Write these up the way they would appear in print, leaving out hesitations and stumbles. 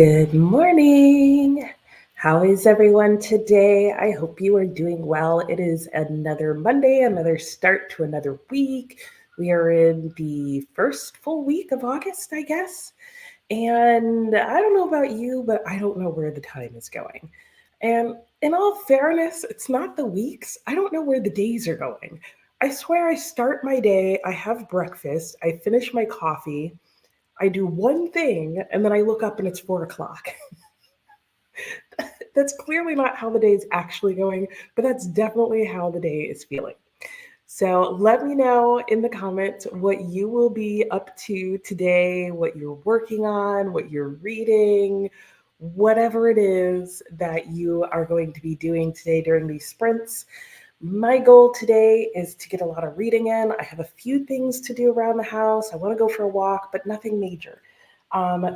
Good morning. How is everyone today? I hope you are doing well. It is another Monday, another start to another week. We are in the first full week of August, I guess. And I don't know about you, but I don't know where the time is going. And in all fairness, it's not the weeks. I don't know where the days are going. I swear I start my day, I have breakfast, I finish my coffee, I do one thing, and then I look up and it's 4 o'clock. That's clearly not how the day is actually going, but that's definitely how the day is feeling. So let me know in the comments what you will be up to today, what you're working on, what you're reading, whatever it is that you are going to be doing today during these sprints. My goal today is to get a lot of reading in. I have a few things to do around the house. I want to go for a walk, but nothing major.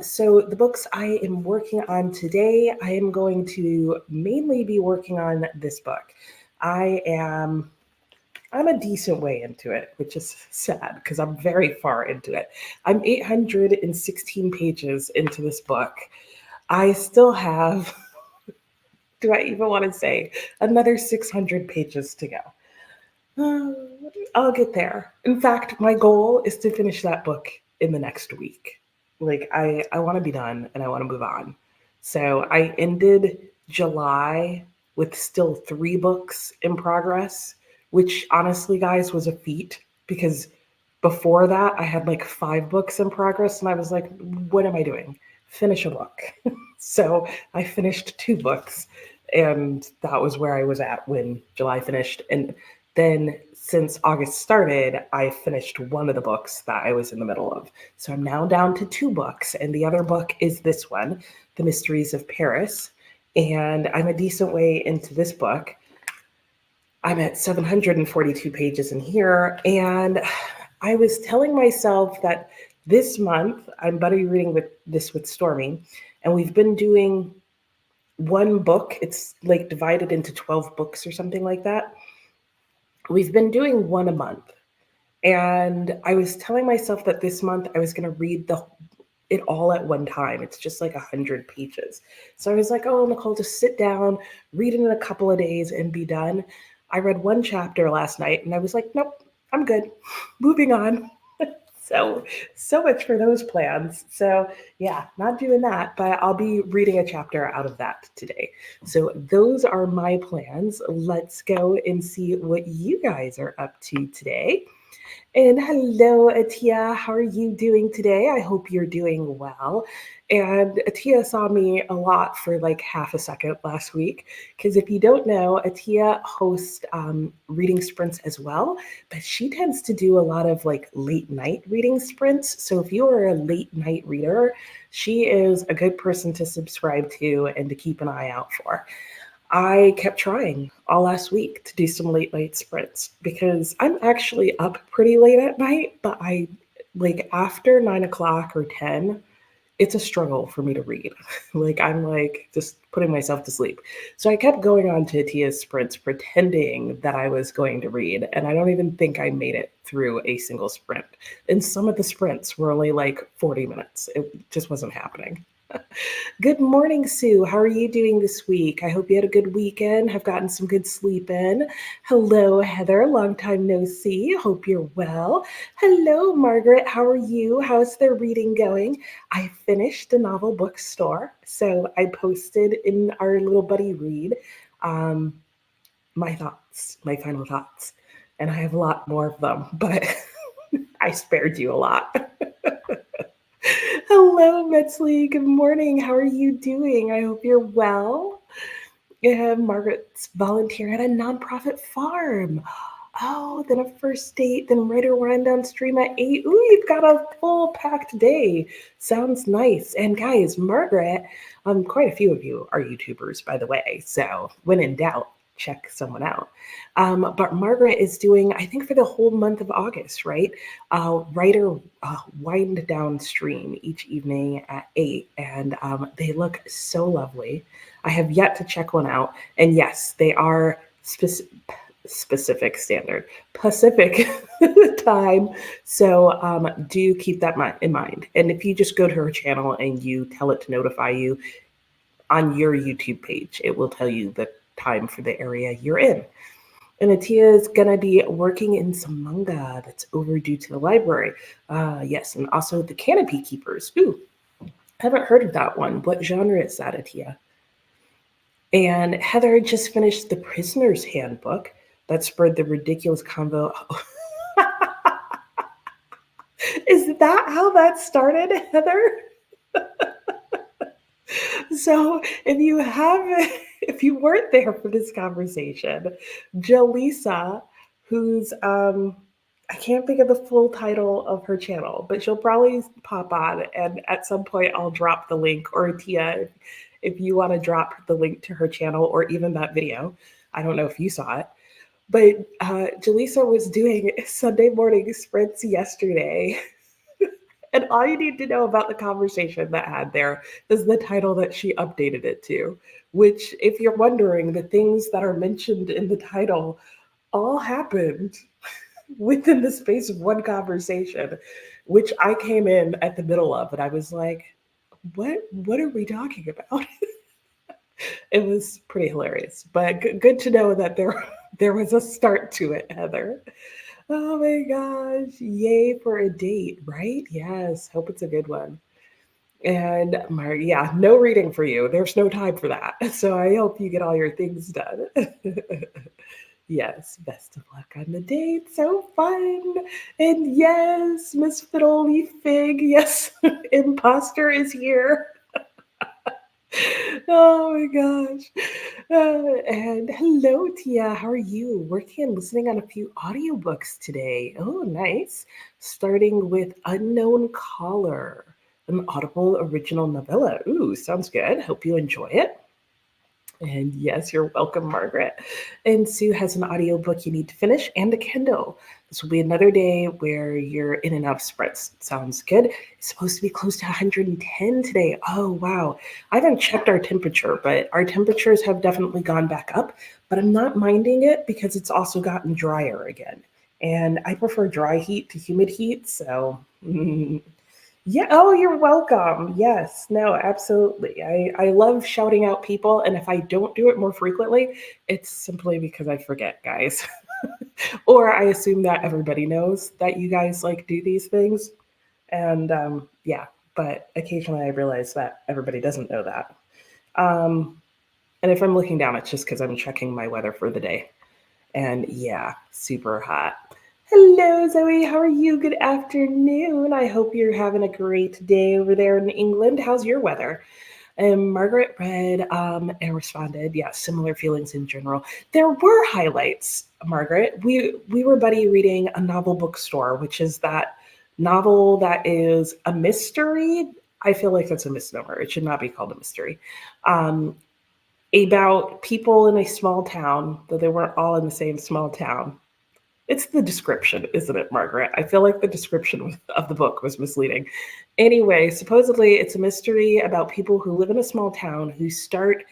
So the books I am working on today, I am going to mainly be working on this book. I am I'm a decent way into it, which is sad because I'm very far into it. I'm 816 pages into this book. I still have, do I even want to say, another 600 pages to go. I'll get there. In fact, my goal is to finish that book in the next week. Like, I want to be done and I want to move on. So I ended July with still 3 books in progress, which honestly, guys, was a feat because before that I had like 5 books in progress and I was like, what am I doing? Finish a book. So I finished 2 books and that was where I was at when July finished. And then since August started, I finished one of the books that I was in the middle of. So I'm now down to 2 books, and the other book is this one, The Mysteries of Paris. And I'm a decent way into this book. I'm at 742 pages in here, and I was telling myself that this month I'm buddy reading with Stormy, and we've been doing one book. It's like divided into 12 books or something like that. We've been doing one a month. And I was telling myself that this month I was going to read it all at one time. It's just like 100 pages. So I was like, oh, Nicole, just sit down, read it in a couple of days and be done. I read one chapter last night and I was like, nope, I'm good. Moving on. So much for those plans. So yeah, not doing that, but I'll be reading a chapter out of that today. So those are my plans. Let's go and see what you guys are up to today. And hello, Atia. How are you doing today? I hope you're doing well. And Atia saw me a lot for like half a second last week. Because if you don't know, Atia hosts reading sprints as well, but she tends to do a lot of like late night reading sprints. So if you are a late night reader, she is a good person to subscribe to and to keep an eye out for. I kept trying all last week to do some late night sprints because I'm actually up pretty late at night, but I like after 9 o'clock or 10, it's a struggle for me to read. Like I'm like just putting myself to sleep. So I kept going on to Tia's sprints pretending that I was going to read, and I don't even think I made it through a single sprint. And some of the sprints were only like 40 minutes. It just wasn't happening. Good morning, Sue. How are you doing this week? I hope you had a good weekend, have gotten some good sleep in. Hello, Heather. Long time no see. Hope you're well. Hello, Margaret. How are you? How's the reading going? I finished a novel bookstore, so I posted in our little buddy read um, my thoughts, my final thoughts. And I have a lot more of them, but I spared you a lot. Hello, Metzley. Good morning. How are you doing? I hope you're well. Margaret's volunteer at a nonprofit farm. Oh, then a first date, then writer run downstream at 8. Ooh, you've got a full packed day. Sounds nice. And guys, Margaret, quite a few of you are YouTubers, by the way. So when in doubt, check someone out. But Margaret is doing, I think for the whole month of August, right? Writer wind down stream each evening at 8. And they look so lovely. I have yet to check one out. And yes, they are specific standard, Pacific time. So do keep that in mind. And if you just go to her channel and you tell it to notify you on your YouTube page, it will tell you the time for the area you're in. And Atia is going to be working in some manga that's overdue to the library. Yes, and also the Canopy Keepers. Ooh, haven't heard of that one. What genre is that, Atia? And Heather just finished The Prisoner's Handbook that spurred the ridiculous convo. Is that how that started, Heather? So if you weren't there for this conversation, Jaleesa, who's I can't think of the full title of her channel, but she'll probably pop on, and at some point I'll drop the link, or Tia, if you want to drop the link to her channel or even that video. I don't know if you saw it, but Jaleesa was doing Sunday morning Sprits yesterday. And all you need to know about the conversation that had there is the title that she updated it to, which, if you're wondering, the things that are mentioned in the title all happened within the space of one conversation, which I came in at the middle of, and I was like, what are we talking about? It was pretty hilarious, but good to know that there was a start to it, Heather. Oh my gosh. Yay for a date, right? Yes. Hope it's a good one. And yeah, no reading for you. There's no time for that. So I hope you get all your things done. Yes, best of luck on the date. So fun. And yes, Miss Fiddly Fig. Yes, imposter is here. Oh my gosh. And hello, Tia. How are you? Working and listening on a few audiobooks today. Oh, nice. Starting with Unknown Caller, an Audible original novella. Ooh, sounds good. Hope you enjoy it. And yes, you're welcome, Margaret. And Sue has an audiobook you need to finish and a Kindle. This will be another day where you're in and out of Sprits. Sounds good. It's supposed to be close to 110 today. Oh, wow. I haven't checked our temperature, but our temperatures have definitely gone back up. But I'm not minding it because it's also gotten drier again. And I prefer dry heat to humid heat. So yeah. Oh, you're welcome. Yes. No, absolutely. I love shouting out people. And if I don't do it more frequently, it's simply because I forget, guys. Or I assume that everybody knows that you guys like do these things. And yeah, but occasionally I realize that everybody doesn't know that. Um, and if I'm looking down, it's just because I'm checking my weather for the day. And yeah, super hot. Hello, Zoe. How are you? Good afternoon. I hope you're having a great day over there in England. How's your weather? And Margaret read and responded, yeah, similar feelings in general. There were highlights, Margaret. We were buddy reading A Novel Bookstore, which is that novel that is a mystery. I feel like that's a misnomer. It should not be called a mystery. Um, about people in a small town, though they weren't all in the same small town. It's the description, isn't it, Margaret? I feel like the description of the book was misleading. Anyway, supposedly it's a mystery about people who live in a small town who start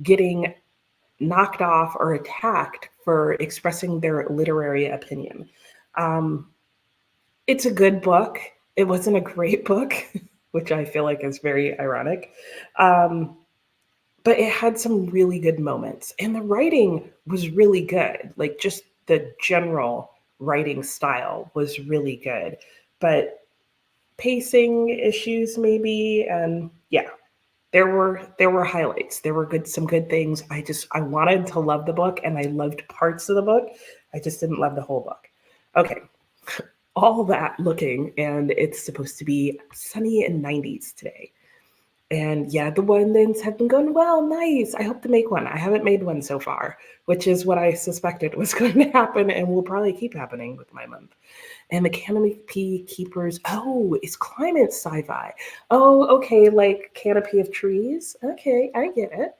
getting knocked off or attacked for expressing their literary opinion. Um, it's a good book. It wasn't a great book, which I feel like is very ironic. Um, but it had some really good moments, and the writing was really good. Like, just the general writing style was really good, but pacing issues maybe. And yeah, there were highlights. There were some good things. I wanted to love the book, and I loved parts of the book. I just didn't love the whole book. Okay, all that looking, and it's supposed to be sunny and 90s today. And yeah, the one-ins have been going well. Nice. I hope to make one. I haven't made one so far, which is what I suspected was going to happen and will probably keep happening with my month. And the Canopy Keepers. Oh, it's climate sci-fi. Oh, okay, like canopy of trees. Okay, I get it.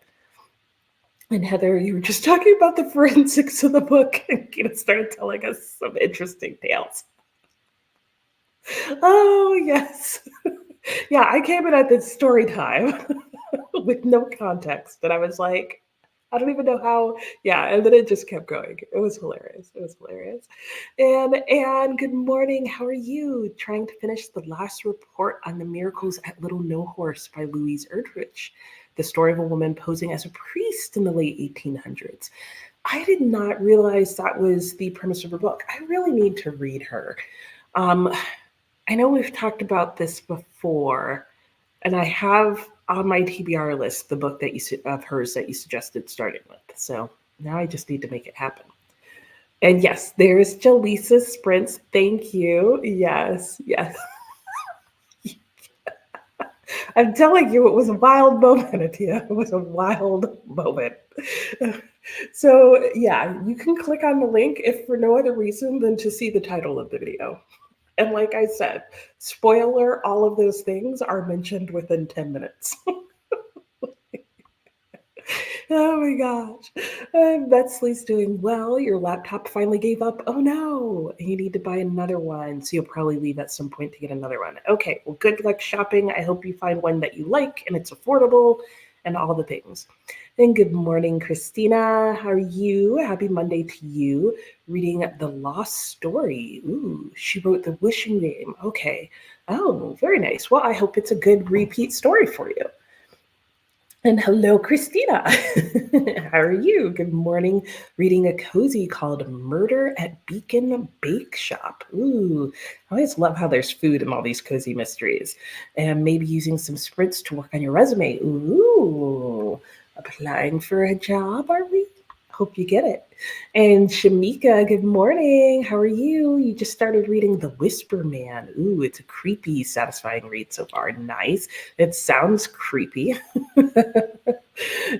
And Heather, you were just talking about the forensics of the book, and Gina started telling us some interesting tales. Oh, yes. Yeah, I came in at this story time with no context, and I was like, I don't even know how. Yeah, and then it just kept going. It was hilarious. It was hilarious. And good morning. How are you? Trying to finish the last report on the miracles at Little No Horse by Louise Erdrich, the story of a woman posing as a priest in the late 1800s. I did not realize that was the premise of her book. I really need to read her. Um, I know we've talked about this before, and I have on my TBR list the book that of hers that you suggested starting with. So now I just need to make it happen. And yes, there's Jaleesa Sprits. Thank you. Yes, yes. I'm telling you, it was a wild moment, Atia. It was a wild moment. So yeah, you can click on the link if for no other reason than to see the title of the video. And like I said, spoiler, all of those things are mentioned within 10 minutes. Oh my gosh. Metzley's doing well. Your laptop finally gave up. Oh no. You need to buy another one. So you'll probably leave at some point to get another one. Okay. Well, good luck shopping. I hope you find one that you like and it's affordable and all the things. And good morning, Christina. How are you? Happy Monday to you. Reading The Lost Story. Ooh, she wrote The Wishing Game. Okay. Oh, very nice. Well, I hope it's a good repeat story for you. And hello, Christina. How are you? Good morning. Reading a cozy called Murder at Beacon Bake Shop. Ooh, I always love how there's food in all these cozy mysteries. And maybe using some Sprits to work on your resume. Ooh, applying for a job, are we? Hope you get it. And Shamika, good morning. How are you? You just started reading The Whisper Man. Ooh, it's a creepy, satisfying read so far. Nice. It sounds creepy.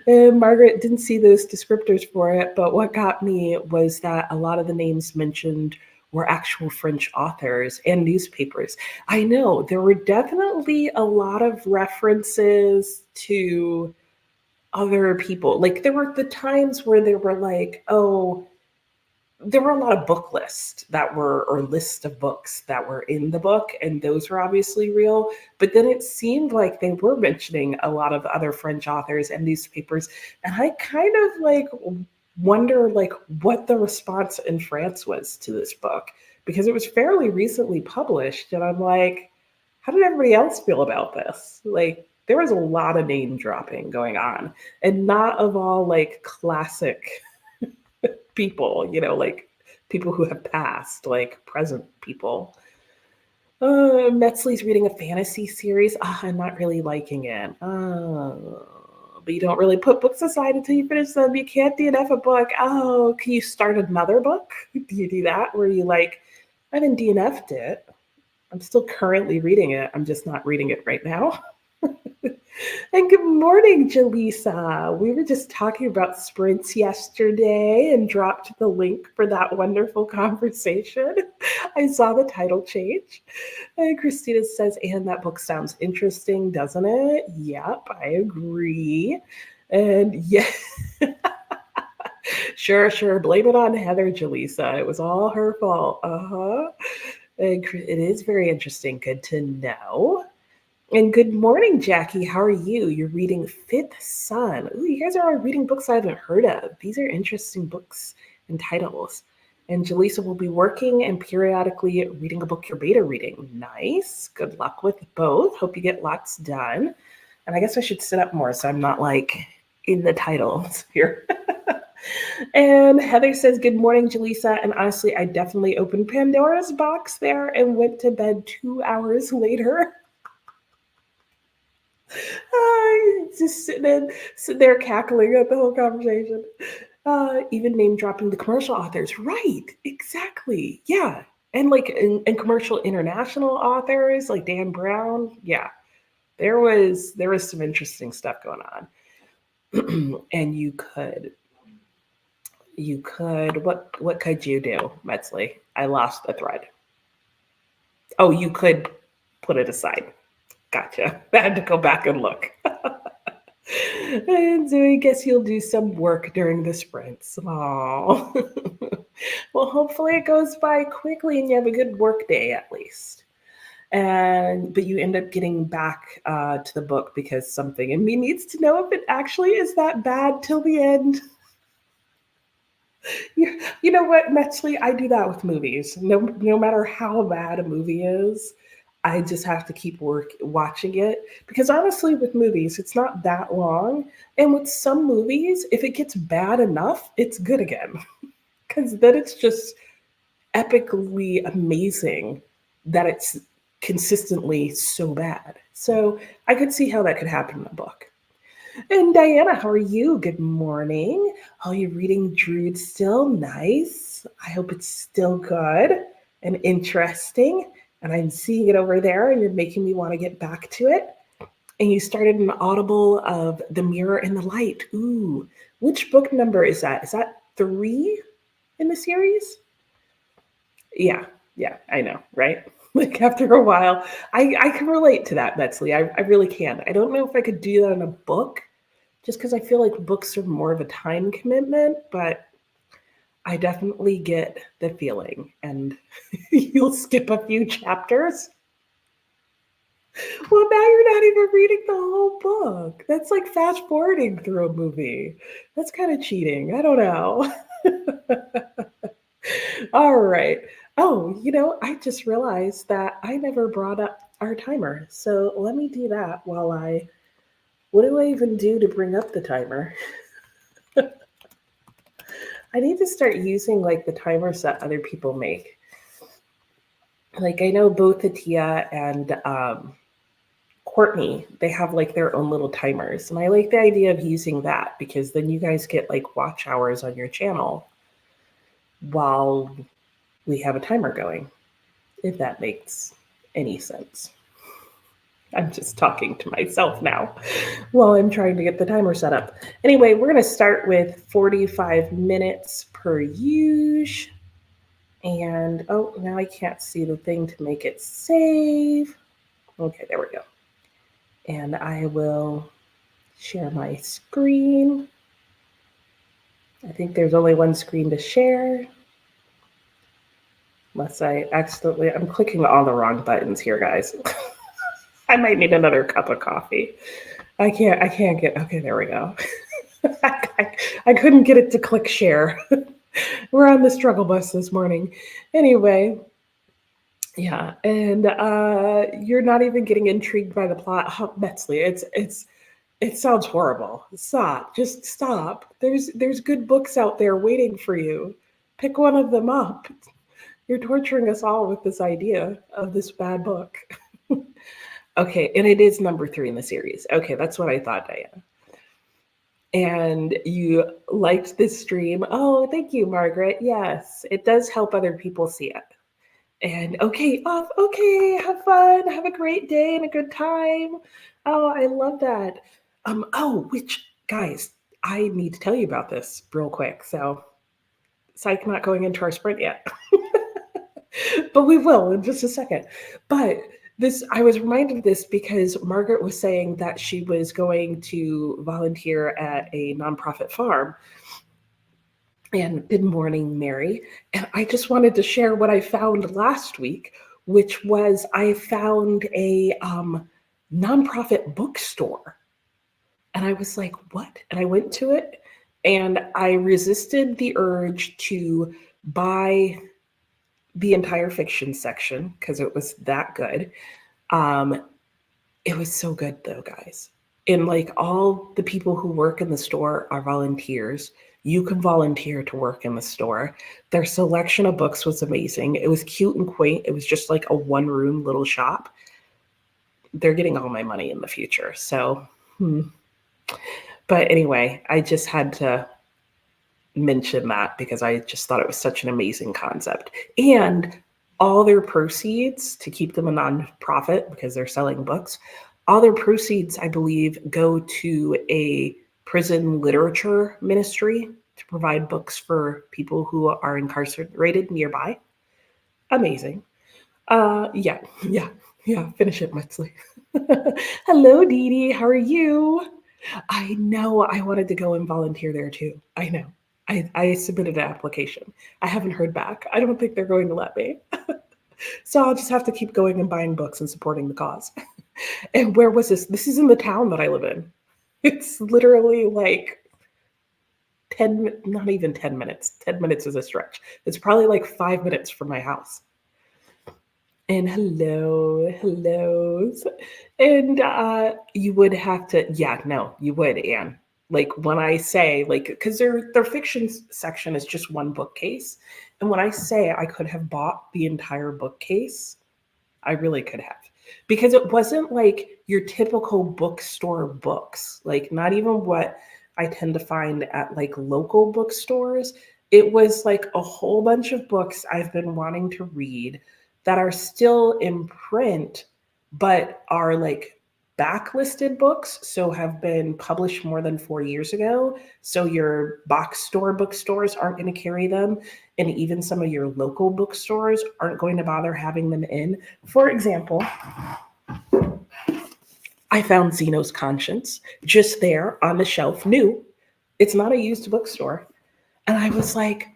And Margaret didn't see those descriptors for it, but what got me was that a lot of the names mentioned were actual French authors and newspapers. I know there were definitely a lot of references to other people. Like there were the times where they were like, oh, there were a lot of book lists that were, or lists of books that were in the book, and those were obviously real. But then it seemed like they were mentioning a lot of other French authors and newspapers, and I kind of like wonder like what the response in France was to this book because it was fairly recently published, and I'm like, how did everybody else feel about this? Like there was a lot of name dropping going on, and not of all like classic people, like people who have passed, like present people. Metzley's reading a fantasy series. I'm not really liking it. But you don't really put books aside until you finish them. You can't DNF a book. Oh, can you start another book? Do you do that where you like, I haven't DNF'd it. I'm still currently reading it. I'm just not reading it right now. And good morning, Jaleesa. We were just talking about Sprits yesterday and dropped the link for that wonderful conversation. I saw the title change. And Christina says, and that book sounds interesting, doesn't it? Yep, I agree. And yeah, sure. Blame it on Heather, Jaleesa. It was all her fault. And it is very interesting. Good to know. And good morning, Jackie. How are you? You're reading Fifth Son. Ooh, you guys are all reading books I haven't heard of. These are interesting books and titles. And Jaleesa will be working and periodically reading a book you're beta reading. Nice. Good luck with both. Hope you get lots done. And I guess I should sit up more so I'm not like in the titles here. And Heather says, good morning, Jaleesa. And honestly, I definitely opened Pandora's box there and went to bed 2 hours later. Just sitting there cackling at the whole conversation. Even name dropping the commercial authors. Right, exactly. Yeah. And like and commercial international authors like Dan Brown. Yeah. There was some interesting stuff going on. And you could what could you do, Metzley? I lost the thread. Oh, you could put it aside. Gotcha. I had to go back and look. And so I guess you'll do some work during the sprints. Oh, well, hopefully it goes by quickly and you have a good work day at least. and but you end up getting back to the book because something in me needs to know if it actually is that bad till the end. You know what, Metzley? I do that with movies. No matter how bad a movie is, I just have to keep watching it because honestly, with movies, it's not that long, and with some movies, if it gets bad enough, it's good again because then it's just epically amazing that it's consistently so bad. So I could see how that could happen in a book. And Diana, how are you? Good morning. Are you reading Druid still? Nice. I hope it's still good and interesting. And I'm seeing it over there, and you're making me want to get back to it. And you started an audible of The Mirror and the Light. Ooh, which book number is that? Is that 3 in the series? Yeah, yeah, I know, right? Like after a while, I can relate to that, Metzley. I really can. I don't know if I could do that in a book just because I feel like books are more of a time commitment, but I definitely get the feeling. And you'll skip a few chapters. Well, now you're not even reading the whole book. That's like fast forwarding through a movie. That's kind of cheating. I don't know. All right. Oh, I just realized that I never brought up our timer. So let me do that while I. What do I even do to bring up the timer? I need to start using like the timers that other people make. Like I know both Atia and Courtney, they have like their own little timers. And I like the idea of using that because then you guys get like watch hours on your channel while we have a timer going, if that makes any sense. I'm just talking to myself now while I'm trying to get the timer set up. Anyway, we're going to start with 45 minutes per use. And oh, now I can't see the thing to make it save. Okay, there we go. And I will share my screen. I think there's only one screen to share. Unless I'm clicking all the wrong buttons here, guys. I might need another cup of coffee. I can't get, okay, there we go. I couldn't get it to click share. We're on the struggle bus this morning. Anyway, yeah, and you're not even getting intrigued by the plot. Oh, Metzley, it sounds horrible. Stop. Just stop. There's good books out there waiting for you. Pick one of them up. You're torturing us all with this idea of this bad book. Okay, and it is number 3 in the series. Okay, that's what I thought, Diana. And you liked this stream. Oh, thank you, Margaret. Yes, it does help other people see it. And okay, off. Okay, have fun. Have a great day and a good time. Oh, I love that. Which guys, I need to tell you about this real quick. So, psych, not going into our sprint yet, but we will in just a second. But I was reminded of this because Margaret was saying that she was going to volunteer at a nonprofit farm. And good morning, Mary. And I just wanted to share what I found last week, which was I found a nonprofit bookstore. And I was like, what? And I went to it and I resisted the urge to buy the entire fiction section because it was that good. It was so good though, guys. And like all the people who work in the store are volunteers. You can volunteer to work in the store. Their selection of books was amazing. It was cute and quaint. It was just like a one-room little shop. They're getting all my money in the future. So, But anyway, I just had to mention that because I just thought it was such an amazing concept. And all their proceeds, to keep them a nonprofit because they're selling books, all their proceeds, I believe, go to a prison literature ministry to provide books for people who are incarcerated nearby. Amazing. Yeah. Finish it, Metzley. Hello, Dee Dee. How are you? I know I wanted to go and volunteer there too. I know. I submitted an application. I haven't heard back. I don't think they're going to let me. So I'll just have to keep going and buying books and supporting the cause. And where was this? This is in the town that I live in. It's literally like not even 10 minutes. 10 minutes is a stretch. It's probably like 5 minutes from my house. And hellos. And you would have to, yeah, no, you would, Anne. Like when I say, like, because their fiction section is just one bookcase. And when I say I could have bought the entire bookcase, I really could have. Because it wasn't like your typical bookstore books, like not even what I tend to find at like local bookstores. It was like a whole bunch of books I've been wanting to read that are still in print, but are like backlisted books, so have been published more than 4 years ago. So your box store bookstores aren't going to carry them. And even some of your local bookstores aren't going to bother having them in. For example, I found Zeno's Conscience just there on the shelf, new. It's not a used bookstore. And I was like,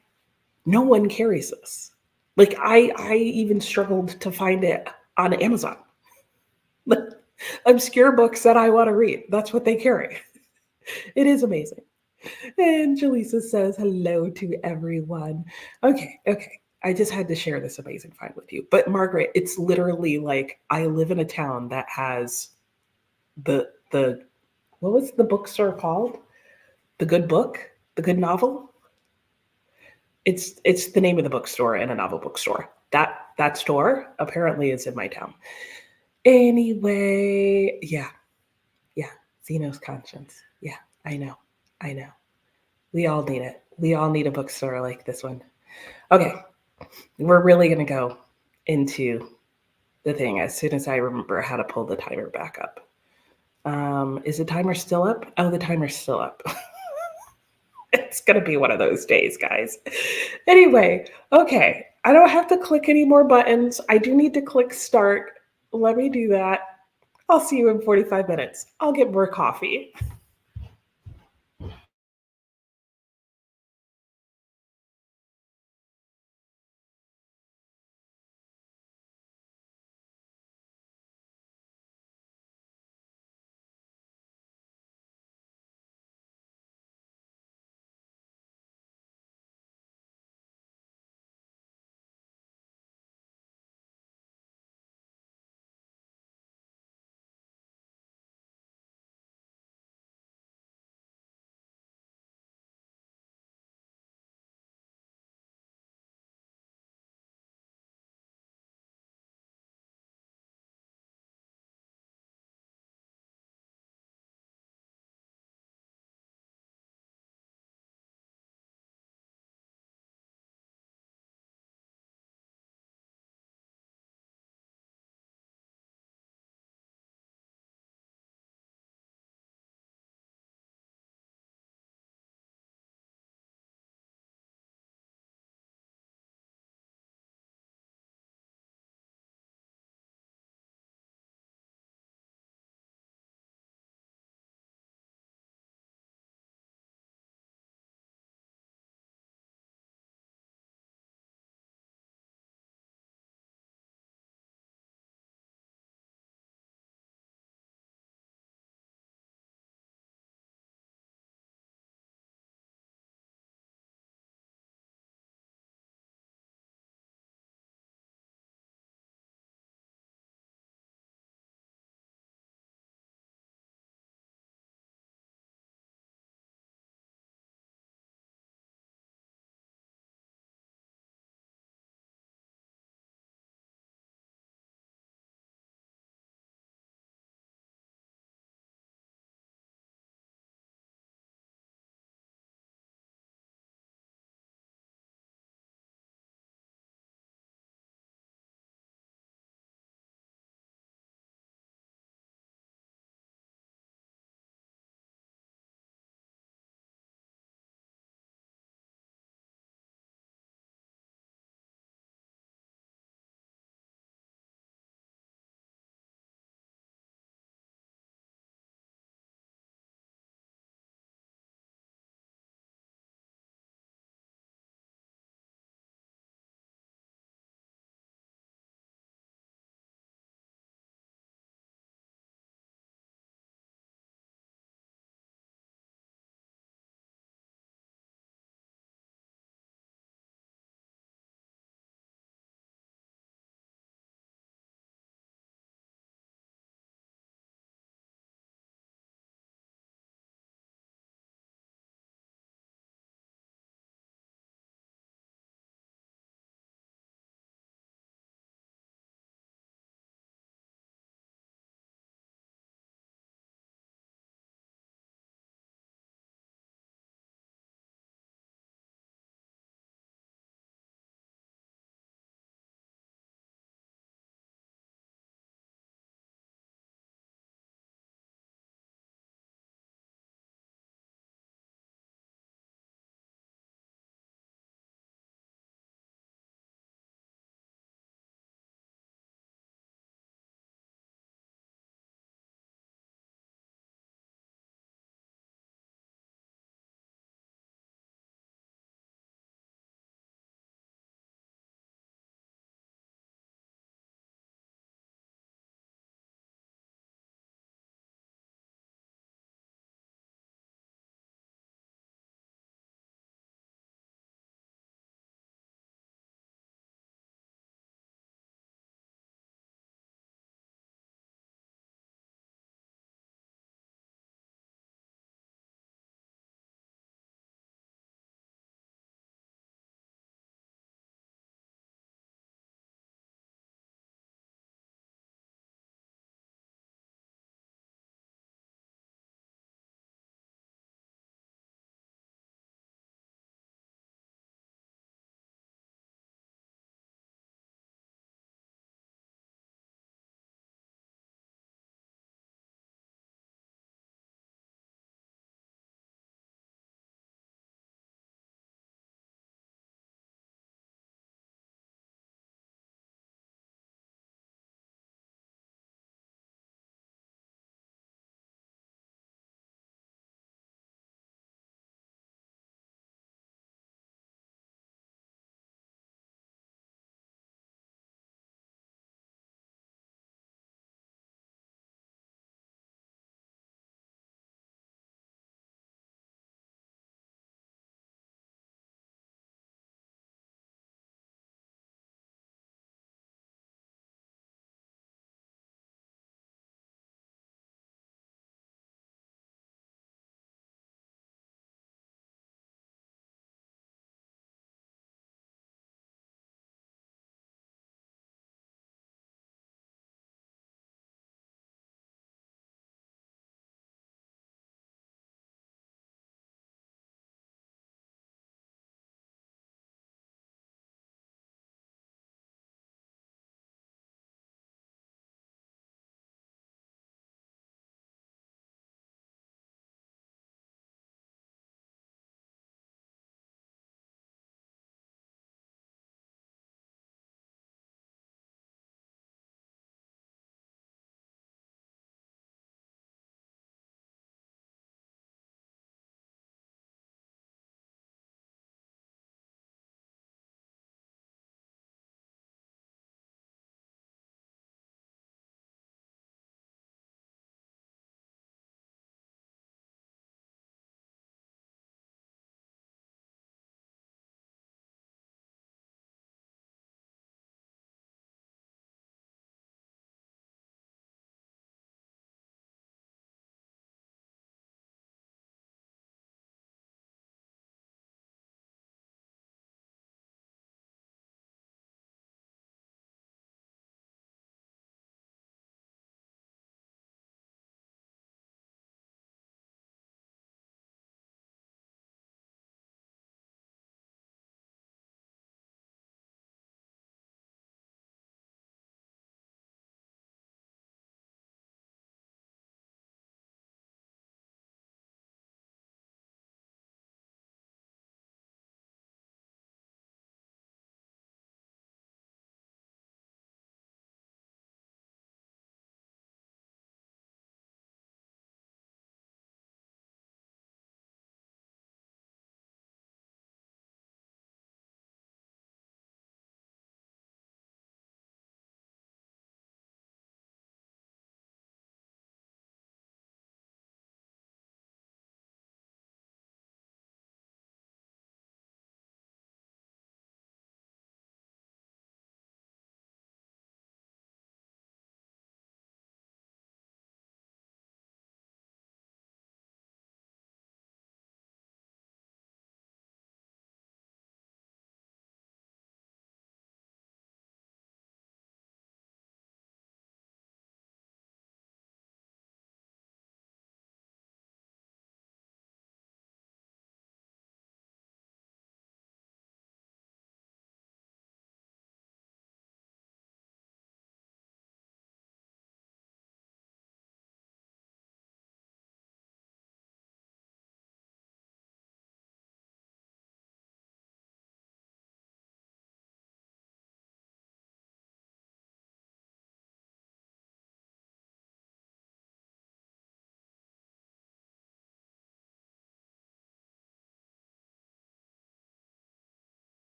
no one carries this. Like I even struggled to find it on Amazon. Like obscure books that I want to read. That's what they carry. It is amazing. And Jaleesa says hello to everyone. Okay. I just had to share this amazing find with you. But Margaret, it's literally like I live in a town that has the what was the bookstore called? The Good Book, the Good Novel. It's the name of the bookstore and a novel bookstore. That store apparently is in my town. Anyway, yeah. Zeno's Conscience. Yeah, I know. I know. We all need it. We all need a bookstore like this one. Okay, we're really going to go into the thing as soon as I remember how to pull the timer back up. Is the timer still up? Oh, the timer's still up. It's going to be one of those days, guys. Anyway, okay, I don't have to click any more buttons. I do need to click start. Let me do that. I'll see you in 45 minutes. I'll get more coffee.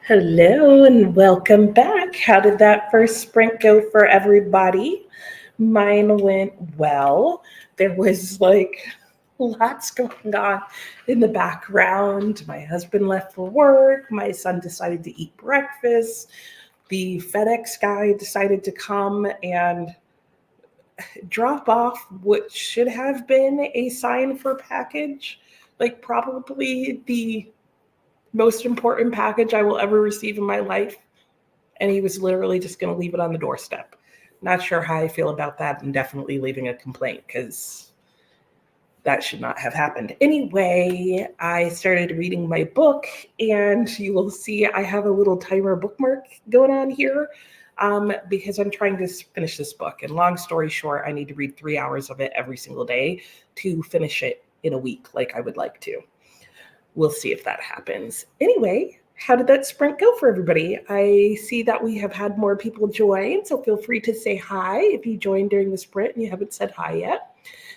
Hello and welcome back. How did that first sprint go for everybody? Mine went well. There was lots going on in the background. My husband left for work. My son decided to eat breakfast. The FedEx guy decided to come and drop off what should have been a sign for package, like probably the most important package I will ever receive in my life. And he was literally just going to leave it on the doorstep. Not sure how I feel about that, and definitely leaving a complaint because that should not have happened. Anyway, I started reading my book, and you will see I have a little timer bookmark going on here because I'm trying to finish this book. And long story short, I need to read 3 hours of it every single day to finish it in a week like I would like to. We'll see if that happens. Anyway, how did that sprint go for everybody? I see that we have had more people join, so feel free to say hi if you joined during the sprint and you haven't said hi yet.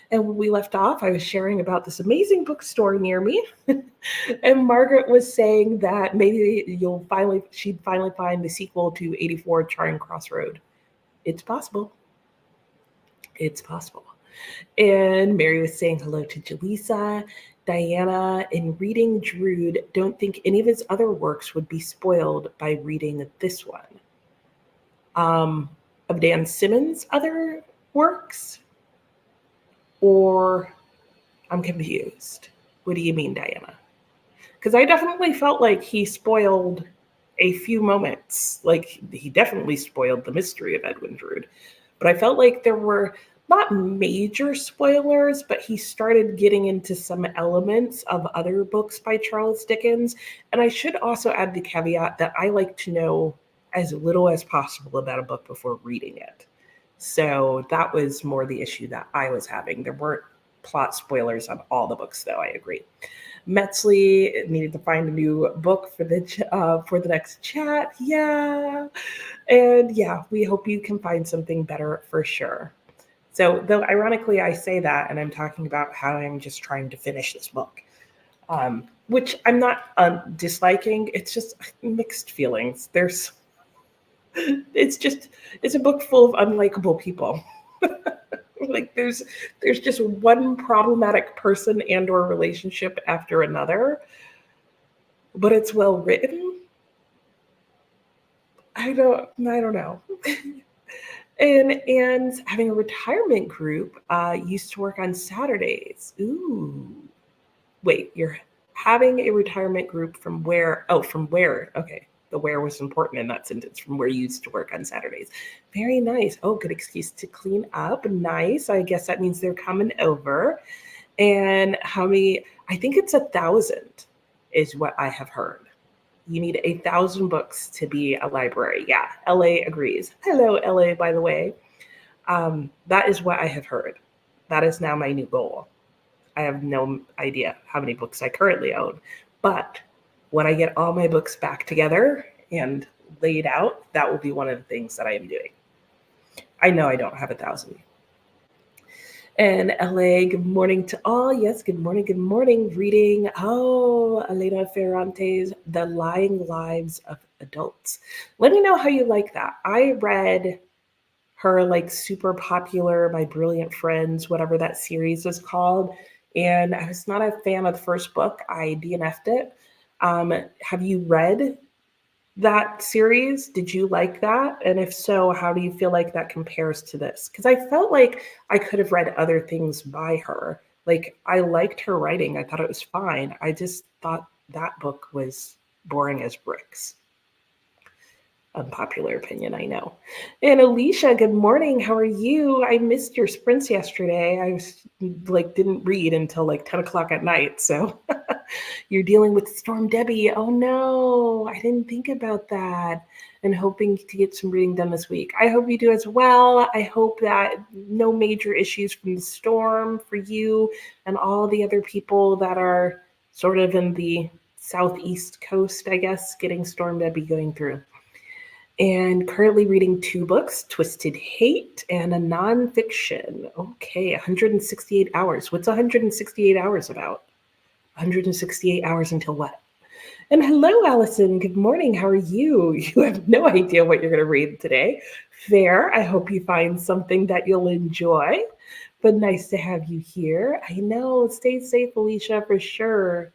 And when we left off, I was sharing about this amazing bookstore near me. And Margaret was saying that maybe she'd finally find the sequel to 84 Charing Cross Road. It's possible. It's possible. And Mary was saying hello to Jaleesa. Diana, in reading Drood, don't think any of his other works would be spoiled by reading this one. Of Dan Simmons' other works? Or I'm confused. What do you mean, Diana? Because I definitely felt like he spoiled a few moments. Like, he definitely spoiled the mystery of Edwin Drood. But I felt like there were not major spoilers, but he started getting into some elements of other books by Charles Dickens. And I should also add the caveat that I like to know as little as possible about a book before reading it. So that was more the issue that I was having. There weren't plot spoilers on all the books, though, I agree. Metzley needed to find a new book for the next chat. Yeah. And yeah, we hope you can find something better for sure. So, though ironically, I say that, and I'm talking about how I'm just trying to finish this book, which I'm not disliking. It's just mixed feelings. It's a book full of unlikable people. Like there's just one problematic person and or relationship after another, but it's well written. I don't know. And having a retirement group used to work on Saturdays. Ooh. Wait, you're having a retirement group from where? Oh, from where? Okay. The where was important in that sentence, from where you used to work on Saturdays. Very nice. Oh, good excuse to clean up. Nice. I guess that means they're coming over. And how many? I think it's 1,000 is what I have heard. You need 1,000 books to be a library. Yeah, LA agrees. Hello, LA, by the way. That is what I have heard. That is now my new goal. I have no idea how many books I currently own, but when I get all my books back together and laid out, that will be one of the things that I am doing. I know I don't have 1,000. And LA, good morning to all. Yes, good morning. Reading, Elena Ferrante's The Lying Lives of Adults. Let me know how you like that. I read her super popular My Brilliant Friends, whatever that series is called. And I was not a fan of the first book. I DNF'd it. Have you read that series? Did you like that? And if so, how do you feel like that compares to this? Because I felt like I could have read other things by her. Like, I liked her writing. I thought it was fine. I just thought that book was boring as bricks. Unpopular opinion, I know. And Alicia, good morning. How are you? I missed your sprints yesterday. I was didn't read until 10 o'clock at night. So you're dealing with Storm Debbie. Oh no, I didn't think about that. And hoping to get some reading done this week. I hope you do as well. I hope that no major issues from the storm for you and all the other people that are sort of in the southeast coast, I guess, getting Storm Debbie going through. And currently reading 2 books, Twisted Hate and a nonfiction. Okay, 168 hours. What's 168 hours about? 168 hours until what? And hello, Allison. Good morning. How are you? You have no idea what you're going to read today. Fair. I hope you find something that you'll enjoy. But nice to have you here. I know. Stay safe, Alicia, for sure.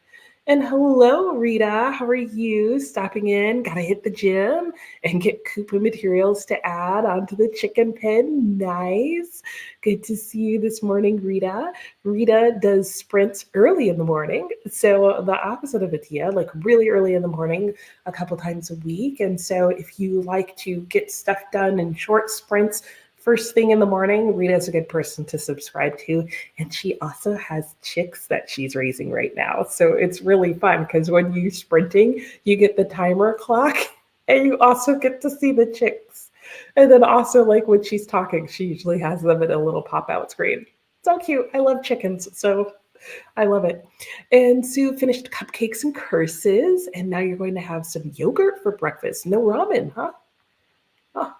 And hello, Rita. How are you? Stopping in. Gotta hit the gym and get Koopa materials to add onto the chicken pen. Nice. Good to see you this morning, Rita. Rita does sprints early in the morning. So the opposite of Atia, like really early in the morning, a couple times a week. And so if you like to get stuff done in short sprints, first thing in the morning, Rita's a good person to subscribe to. And she also has chicks that she's raising right now. So it's really fun because when you're sprinting, you get the timer clock and you also get to see the chicks. And then also, like when she's talking, she usually has them in a little pop out screen. So cute. I love chickens. So I love it. And Sue finished cupcakes and curses. And now you're going to have some yogurt for breakfast. No ramen, huh? Oh,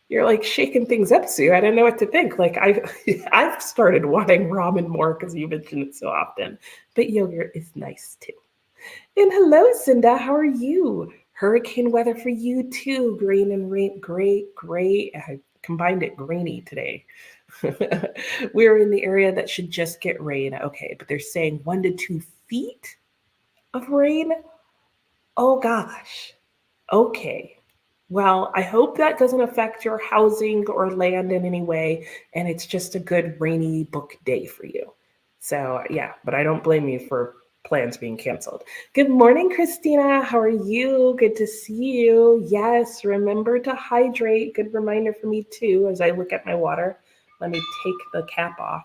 you're like shaking things up, Sue. I don't know what to think. Like I've started wanting ramen more because you mention it so often. But yogurt is nice too. And hello, Cinda. How are you? Hurricane weather for you too. Green and rain. Great, great. I combined it grainy today. We're in the area that should just get rain. Okay, but they're saying 1 to 2 feet of rain. Oh gosh. Okay. Well, I hope that doesn't affect your housing or land in any way, and it's just a good rainy book day for you. So, yeah, but I don't blame you for plans being canceled. Good morning, Christina. How are you? Good to see you. Yes, remember to hydrate. Good reminder for me, too, as I look at my water. Let me take the cap off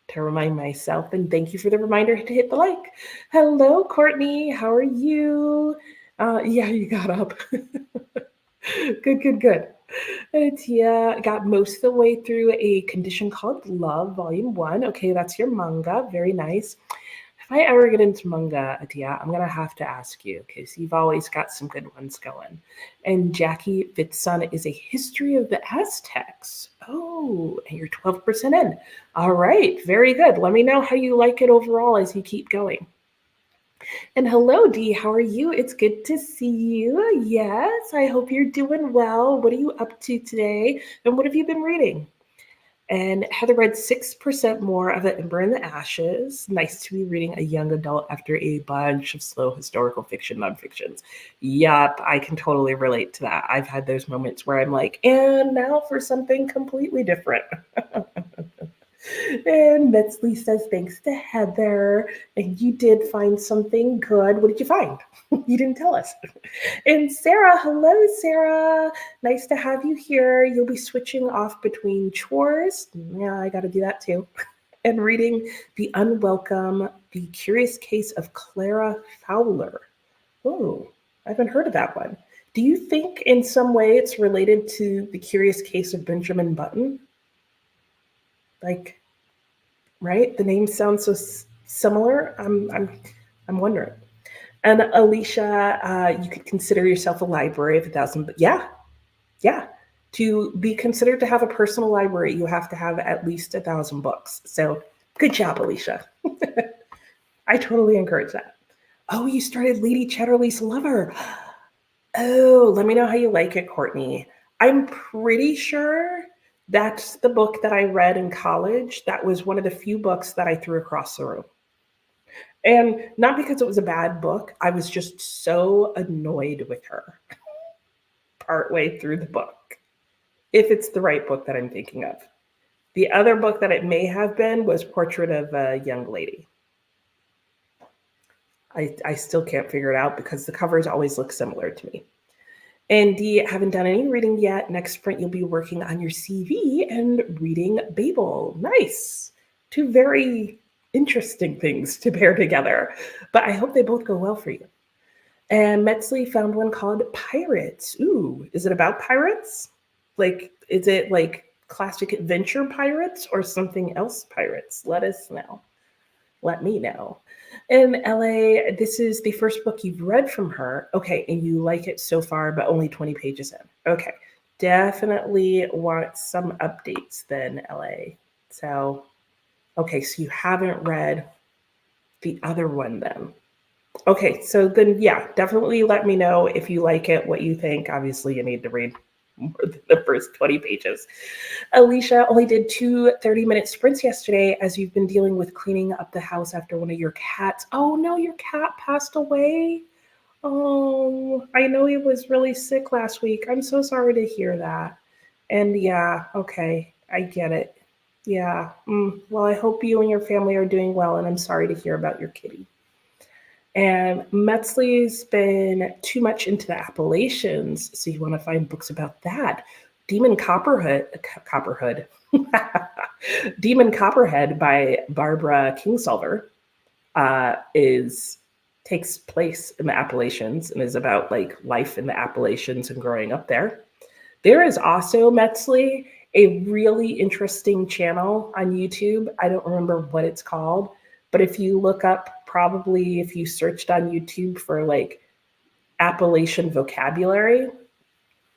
to remind myself. And thank you for the reminder to hit the like. Hello, Courtney. How are you? Yeah, you got up. Good, good, good. And Tia got most of the way through A Condition Called Love, Volume 1. Okay, that's your manga. Very nice. If I ever get into manga, Atia, I'm gonna have to ask you because you've always got some good ones going. And Jackie Fitzson is a history of the Aztecs. Oh, and you're 12% in. All right, very good. Let me know how you like it overall as you keep going. And hello, Dee. How are you? It's good to see you. Yes, I hope you're doing well. What are you up to today? And what have you been reading? And Heather read 6% more of The Ember and the Ashes. Nice to be reading a young adult after a bunch of slow historical fiction nonfictions. Yup, I can totally relate to that. I've had those moments where I'm like, and now for something completely different. And Metzley says, thanks to Heather. And you did find something good. What did you find? You didn't tell us. And Sarah, hello, Sarah. Nice to have you here. You'll be switching off between chores. Yeah, I got to do that too. And reading The Unwelcome, The Curious Case of Clara Fowler. Oh, I haven't heard of that one. Do you think in some way it's related to The Curious Case of Benjamin Button? Like, right? The name sounds so similar. I'm wondering. And Alicia, you could consider yourself a library of 1,000. Yeah, yeah. To be considered to have a personal library, you have to have at least 1,000 books. So good job, Alicia. I totally encourage that. Oh, you started Lady Chatterley's Lover. Oh, let me know how you like it, Courtney. I'm pretty sure that's the book that I read in college. That was one of the few books that I threw across the room. And not because it was a bad book, I was just so annoyed with her partway through the book, if it's the right book that I'm thinking of. The other book that it may have been was Portrait of a Young Lady. I still can't figure it out because the covers always look similar to me. And you haven't done any reading yet. Next sprint, you'll be working on your CV and reading Babel. Nice. Two very interesting things to pair together. But I hope they both go well for you. And Metzley found one called Pirates. Ooh, is it about pirates? Like, is it like classic adventure pirates or something else pirates? Let us know. Let me know. And LA, this is the first book you've read from her. Okay, and you like it so far, but only 20 pages in. Okay, definitely want some updates then, LA. So, okay, so you haven't read the other one then. Okay, so then, yeah, definitely let me know if you like it, what you think. Obviously, you need to read more than the first 20 pages. Alicia only did two 30-minute sprints yesterday as you've been dealing with cleaning up the house after one of your cats. Oh no, your cat passed away. Oh, I know he was really sick last week. I'm so sorry to hear that. And yeah, okay, I get it. Yeah. Well, I hope you and your family are doing well, and I'm sorry to hear about your kitty. And Metzley's been too much into the Appalachians, so you want to find books about that. Demon Copperhood, Demon Copperhead by Barbara Kingsolver is takes place in the Appalachians and is about like life in the Appalachians and growing up there. There is also Metzley, a really interesting channel on YouTube. I don't remember what it's called, but if you look up, probably if you searched on YouTube for like Appalachian vocabulary,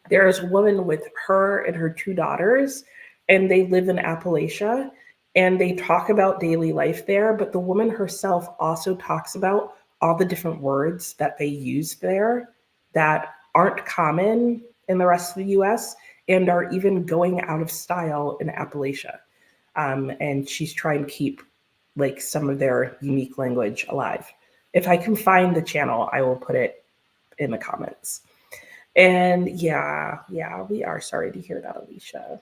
there is a woman with her and her two daughters, and they live in Appalachia, and they talk about daily life there. But the woman herself also talks about all the different words that they use there that aren't common in the rest of the US and are even going out of style in Appalachia. And she's trying to keep like some of their unique language alive. If I can find the channel, I will put it in the comments. And yeah, we are sorry to hear that, Alicia.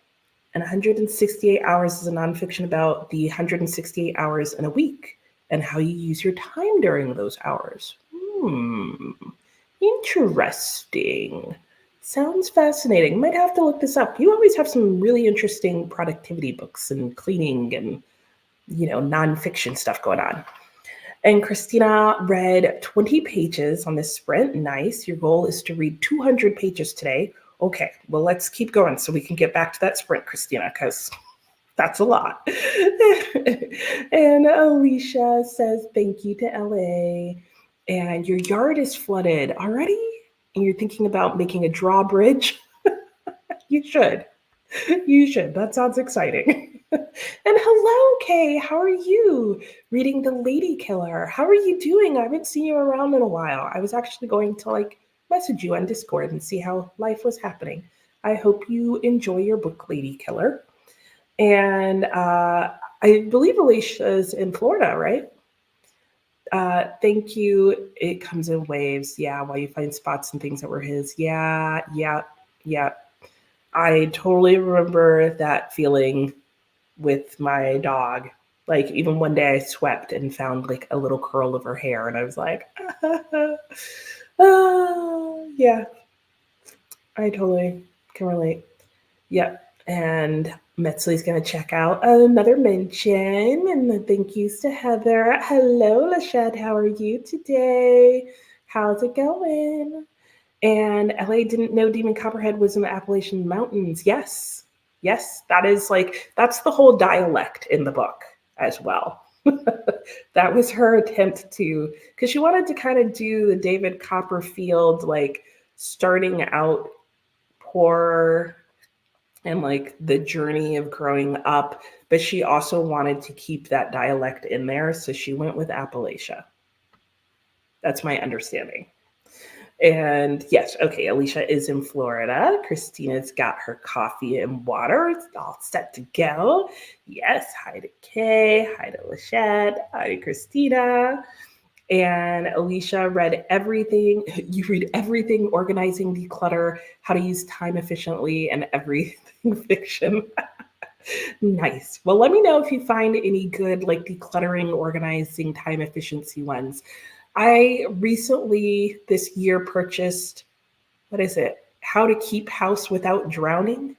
And 168 hours is a nonfiction about the 168 hours in a week and how you use your time during those hours. Interesting. Sounds fascinating. Might have to look this up. You always have some really interesting productivity books and cleaning and, nonfiction stuff going on. And Christina read 20 pages on this sprint. Nice. Your goal is to read 200 pages today. Okay, well, let's keep going so we can get back to that sprint, Christina, because that's a lot. And Alicia says, thank you to LA. And your yard is flooded already? And you're thinking about making a drawbridge? You should. You should. That sounds exciting. And hello, Kay. How are you? Reading The Lady Killer. How are you doing? I haven't seen you around in a while. I was actually going to message you on Discord and see how life was happening. I hope you enjoy your book, Lady Killer. And I believe Alicia's in Florida, right? Thank you. It comes in waves. Yeah, while you find spots and things that were his. Yeah. I totally remember that feeling with my dog. Like even one day I swept and found like a little curl of her hair, and I was like, oh, yeah, I totally can relate. Yep. And Metzley's going to check out another mention. And the thank yous to Heather. Hello, Lachette. How are you today? How's it going? And LA didn't know Demon Copperhead was in the Appalachian Mountains. Yes. That's the whole dialect in the book as well. That was her attempt to, because she wanted to kind of do the David Copperfield, like starting out poor and like the journey of growing up, but she also wanted to keep that dialect in there. So she went with Appalachia. That's my understanding. And yes, okay, Alicia is in Florida. Christina's got her coffee and water. It's all set to go. Yes, hi to Kay, hi to Lachette, hi to Christina. And Alicia read everything. You read everything, organizing, declutter, how to use time efficiently, and everything fiction. Nice. Well, let me know if you find any good like decluttering, organizing, time efficiency ones. I recently this year purchased, what is it? How to Keep House Without Drowning?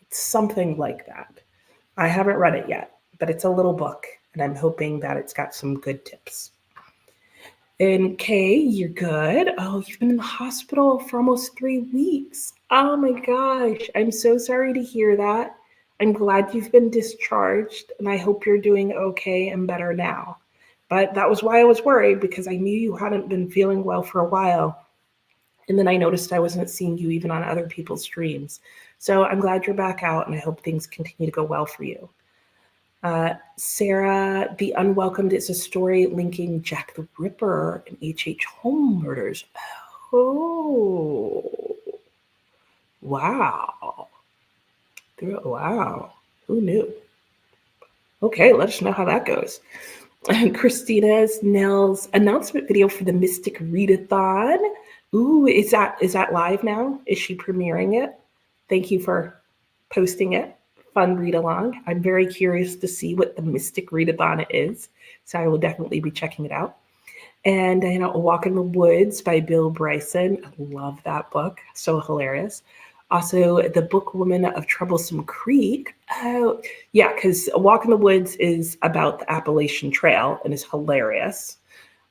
It's something like that. I haven't read it yet, but it's a little book, and I'm hoping that it's got some good tips. And Kay, you're good. Oh, you've been in the hospital for almost 3 weeks. Oh my gosh. I'm so sorry to hear that. I'm glad you've been discharged, and I hope you're doing okay and better now. But that was why I was worried, because I knew you hadn't been feeling well for a while. And then I noticed I wasn't seeing you even on other people's streams. So I'm glad you're back out, and I hope things continue to go well for you. Sarah, The Unwelcomed is a story linking Jack the Ripper and H.H. Holmes murders. Oh, wow. Wow. Who knew? Okay, let us know how that goes. And Christina's Nell's announcement video for the Mystic Readathon. Ooh, is that live now? Is she premiering it? Thank you for posting it. Fun read along. I'm very curious to see what the Mystic Readathon is, so I will definitely be checking it out. And A Walk in the Woods by Bill Bryson. I love that book. So hilarious. Also, The Book Woman of Troublesome Creek. Oh, yeah, because A Walk in the Woods is about the Appalachian Trail and is hilarious.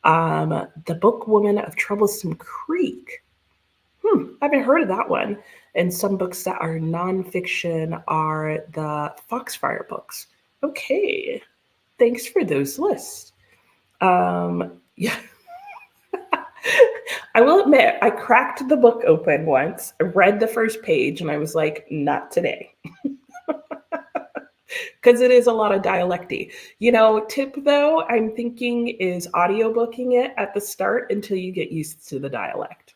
The Book Woman of Troublesome Creek. I haven't heard of that one. And some books that are nonfiction are the Foxfire books. Okay, thanks for those lists. Yeah. I will admit, I cracked the book open once, read the first page, and I was like, not today. Because it is a lot of dialecty. Tip though, I'm thinking is audiobooking it at the start until you get used to the dialect.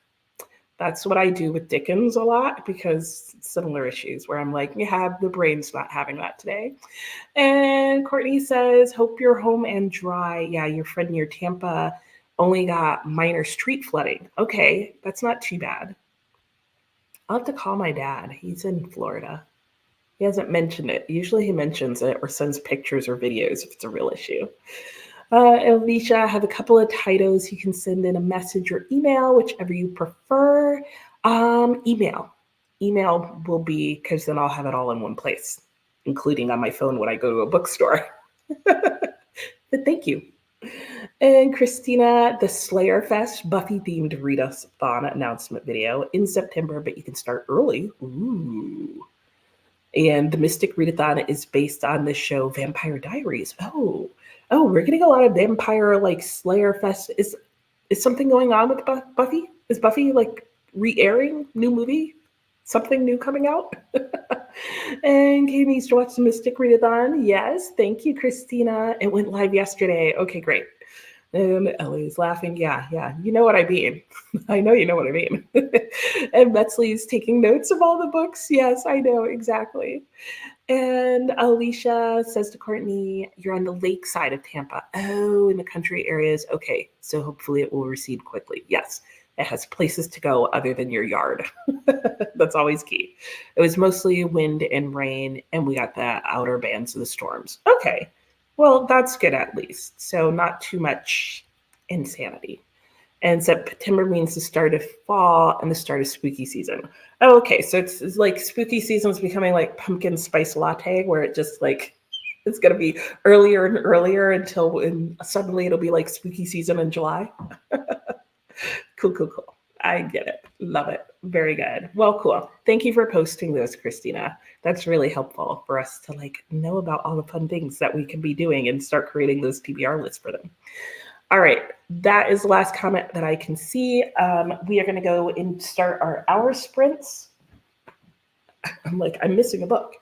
That's what I do with Dickens a lot because similar issues where I'm like, yeah, the brain's not having that today. And Courtney says, hope you're home and dry. Yeah, your friend near Tampa only got minor street flooding. Okay, that's not too bad. I'll have to call my dad. He's in Florida. He hasn't mentioned it. Usually he mentions it or sends pictures or videos if it's a real issue. Alicia, I have a couple of titles. You can send in a message or email, whichever you prefer. Email. Email will be, because then I'll have it all in one place, including on my phone when I go to a bookstore. But thank you. And Christina, the Slayer Fest Buffy-themed readathon announcement video in September, but you can start early. Ooh. And the Mystic Readathon is based on the show Vampire Diaries. Oh, we're getting a lot of vampire Slayer Fest. Is something going on with Buffy? Is Buffy re-airing new movie? Something new coming out? And Kate needs to watch the Mystic Readathon. Yes, thank you, Christina. It went live yesterday. Okay, great. And Ellie's laughing. Yeah. You know what I mean. I know you know what I mean. And Metzley's taking notes of all the books. Yes, I know, exactly. And Alicia says to Courtney, you're on the lake side of Tampa. Oh, in the country areas. Okay, so hopefully it will recede quickly. Yes, it has places to go other than your yard. That's always key. It was mostly wind and rain, and we got the outer bands of the storms. Okay, well, that's good at least. So not too much insanity. And September means the start of fall and the start of spooky season. Oh, okay, so it's like spooky season is becoming like pumpkin spice latte, where it just it's going to be earlier and earlier until suddenly it'll be like spooky season in July. Cool. I get it. Love it. Very good. Well, cool. Thank you for posting those, Christina. That's really helpful for us to know about all the fun things that we can be doing and start creating those TBR lists for them. All right, that is the last comment that I can see. We are going to go and start our hour sprints. I'm missing a book.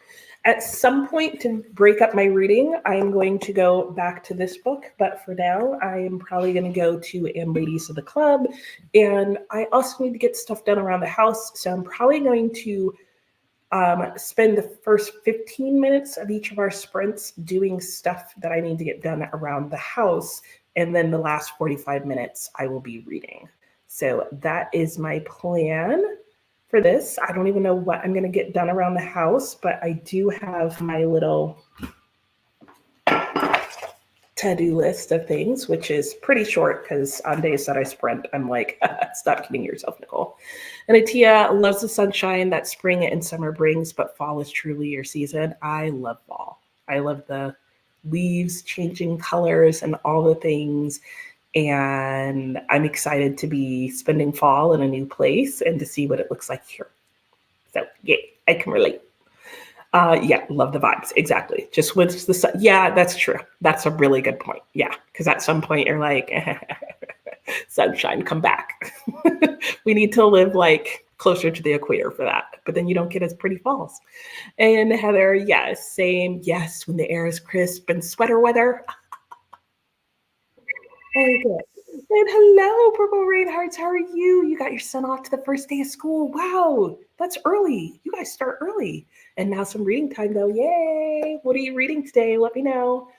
At some point to break up my reading, I am going to go back to this book. But for now, I am probably going to go to And Ladies of the Club. And I also need to get stuff done around the house. So I'm probably going to spend the first 15 minutes of each of our sprints doing stuff that I need to get done around the house. And then the last 45 minutes, I will be reading. So that is my plan for this. I don't even know what I'm going to get done around the house, but I do have my little to-do list of things, which is pretty short because on days that I sprint, I'm like, stop kidding yourself, Nicole. And Atia loves the sunshine that spring and summer brings, but fall is truly your season. I love fall. I love the leaves changing colors and all the things. And I'm excited to be spending fall in a new place and to see what it looks like here. So yeah, I can relate. Yeah, love the vibes. Exactly. Just once the sun. Yeah, that's true. That's a really good point. Yeah, because at some point you're like, sunshine, come back. We need to live closer to the equator for that. But then you don't get as pretty falls. And Heather, yes, same. Yes, when the air is crisp and sweater weather. Okay. And hello, Purple Rain Hearts. How are you? You got your son off to the first day of school. Wow, that's early. You guys start early. And now some reading time, though. Yay. What are you reading today? Let me know.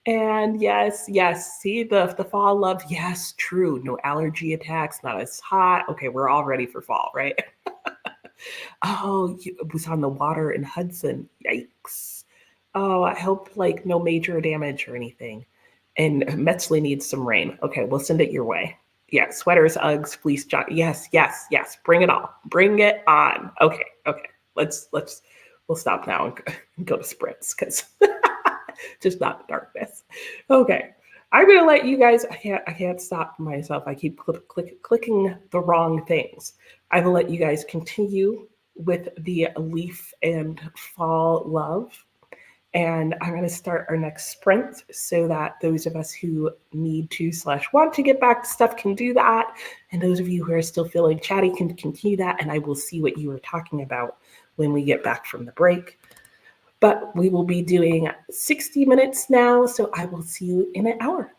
And yes, yes. See the fall love. Yes, true. No allergy attacks. Not as hot. Okay, we're all ready for fall, right? Oh, it was on the water in Hudson. Yikes. Oh, I hope like no major damage or anything. And Metzley needs some rain. Okay, we'll send it your way. Yeah, sweaters, Uggs, fleece jacket. Yes, yes, yes. Bring it all. Bring it on. Okay, okay. Let's we'll stop now and go to Sprits because just not the darkness. Okay. I'm gonna let you guys. I can't stop myself. I keep clicking the wrong things. I will let you guys continue with the leaf and fall love. And I'm going to start our next sprint so that those of us who need to slash want to get back to stuff can do that. And those of you who are still feeling chatty can continue that. And I will see what you were talking about when we get back from the break. But we will be doing 60 minutes now. So I will see you in an hour.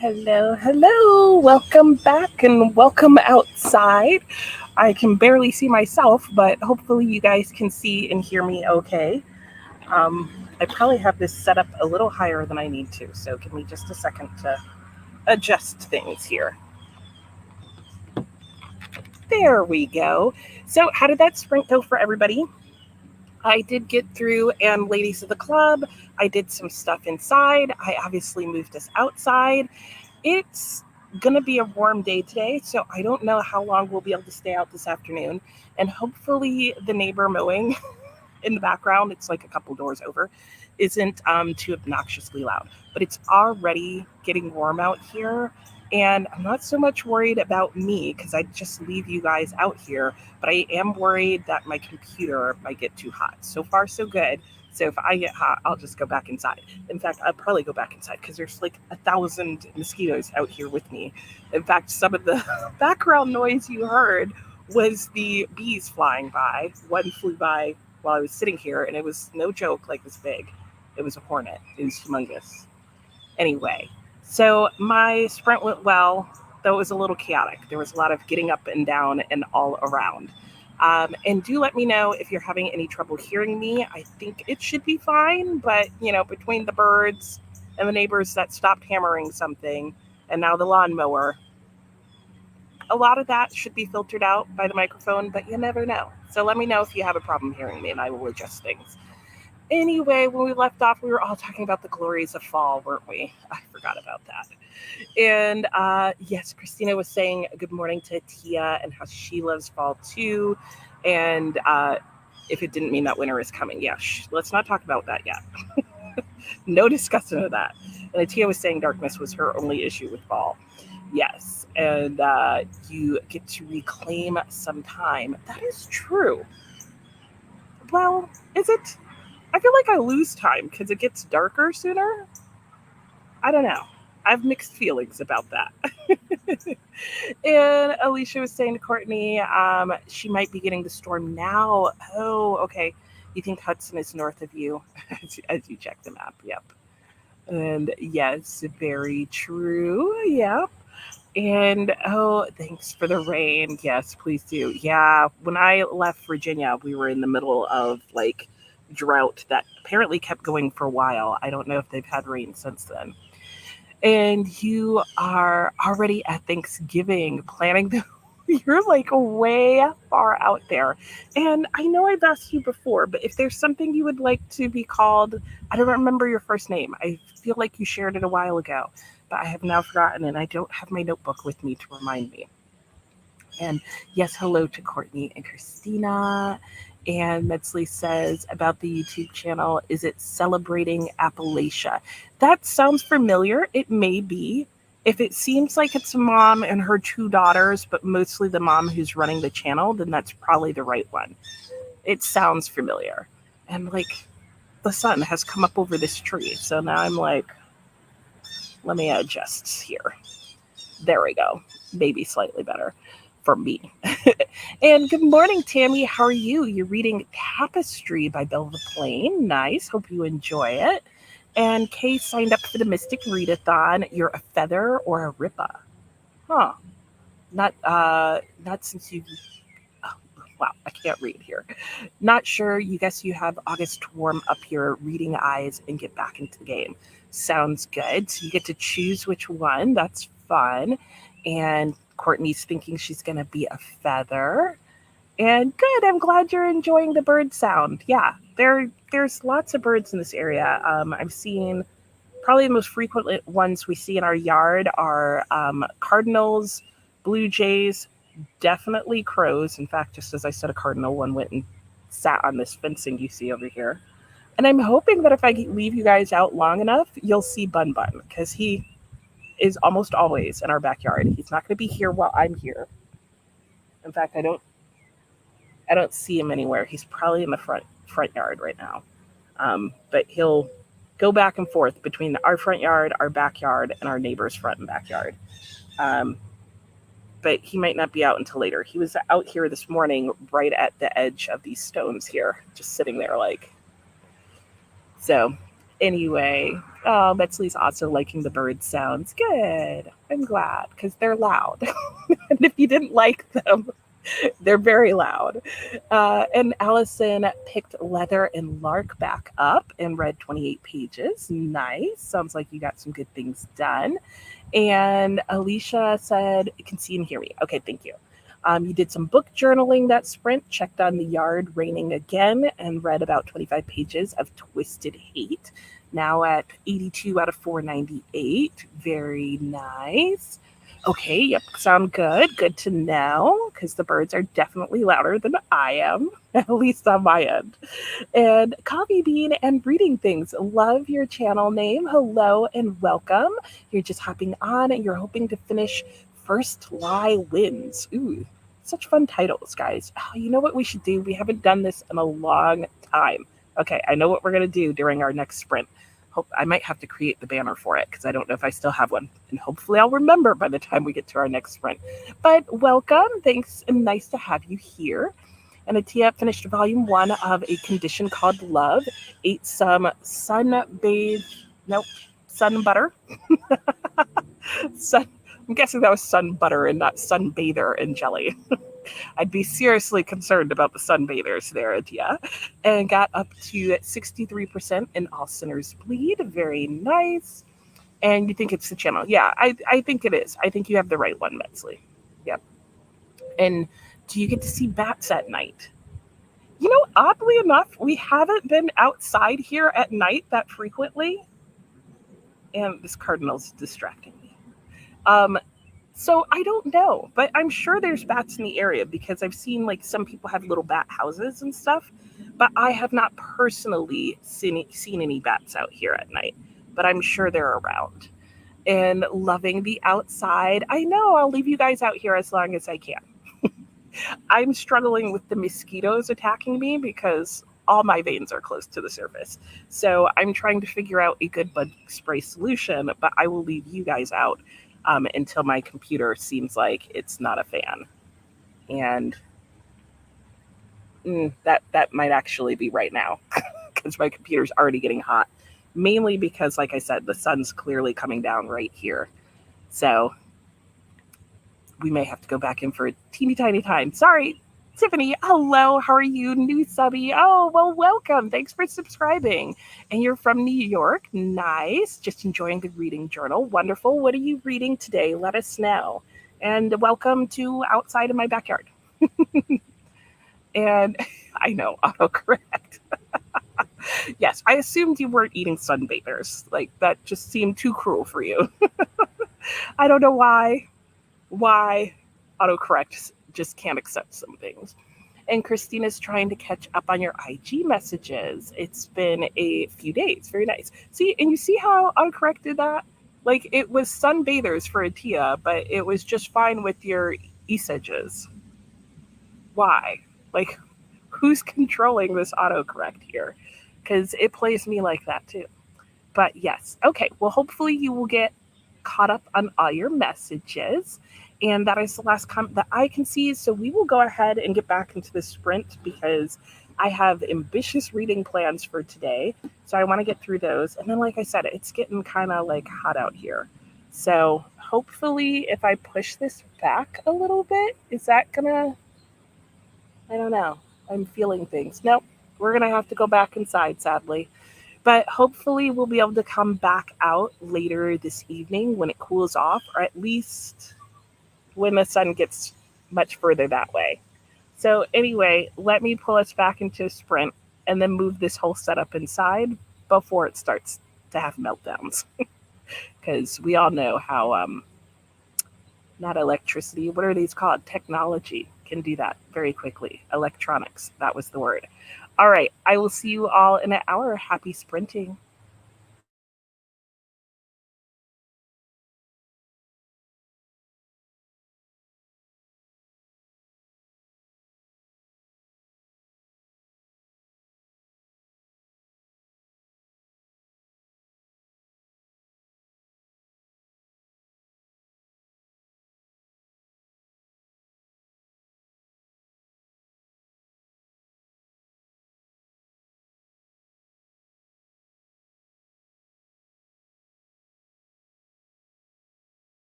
Hello, hello. Welcome back and welcome outside. I can barely see myself, but hopefully you guys can see and hear me okay. I probably have this set up a little higher than I need to, so give me just a second to adjust things here. There we go. So, how did that sprint go for everybody? I did get through, and ladies of the club, I did some stuff inside. I obviously moved us outside. It's going to be a warm day today, so I don't know how long we'll be able to stay out this afternoon. And hopefully, the neighbor mowing in the background, it's like a couple doors over, isn't too obnoxiously loud. But it's already getting warm out here. And I'm not so much worried about me because I just leave you guys out here, but I am worried that my computer might get too hot. So far, so good. So if I get hot, I'll just go back inside. In fact, I'll probably go back inside because there's like 1,000 mosquitoes out here with me. In fact, some of the background noise you heard was the bees flying by. One flew by while I was sitting here, and it was no joke, like this big. It was a hornet. It was humongous. Anyway, so my sprint went well, though it was a little chaotic. There was a lot of getting up and down and all around. And do let me know if you're having any trouble hearing me. I think it should be fine, but between the birds and the neighbors that stopped hammering something, and now the lawnmower, a lot of that should be filtered out by the microphone, but you never know. So let me know if you have a problem hearing me, and I will adjust things. Anyway, when we left off, we were all talking about the glories of fall, weren't we? I forgot about that. And yes, Christina was saying good morning to Tia and how she loves fall too. And if it didn't mean that winter is coming, yeah, let's not talk about that yet. No discussion of that. And Tia was saying darkness was her only issue with fall. Yes, and you get to reclaim some time. That is true. Well, is it? I feel like I lose time because it gets darker sooner. I don't know. I have mixed feelings about that. And Alicia was saying to Courtney, she might be getting the storm now. Oh, okay. You think Hudson is north of you as you check the map? Yep. And yes, very true. Yep. And oh, thanks for the rain. Yes, please do. Yeah, when I left Virginia, we were in the middle of like drought that apparently kept going for a while. I don't know if they've had rain since then. And you are already at Thanksgiving planning the you're like way far out there. And I know I've asked you before, but if there's something you would like to be called, I don't remember your first name. I feel like you shared it a while ago, but I have now forgotten, and I don't have my notebook with me to remind me. And yes, hello to Courtney and Christina. And Metzley says about the YouTube channel, is it Celebrating Appalachia? That sounds familiar. It may be. If it seems like it's a mom and her two daughters, but mostly the mom who's running the channel, then that's probably the right one. It sounds familiar. And like the sun has come up over this tree. So now I'm like, let me adjust here. There we go. Maybe slightly better for me. And good morning, Tammy. How are you? You're reading Tapestry by Belle Plain. Nice. Hope you enjoy it. And Kay signed up for the Mystic Readathon. You're a feather or a rippa? Huh. Not since you. Oh, wow, I can't read here. Not sure. You guess you have August to warm up your reading eyes and get back into the game. Sounds good. So you get to choose which one. That's fun. And Courtney's thinking she's going to be a feather. And good. I'm glad you're enjoying the bird sound. Yeah, there's lots of birds in this area. I've seen probably the most frequent ones we see in our yard are cardinals, blue jays, definitely crows. In fact, just as I said a cardinal, one went and sat on this fencing you see over here. And I'm hoping that if I leave you guys out long enough, you'll see Bun Bun, because he is almost always in our backyard. He's not going to be here while I'm here. In fact, I don't see him anywhere. He's probably in the front yard right now. But he'll go back and forth between our front yard, our backyard, and our neighbor's front and backyard. But he might not be out until later. He was out here this morning right at the edge of these stones here, just sitting there like. So Anyway, Metzley's also liking the bird sounds. Good. I'm glad because they're loud. And if you didn't like them, they're very loud. And Allison picked Leather and Lark back up and read 28 pages. Nice. Sounds like you got some good things done. And Alicia said, "Can see and hear me." Okay, thank you. You did some book journaling that sprint, checked on the yard raining again, and read about 25 pages of Twisted Hate. Now at 82 out of 498. Very nice. Okay, yep, sound good. Good to know because the birds are definitely louder than I am, at least on my end. And Coffee Bean and Reading Things. Love your channel name. Hello and welcome. You're just hopping on and you're hoping to finish First Lie Wins. Ooh, such fun titles, guys. Oh, you know what we should do? We haven't done this in a long time. Okay, I know what we're going to do during our next sprint. I might have to create the banner for it because I don't know if I still have one. And hopefully I'll remember by the time we get to our next sprint. But welcome. Thanks and nice to have you here. And Atia finished volume 1 of A Condition Called Love, ate some sun butter. I'm guessing that was sun butter and not sun bather and jelly. I'd be seriously concerned about the sunbathers there, Atia. And got up to 63% in All Sinners Bleed. Very nice. And you think it's the channel. Yeah, I think it is. I think you have the right one, Metzley. Yep. And do you get to see bats at night? You know, oddly enough, we haven't been outside here at night that frequently. And this cardinal's distracting me. So I don't know, but I'm sure there's bats in the area because I've seen like some people have little bat houses and stuff, but I have not personally seen any bats out here at night, but I'm sure they're around. And loving the outside. I know I'll leave you guys out here as long as I can. I'm struggling with the mosquitoes attacking me because all my veins are close to the surface. So I'm trying to figure out a good bug spray solution, but I will leave you guys out until my computer seems like it's not a fan. And that might actually be right now because my computer's already getting hot. Mainly because, like I said, the sun's clearly coming down right here. So we may have to go back in for a teeny tiny time. Sorry, Tiffany. Hello, how are you? New subby. Oh, well, welcome. Thanks for subscribing. And you're from New York. Nice. Just enjoying the reading journal. Wonderful. What are you reading today? Let us know. And welcome to Outside of My Backyard. And I know, autocorrect. Yes, I assumed you weren't eating sunbathers. Like, that just seemed too cruel for you. I don't know why autocorrect just can't accept some things. And Christina's trying to catch up on your IG messages. It's been a few days. Very nice. See, and you see how autocorrect did that? Like, it was sunbathers for Atia, but it was just fine with your messages. Why? Like, who's controlling this autocorrect here? Because it plays me like that too. But yes, okay. Well, hopefully you will get caught up on all your messages. And that is the last comment that I can see. So we will go ahead and get back into the sprint because I have ambitious reading plans for today. So I want to get through those. And then, like I said, it's getting kind of like hot out here. So hopefully if I push this back a little bit, is that gonna, I don't know. I'm feeling things. Nope. We're going to have to go back inside, sadly. But hopefully we'll be able to come back out later this evening when it cools off, or at least when the sun gets much further that way. So anyway, let me pull us back into a sprint and then move this whole setup inside before it starts to have meltdowns. Because we all know how, not electricity, what are these called? Technology can do that very quickly. Electronics, that was the word. All right, I will see you all in an hour. Happy sprinting.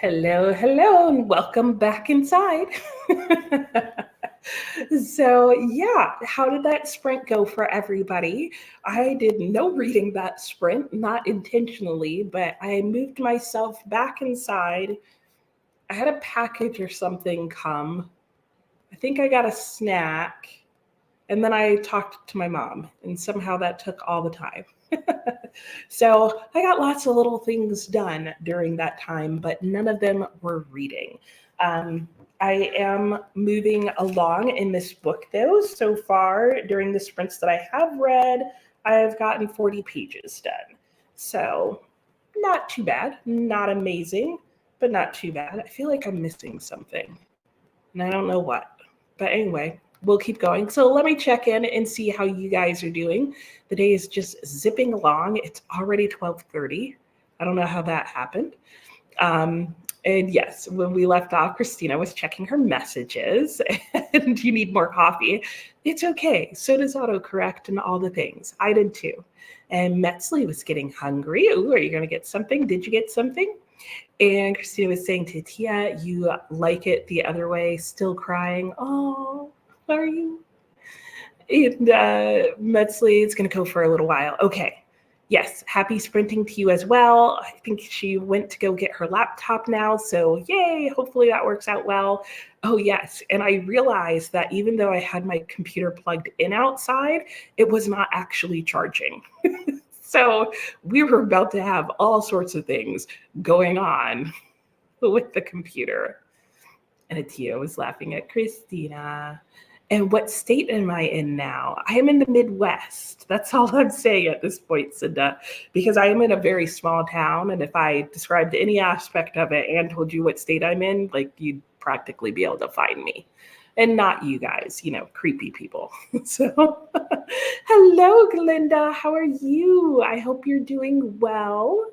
Hello, hello, and welcome back inside. So, yeah, how did that sprint go for everybody? I did no reading that sprint, not intentionally, but I moved myself back inside. I had a package or something come. I think I got a snack. And then I talked to my mom, and somehow that took all the time. So I got lots of little things done during that time, but none of them were reading. Um, I am moving along in this book, though. So far, during the sprints that I have read, I have gotten 40 pages done. So not too bad, not amazing, but not too bad. I feel like I'm missing something, and I don't know what. But anyway, we'll keep going. So let me check in and see how you guys are doing. The day is just zipping along. It's already 12:30. I don't know how that happened. And yes, when we left off, Christina was checking her messages and you need more coffee. It's okay. So does autocorrect and all the things. I did too. And Metzley was getting hungry. Ooh, are you going to get something? Did you get something? And Christina was saying to Tia, you like it the other way, still crying. Oh, are you? And Metzley is going to go for a little while. Okay. Yes, happy sprinting to you as well. I think she went to go get her laptop now. So yay, hopefully that works out well. Oh, yes. And I realized that even though I had my computer plugged in outside, it was not actually charging. So we were about to have all sorts of things going on with the computer. And Atia was laughing at Christina. And what state am I in now? I am in the Midwest. That's all I'm saying at this point, Cinda, because I am in a very small town. And if I described any aspect of it and told you what state I'm in, like you'd practically be able to find me. And not you guys, creepy people. So, hello, Glinda. How are you? I hope you're doing well.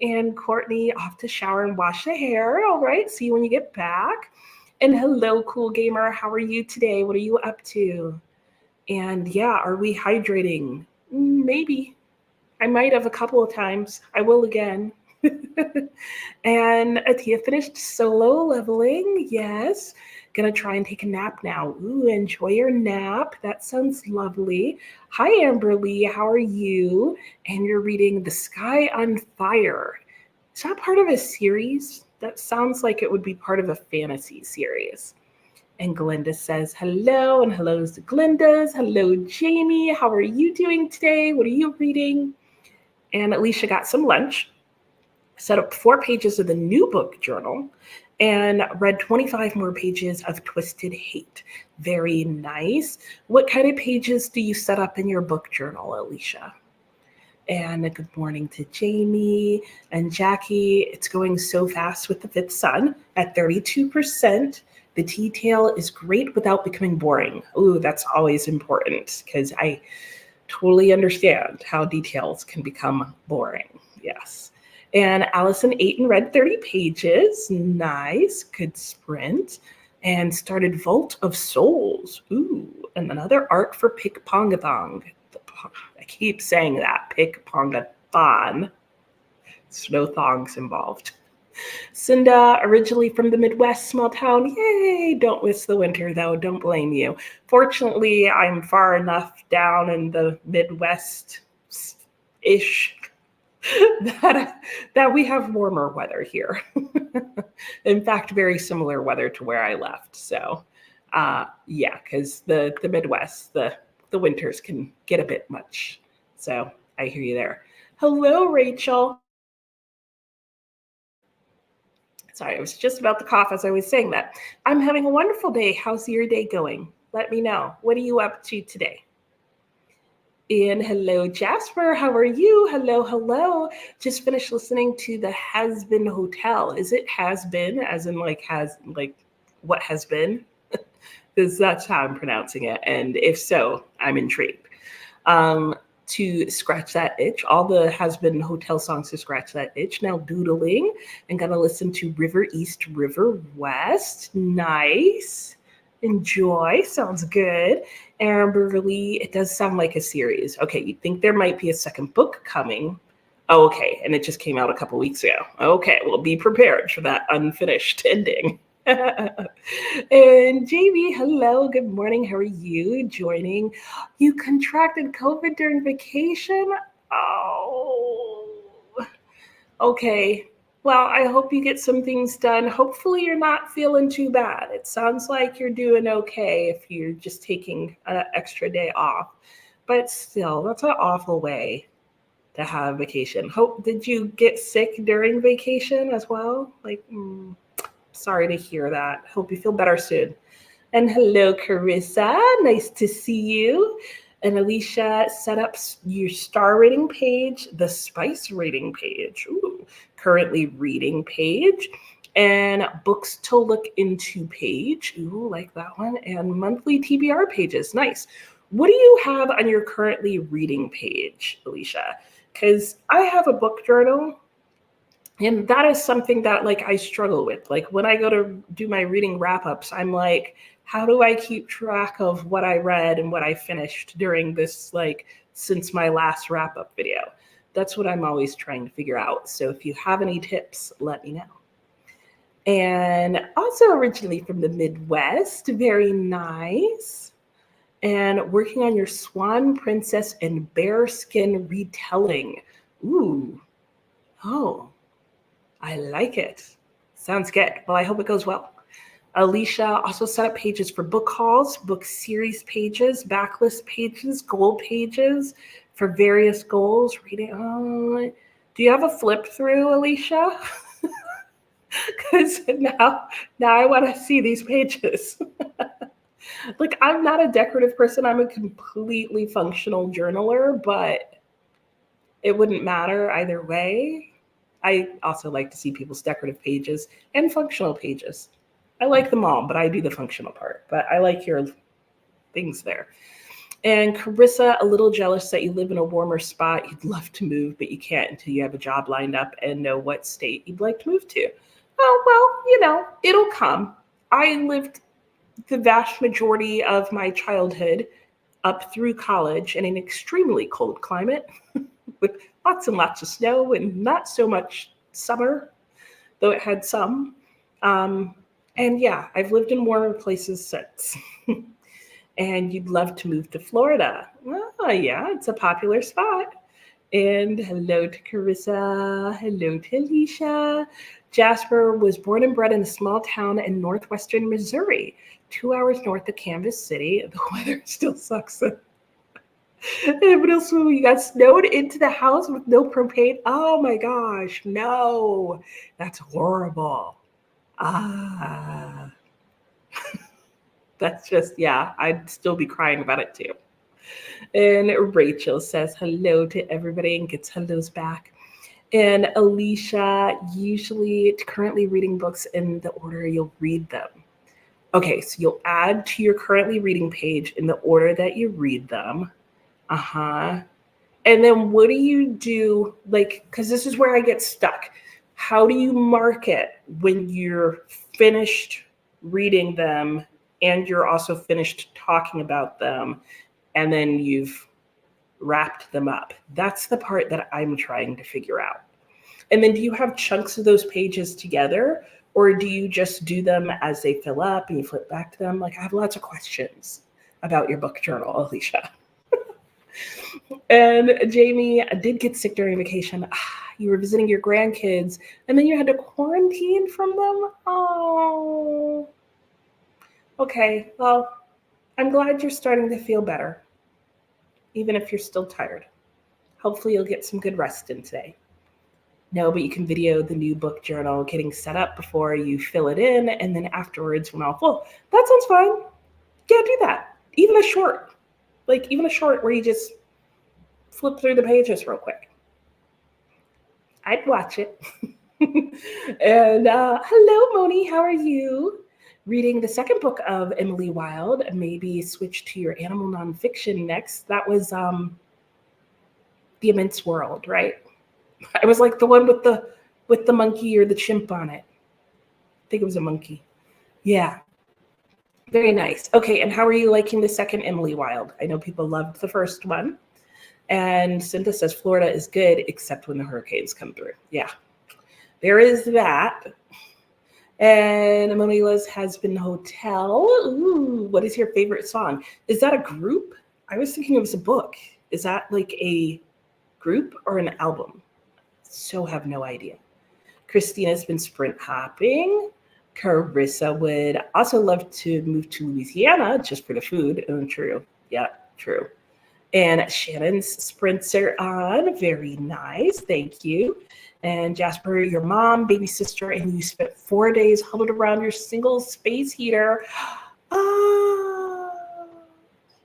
And Courtney off to shower and wash the hair. All right. See you when you get back. And hello, cool gamer. How are you today? What are you up to? And yeah, are we hydrating? Maybe. I might have a couple of times. I will again. And Atia finished solo leveling. Yes. Gonna try and take a nap now. Ooh, enjoy your nap. That sounds lovely. Hi, Amberly. How are you? And you're reading The Sky on Fire. Is that part of a series? That sounds like it would be part of a fantasy series. And Glinda says hello, and hello's to Glinda's. Hello, Jamie. How are you doing today? What are you reading? And Alicia got some lunch, set up 4 pages of the new book journal, and read 25 more pages of Twisted Hate. Very nice. What kind of pages do you set up in your book journal, Alicia? And a good morning to Jamie and Jackie. It's going so fast with the fifth son at 32%. The detail is great without becoming boring. Ooh, that's always important because I totally understand how details can become boring. Yes. And Allison ate and read 30 pages. Nice. Good sprint. And started Vault of Souls. Ooh, and another arc for Pick Pongathong. I keep saying that. Pick Pongathon. There's no thongs involved. Cinda, originally from the Midwest, small town. Yay! Don't miss the winter, though. Don't blame you. Fortunately, I'm far enough down in the Midwest-ish that we have warmer weather here. In fact, very similar weather to where I left. So, yeah, because the Midwest, the winters can get a bit much. So I hear you there. Hello, Rachel. Sorry, I was just about to cough as I was saying that. I'm having a wonderful day. How's your day going? Let me know. What are you up to today? And hello, Jasper. How are you? Hello, hello. Just finished listening to the Has Been Hotel. Is it has been, as in like what has been? Because that's how I'm pronouncing it. And if so, I'm intrigued. To scratch that itch, all the Has Been Hotel songs to scratch that itch. Now doodling and gonna listen to River East, River West. Nice. Enjoy. Sounds good. And Beverly, it does sound like a series. Okay, you'd think there might be a second book coming, Oh, okay. And it just came out a couple weeks ago. Okay, well, be prepared for that unfinished ending. And Jamie, hello, good morning. How are you joining? You contracted COVID during vacation? Oh, okay. Well, I hope you get some things done. Hopefully, you're not feeling too bad. It sounds like you're doing okay if you're just taking an extra day off. But still, that's an awful way to have vacation. Hope did you get sick during vacation as well? Like, sorry to hear that. Hope you feel better soon. And hello, Carissa. Nice to see you. And Alicia, set up your star rating page, the spice rating page, ooh, currently reading page, and books to look into page. Ooh, like that one. And monthly TBR pages. Nice. What do you have on your currently reading page, Alicia? Because I have a book journal, and that is something that like I struggle with. Like when I go to do my reading wrap-ups, I'm like, how do I keep track of what I read and what I finished during this, like, since my last wrap-up video? That's what I'm always trying to figure out. So if you have any tips, let me know. And also originally from the Midwest, very nice. And working on your Swan Princess and Bearskin retelling. Ooh, oh, I like it. Sounds good. Well, I hope it goes well. Alicia also set up pages for book hauls, book series pages, backlist pages, goal pages for various goals. Reading. Do you have a flip through, Alicia? Because now I want to see these pages. Like, I'm not a decorative person. I'm a completely functional journaler, but it wouldn't matter either way. I also like to see people's decorative pages and functional pages. I like them all, but I do the functional part. But I like your things there. And Carissa, a little jealous that you live in a warmer spot. You'd love to move, but you can't until you have a job lined up and know what state you'd like to move to. Oh, well, it'll come. I lived the vast majority of my childhood up through college in an extremely cold climate with lots and lots of snow and not so much summer, though it had some. And yeah, I've lived in warmer places since. And you'd love to move to Florida. Oh, yeah, it's a popular spot. And hello to Carissa. Hello to Alicia. Jasper was born and bred in a small town in northwestern Missouri, 2 hours north of Kansas City. The weather still sucks. You got snowed into the house with no propane. Oh my gosh, no. That's horrible. That's just, yeah, I'd still be crying about it too. And Rachel says hello to everybody and gets hellos back. And Alicia, usually currently reading books in the order you'll read them. Okay, so you'll add to your currently reading page in the order that you read them. And then what do you do? Like, because this is where I get stuck. How do you mark it when you're finished reading them and you're also finished talking about them and then you've wrapped them up? That's the part that I'm trying to figure out. And then do you have chunks of those pages together, or do you just do them as they fill up and you flip back to them? Like, I have lots of questions about your book journal, Alicia. And Jamie, I did get sick during vacation. You were visiting your grandkids and then you had to quarantine from them? Oh. Okay, well, I'm glad you're starting to feel better, even if you're still tired. Hopefully you'll get some good rest in today. No, but you can video the new book journal getting set up before you fill it in, and then afterwards when all full. That sounds fine. Yeah, do that. Even a short where you just flip through the pages real quick. I'd watch it. And hello, Moni. How are you? Reading the second book of Emily Wilde. Maybe switch to your animal nonfiction next. That was The Immense World, right? I was like the one with the monkey or the chimp on it. I think it was a monkey. Yeah. Very nice. Okay, and how are you liking the second Emily Wilde? I know people loved the first one. And Cinta says Florida is good except when the hurricanes come through. Yeah, there is that. And Monila's Has Been Hotel. Ooh, what is your favorite song? Is that a group? I was thinking it was a book. Is that like a group or an album? So have no idea. Christina's been sprint hopping. Carissa would also love to move to Louisiana just for the food. Oh, true. Yeah, true. And Shannon's sprints are on. Very nice. Thank you. And Jasper, your mom, baby sister, and you spent 4 days huddled around your single space heater. Ah,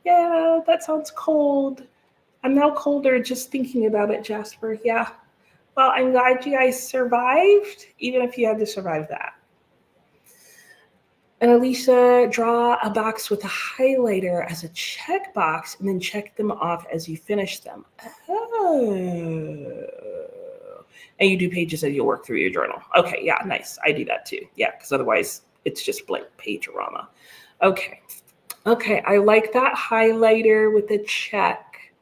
yeah, that sounds cold. I'm now colder just thinking about it, Jasper. Yeah. Well, I'm glad you guys survived, even if you had to survive that. And Alicia, draw a box with a highlighter as a checkbox and then check them off as you finish them. Oh. And you do pages as you work through your journal. Okay, yeah, nice. I do that too. Yeah, because otherwise it's just blank page-orama. Okay. Okay, I like that highlighter with the check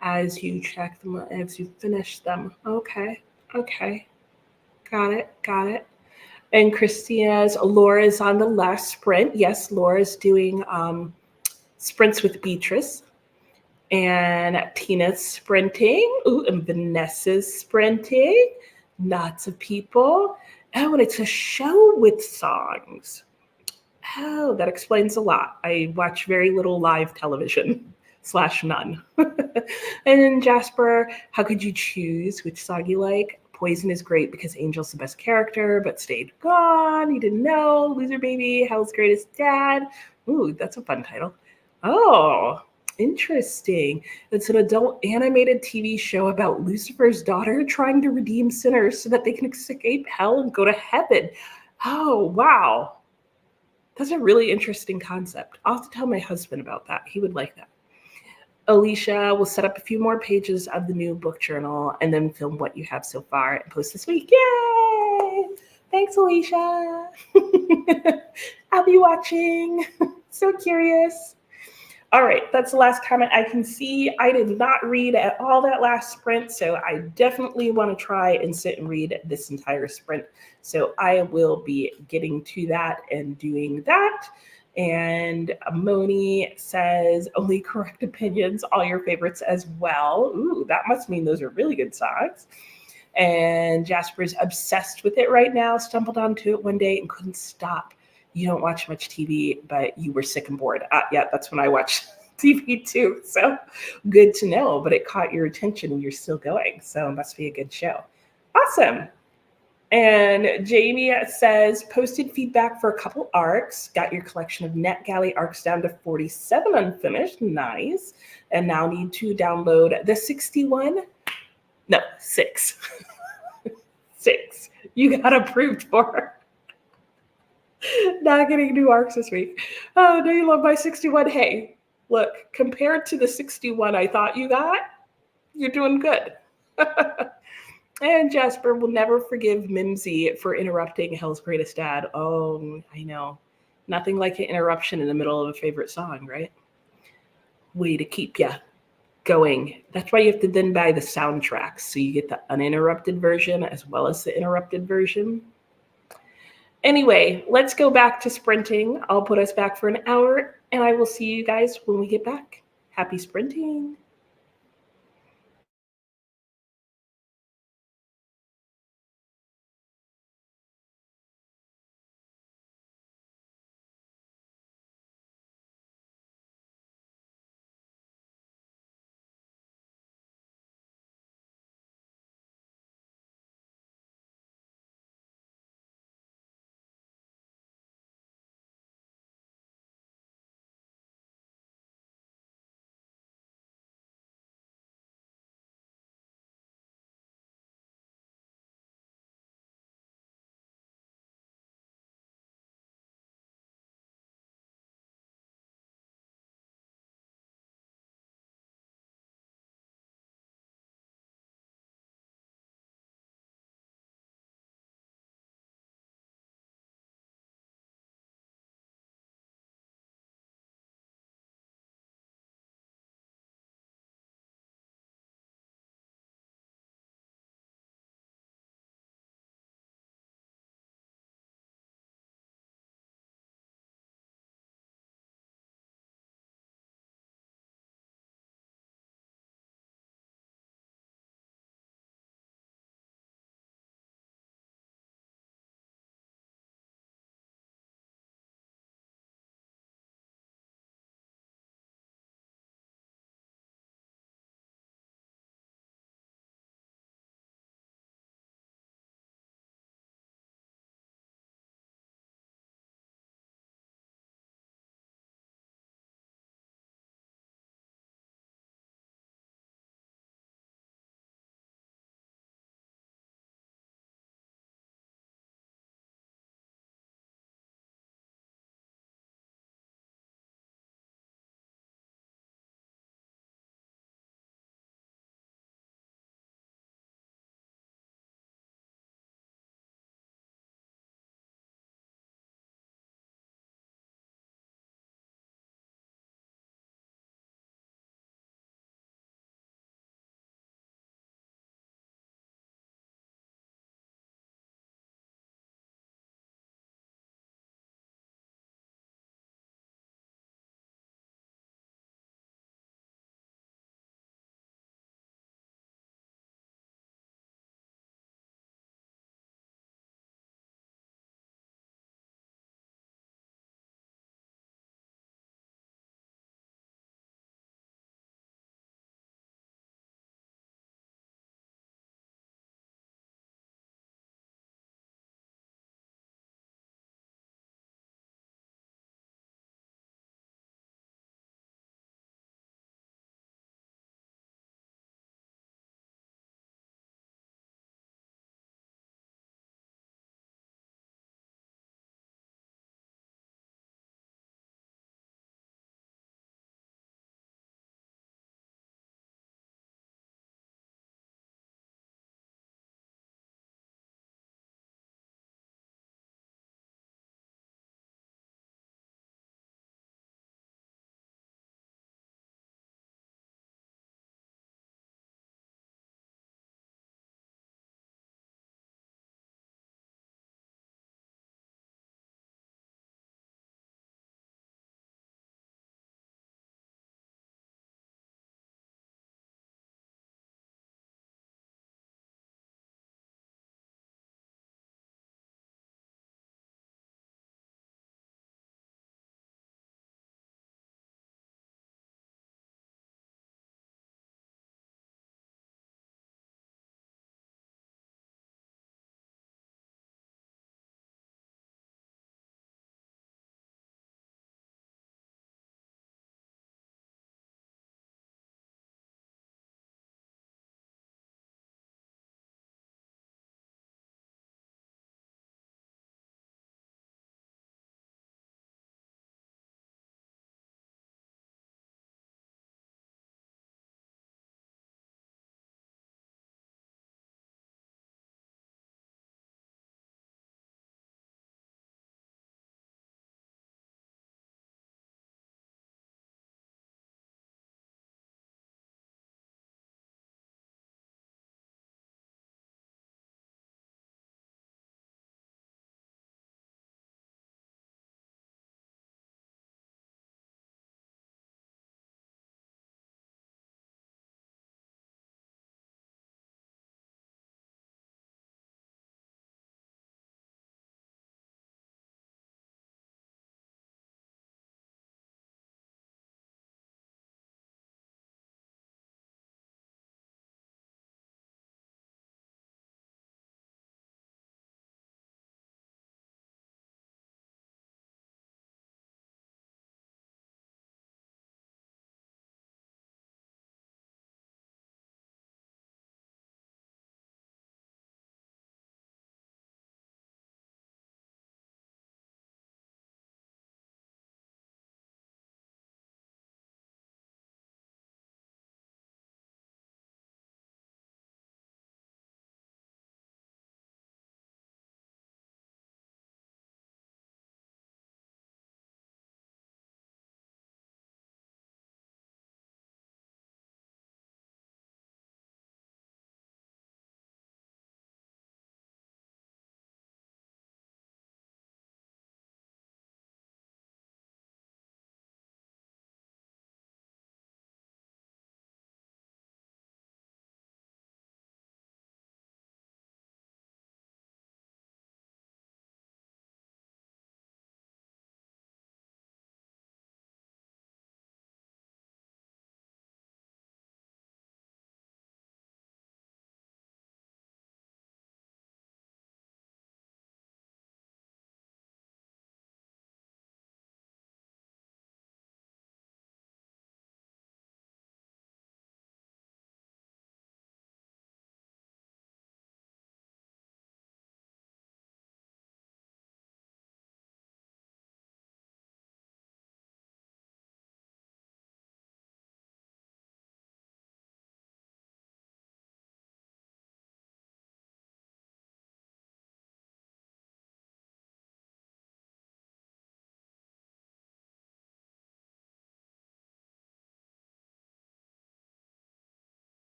as you check them, as you finish them. Okay, okay. Got it, got it. And Christina's Laura's on the last sprint. Yes, Laura's doing sprints with Beatrice. And Tina's sprinting. Ooh, and Vanessa's sprinting. Lots of people. Oh, and it's a show with songs. Oh, that explains a lot. I watch very little live television / none. And Jasper, how could you choose which song you like? Poison is great because Angel's the best character, but stayed gone. You didn't know. Loser Baby, Hell's Greatest Dad. Ooh, that's a fun title. Oh, interesting. It's an adult animated TV show about Lucifer's daughter trying to redeem sinners so that they can escape hell and go to heaven. Oh, wow. That's a really interesting concept. I'll have to tell my husband about that. He would like that. Alicia will set up a few more pages of the new book journal and then film what you have so far and post this week. Yay! Thanks, Alicia. I'll be watching. So curious. All right, that's the last comment I can see. I did not read at all that last sprint, so I definitely want to try and sit and read this entire sprint. So I will be getting to that and doing that. And Moni says, only correct opinions, all your favorites as well. Ooh, that must mean those are really good songs. And Jasper's obsessed with it right now, stumbled onto it one day and couldn't stop. You don't watch much TV, but you were sick and bored. Yeah, that's when I watched TV too. So good to know, but it caught your attention and you're still going. So it must be a good show. Awesome. And Jamie says, posted feedback for a couple arcs. Got your collection of NetGalley arcs down to 47 unfinished. Nice. And now need to download the 61. No, 6. 6. You got approved for. Not getting new arcs this week. Oh, do you love my 61? Hey, look, compared to the 61 I thought you got, you're doing good. And Jasper will never forgive Mimsy for interrupting Hell's Greatest Dad. Oh, I know. Nothing like an interruption in the middle of a favorite song, right? Way to keep ya going. That's why you have to then buy the soundtracks. So you get the uninterrupted version as well as the interrupted version. Anyway, let's go back to sprinting. I'll put us back for an hour, and I will see you guys when we get back. Happy sprinting.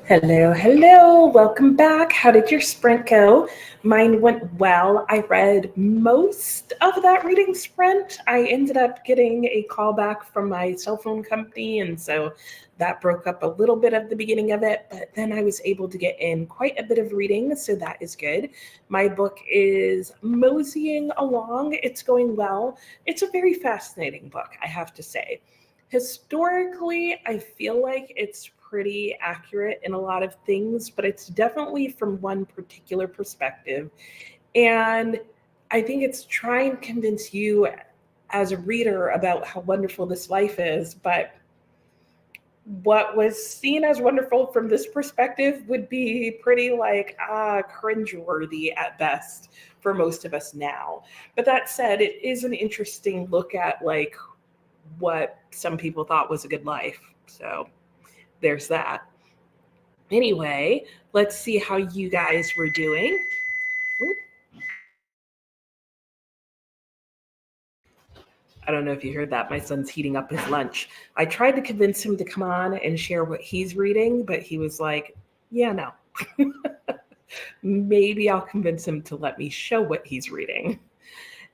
Hello, hello. Welcome back. How did your sprint go? Mine went well. I read most of that reading sprint. I ended up getting a call back from my cell phone company, and so that broke up a little bit of the beginning of it, but then I was able to get in quite a bit of reading, so that is good. My book is moseying along. It's going well. It's a very fascinating book, I have to say. Historically, I feel like it's pretty accurate in a lot of things, but it's definitely from one particular perspective. And I think it's trying to convince you as a reader about how wonderful this life is. But what was seen as wonderful from this perspective would be pretty like cringeworthy at best for most of us now. But that said, it is an interesting look at like what some people thought was a good life. So there's that. Anyway, let's see how you guys were doing. I don't know if you heard that. My son's heating up his lunch. I tried to convince him to come on and share what he's reading, but he was like, yeah, no. Maybe I'll convince him to let me show what he's reading.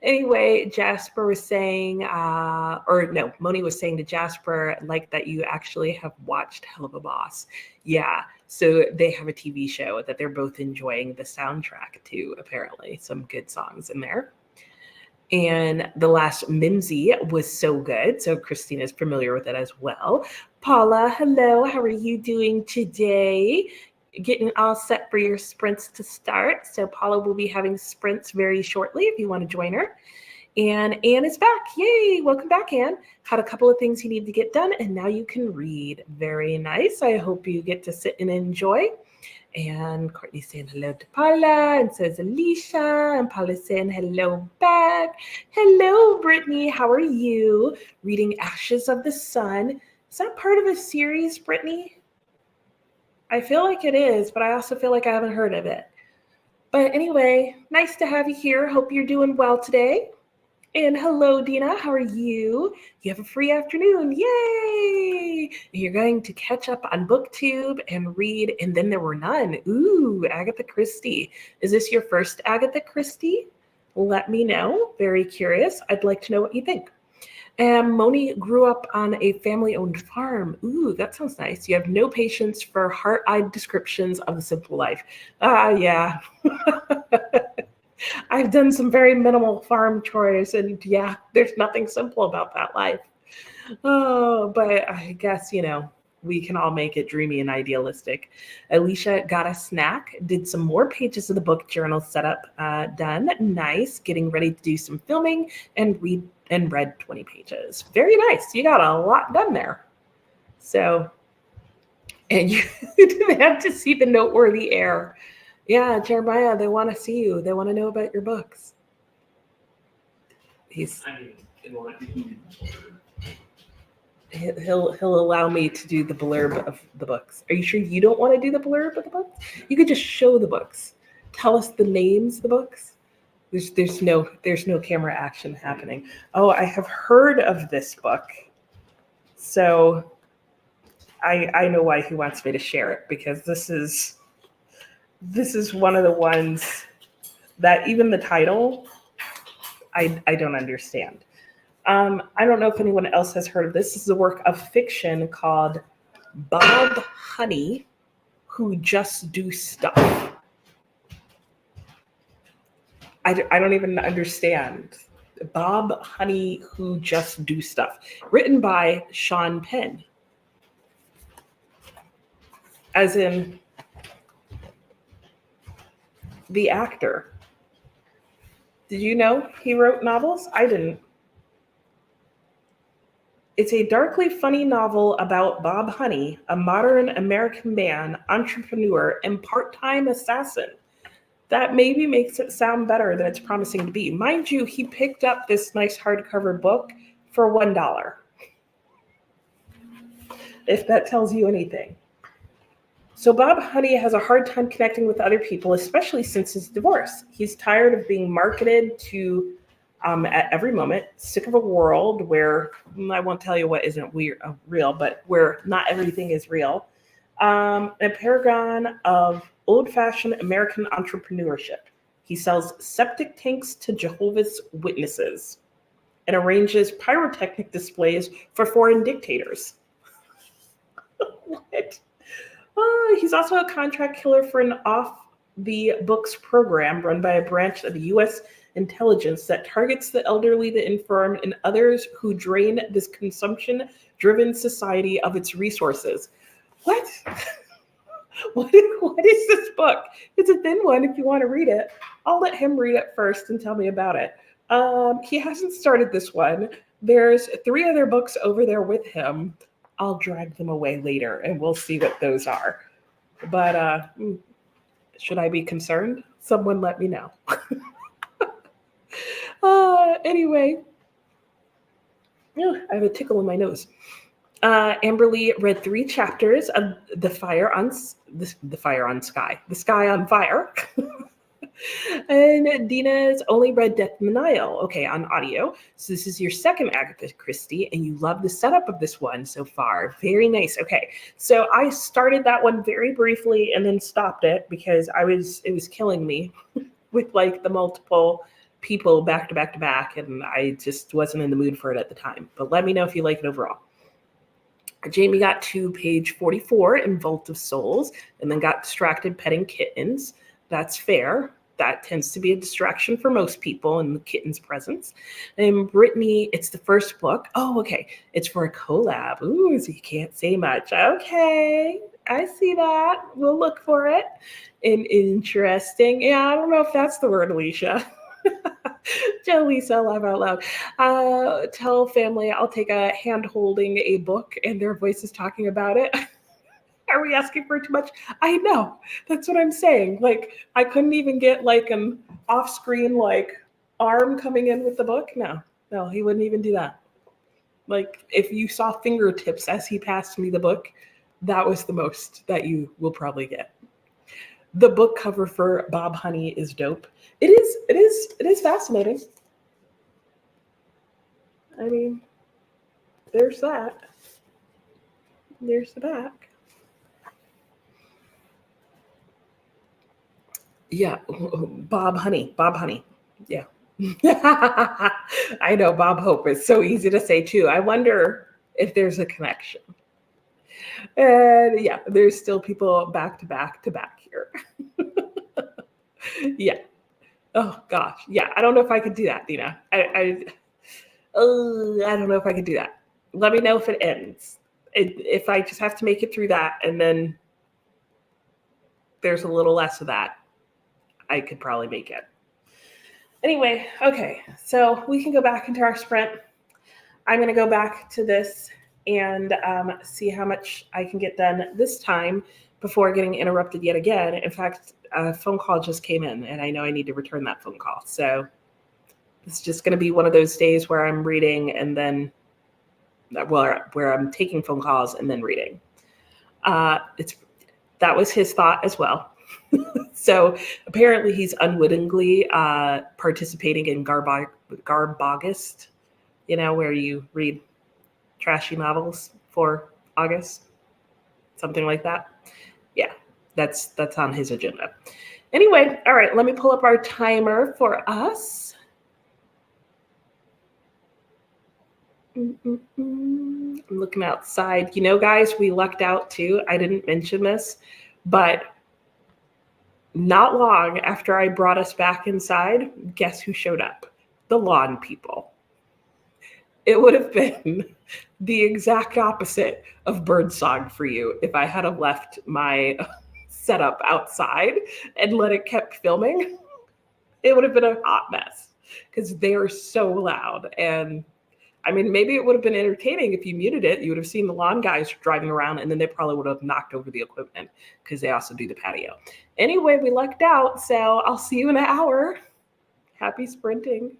Anyway, Jasper was saying, Moni was saying to Jasper, like that you actually have watched Hell of a Boss. Yeah, so they have a TV show that they're both enjoying the soundtrack to, apparently. Some good songs in there. And the last Mimsy was so good. So Christina's familiar with it as well. Paula, hello. How are you doing today? Getting all set for your sprints to start. So Paula will be having sprints very shortly if you want to join her. And Anne is back. Yay. Welcome back, Anne. Had a couple of things you need to get done, and now you can read. Very nice. I hope you get to sit and enjoy. And Courtney's saying hello to Paula, and says Alicia, and Paula's saying hello back. Hello, Brittany. How are you? Reading Ashes of the Sun. Is that part of a series, Brittany? I feel like it is, but I also feel like I haven't heard of it. But anyway, nice to have you here. Hope you're doing well today. And hello, Dina. How are you? You have a free afternoon. Yay! You're going to catch up on BookTube and read, and then there were none. Ooh, Agatha Christie. Is this your first Agatha Christie? Let me know. Very curious. I'd like to know what you think. And Moni grew up on a family-owned farm. Ooh, that sounds nice. You have no patience for heart-eyed descriptions of the simple life. Yeah. I've done some very minimal farm chores, and yeah, there's nothing simple about that life. Oh, but I guess, we can all make it dreamy and idealistic. Alicia got a snack, did some more pages of the book journal setup done. Nice. Getting ready to do some filming and read 20 pages. Very nice. You got a lot done there. So, and you have to see the noteworthy air. Yeah, Jeremiah, they want to see you. They want to know about your books. He'll allow me to do the blurb of the books. Are you sure you don't want to do the blurb of the books? You could just show the books. Tell us the names of the books. There's no camera action happening. Oh, I have heard of this book. So I know why he wants me to share it, because this is one of the ones that even the title, I don't understand. I don't know if anyone else has heard of this. This is a work of fiction called Bob Honey, Who Just Do Stuff. I don't even understand. Bob Honey, Who Just Do Stuff. Written by Sean Penn. As in the actor. Did you know he wrote novels? I didn't. It's a darkly funny novel about Bob Honey, a modern American man, entrepreneur, and part-time assassin. That maybe makes it sound better than it's promising to be. Mind you, he picked up this nice hardcover book for $1. If that tells you anything. So Bob Honey has a hard time connecting with other people, especially since his divorce. He's tired of being marketed to at every moment, sick of a world where, I won't tell you what isn't real, but where not everything is real. A paragon of old-fashioned American entrepreneurship. He sells septic tanks to Jehovah's Witnesses and arranges pyrotechnic displays for foreign dictators. What? He's also a contract killer for an off the books program run by a branch of the U.S. intelligence that targets the elderly, the infirm, and others who drain this consumption driven society of its resources. What? What is this book? It's a thin one if you want to read it. I'll let him read it first and tell me about it. He hasn't started this one. There's 3 other books over there with him. I'll drag them away later and we'll see what those are. But should I be concerned? Someone let me know. Anyway, I have a tickle in my nose. Amberly read 3 chapters of The Sky on Fire. And Dina's only read Death and Denial, okay, on audio. So this is your second Agatha Christie, and you love the setup of this one so far. Very nice. Okay, so I started that one very briefly and then stopped it because it was killing me with like the multiple people back to back to back, and I just wasn't in the mood for it at the time. But let me know if you like it overall. Jamie got to page 44 in Vault of Souls and then got distracted petting kittens. That's fair. That tends to be a distraction for most people in the kitten's presence. And Brittany, it's the first book. Oh, okay. It's for a collab. Ooh, so you can't say much. Okay. I see that. We'll look for it. And interesting. Yeah, I don't know if that's the word, Alicia. Lisa, laugh out loud. Tell family I'll take a hand holding a book and their voices talking about it. Are we asking for too much? I know. That's what I'm saying. Like, I couldn't even get like an off-screen like arm coming in with the book. No, he wouldn't even do that. Like, if you saw fingertips as he passed me the book, that was the most that you will probably get. The book cover for Bob Honey is dope. It is fascinating. I mean, there's that. There's the back. Yeah, Bob Honey. Yeah. I know Bob Hope is so easy to say too. I wonder if there's a connection. And yeah, there's still people back to back to back here. Yeah. Oh gosh. Yeah. I don't know if I could do that, Dina. I don't know if I could do that. Let me know if it ends. If I just have to make it through that and then there's a little less of that, I could probably make it. Anyway, okay, so we can go back into our sprint. I'm going to go back to this and see how much I can get done this time before getting interrupted yet again. In fact, a phone call just came in, and I know I need to return that phone call. So it's just going to be one of those days where I'm reading and then, where I'm taking phone calls and then reading. That was his thought as well. So apparently he's unwittingly participating in Garbogist, where you read trashy novels for August, something like that. Yeah, that's on his agenda. Anyway, all right, let me pull up our timer for us. I'm looking outside. Guys, we lucked out too. I didn't mention this, but not long after I brought us back inside, guess who showed up? The lawn people. It would have been the exact opposite of birdsong for you if I had left my setup outside and let it kept filming. It would have been a hot mess because they are so loud. And I mean, maybe it would have been entertaining if you muted it. You would have seen the lawn guys driving around, and then they probably would have knocked over the equipment because they also do the patio. Anyway, we lucked out, so I'll see you in an hour. Happy sprinting.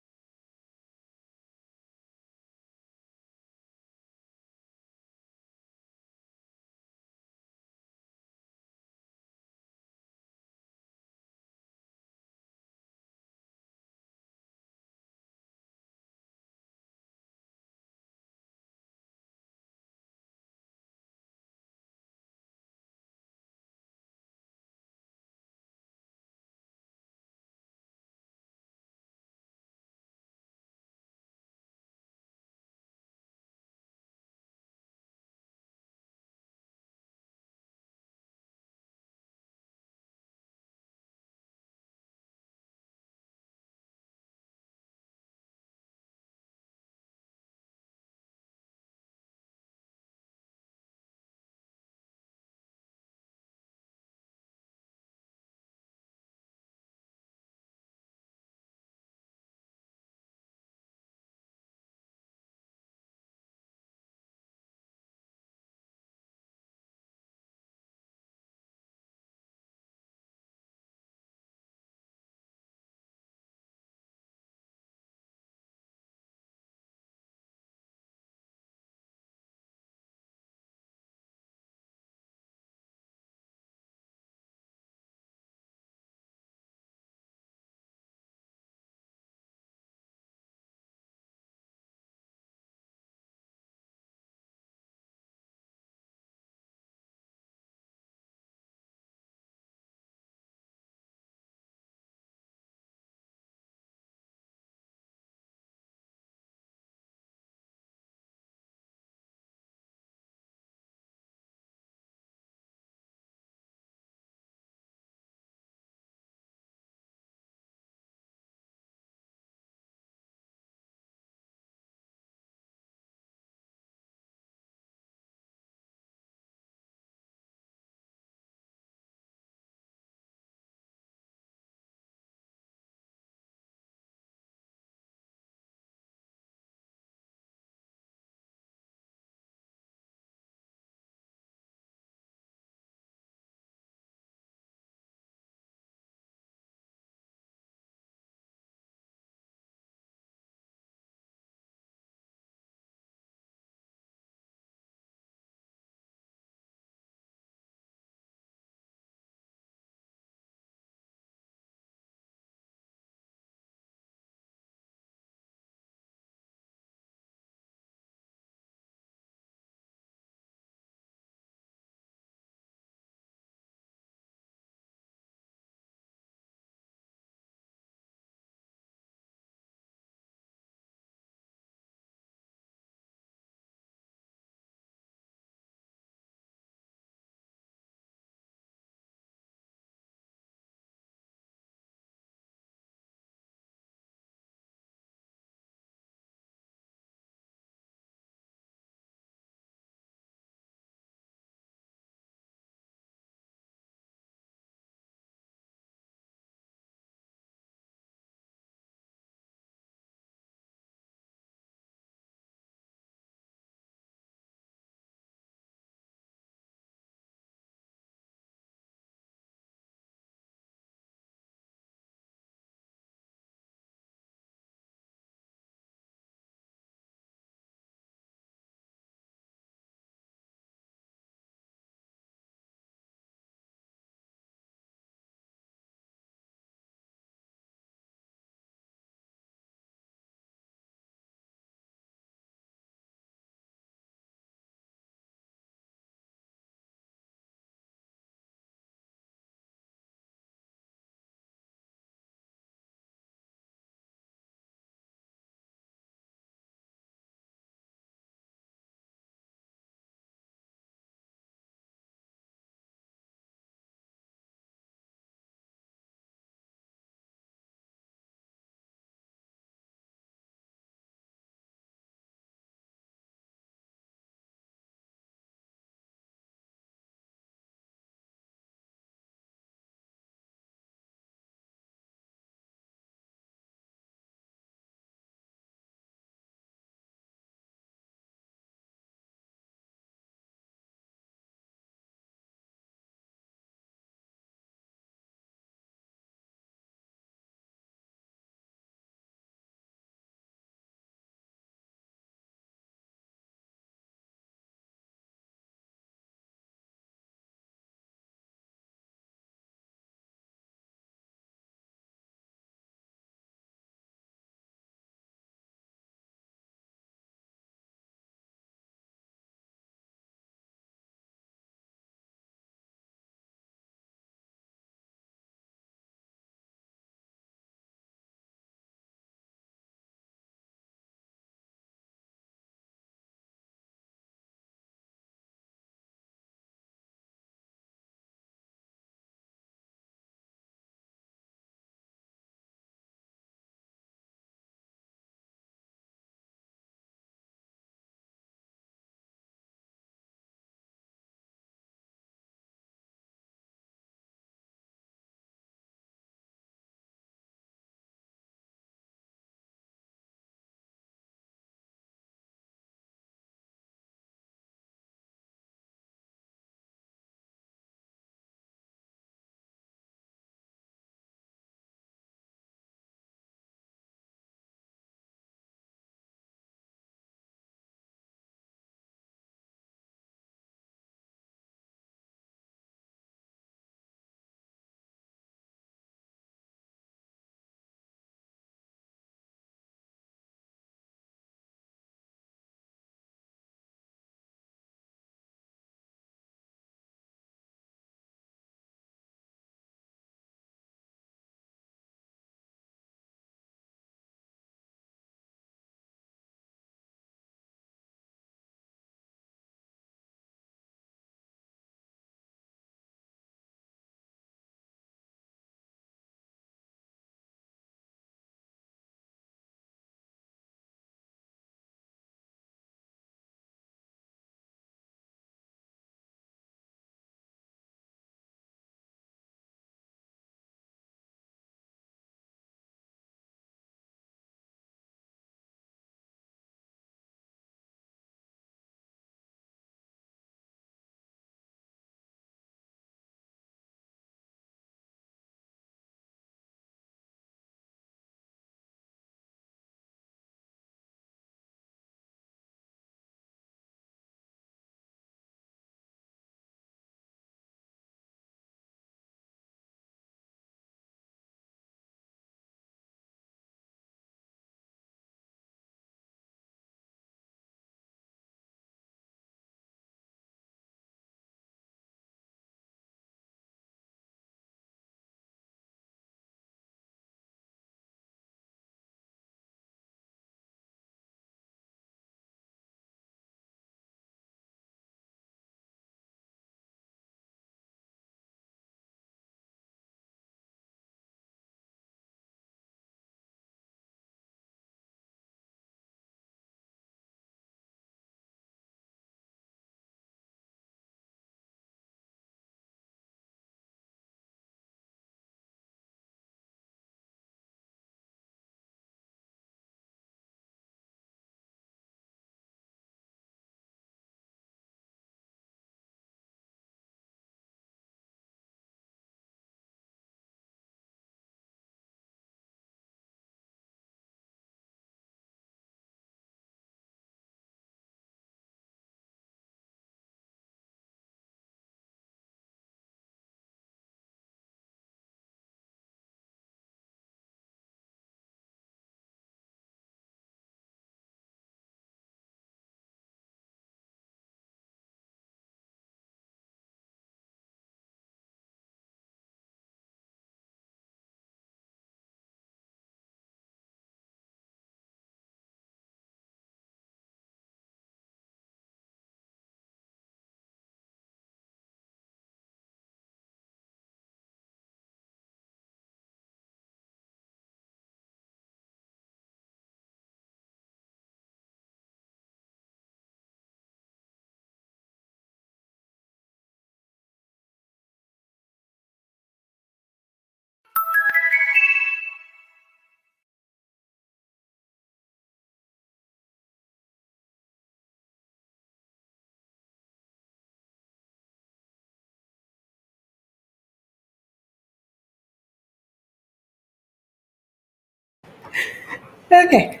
Okay.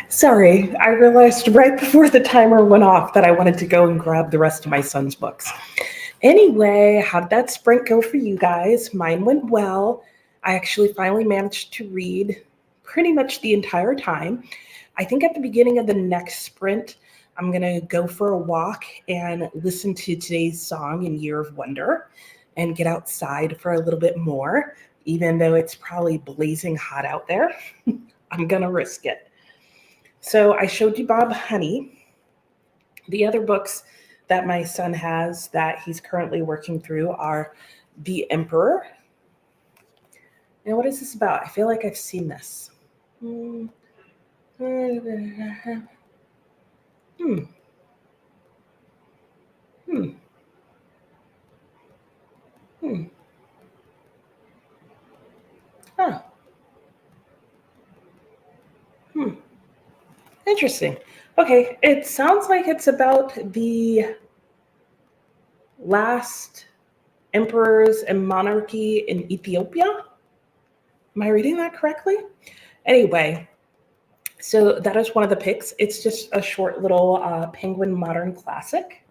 Sorry, I realized right before the timer went off that I wanted to go and grab the rest of my son's books. Anyway, how did that sprint go for you guys? Mine went well. I actually finally managed to read pretty much the entire time. I think at the beginning of the next sprint, I'm going to go for a walk and listen to today's song in Year of Wonder and get outside for a little bit more, even though it's probably blazing hot out there. I'm going to risk it. So I showed you Bob Honey. The other books that my son has that he's currently working through are The Emperor. Now, what is this about? I feel like I've seen this. Hmm. Hmm. Hmm. Hmm. Huh. Hmm. Interesting. Okay, it sounds like it's about the last emperors and monarchy in Ethiopia. Am I reading that correctly? Anyway, so that is one of the picks. It's just a short little Penguin modern classic.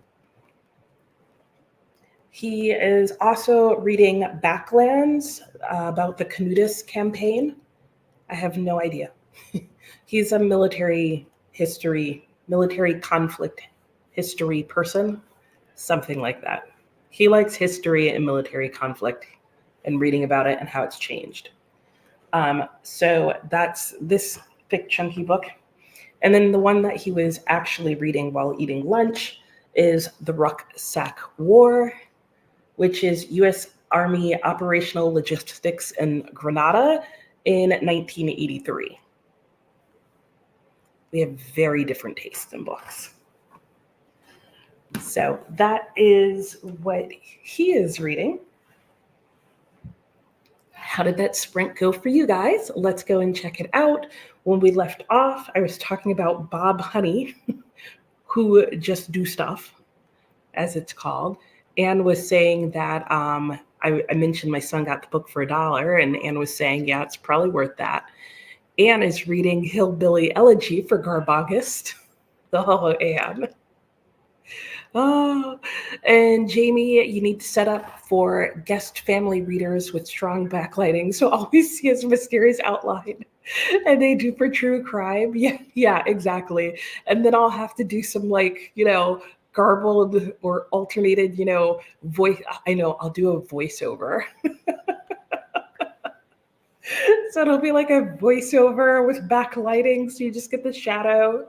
He is also reading Backlands about the Canutus campaign. I have no idea. He's a military conflict history person, something like that. He likes history and military conflict and reading about it and how it's changed. So that's this thick, chunky book. And then the one that he was actually reading while eating lunch is The Rucksack War, which is U.S. Army Operational Logistics in Grenada in 1983. We have very different tastes in books. So that is what he is reading. How did that sprint go for you guys? Let's go and check it out. When we left off, I was talking about Bob Honey, who just do stuff, as it's called. Anne was saying that I mentioned my son got the book for $1, and Anne was saying, yeah, it's probably worth that. Anne is reading Hillbilly Elegy for Garbogust. Oh, Anne. Oh, and Jamie, you need to set up for guest family readers with strong backlighting. So all we see is mysterious outline. And they do for true crime. Yeah, exactly. And then I'll have to do some garbled or alternated, voice. I know I'll do a voiceover. So it'll be like a voiceover with backlighting. So you just get the shadow.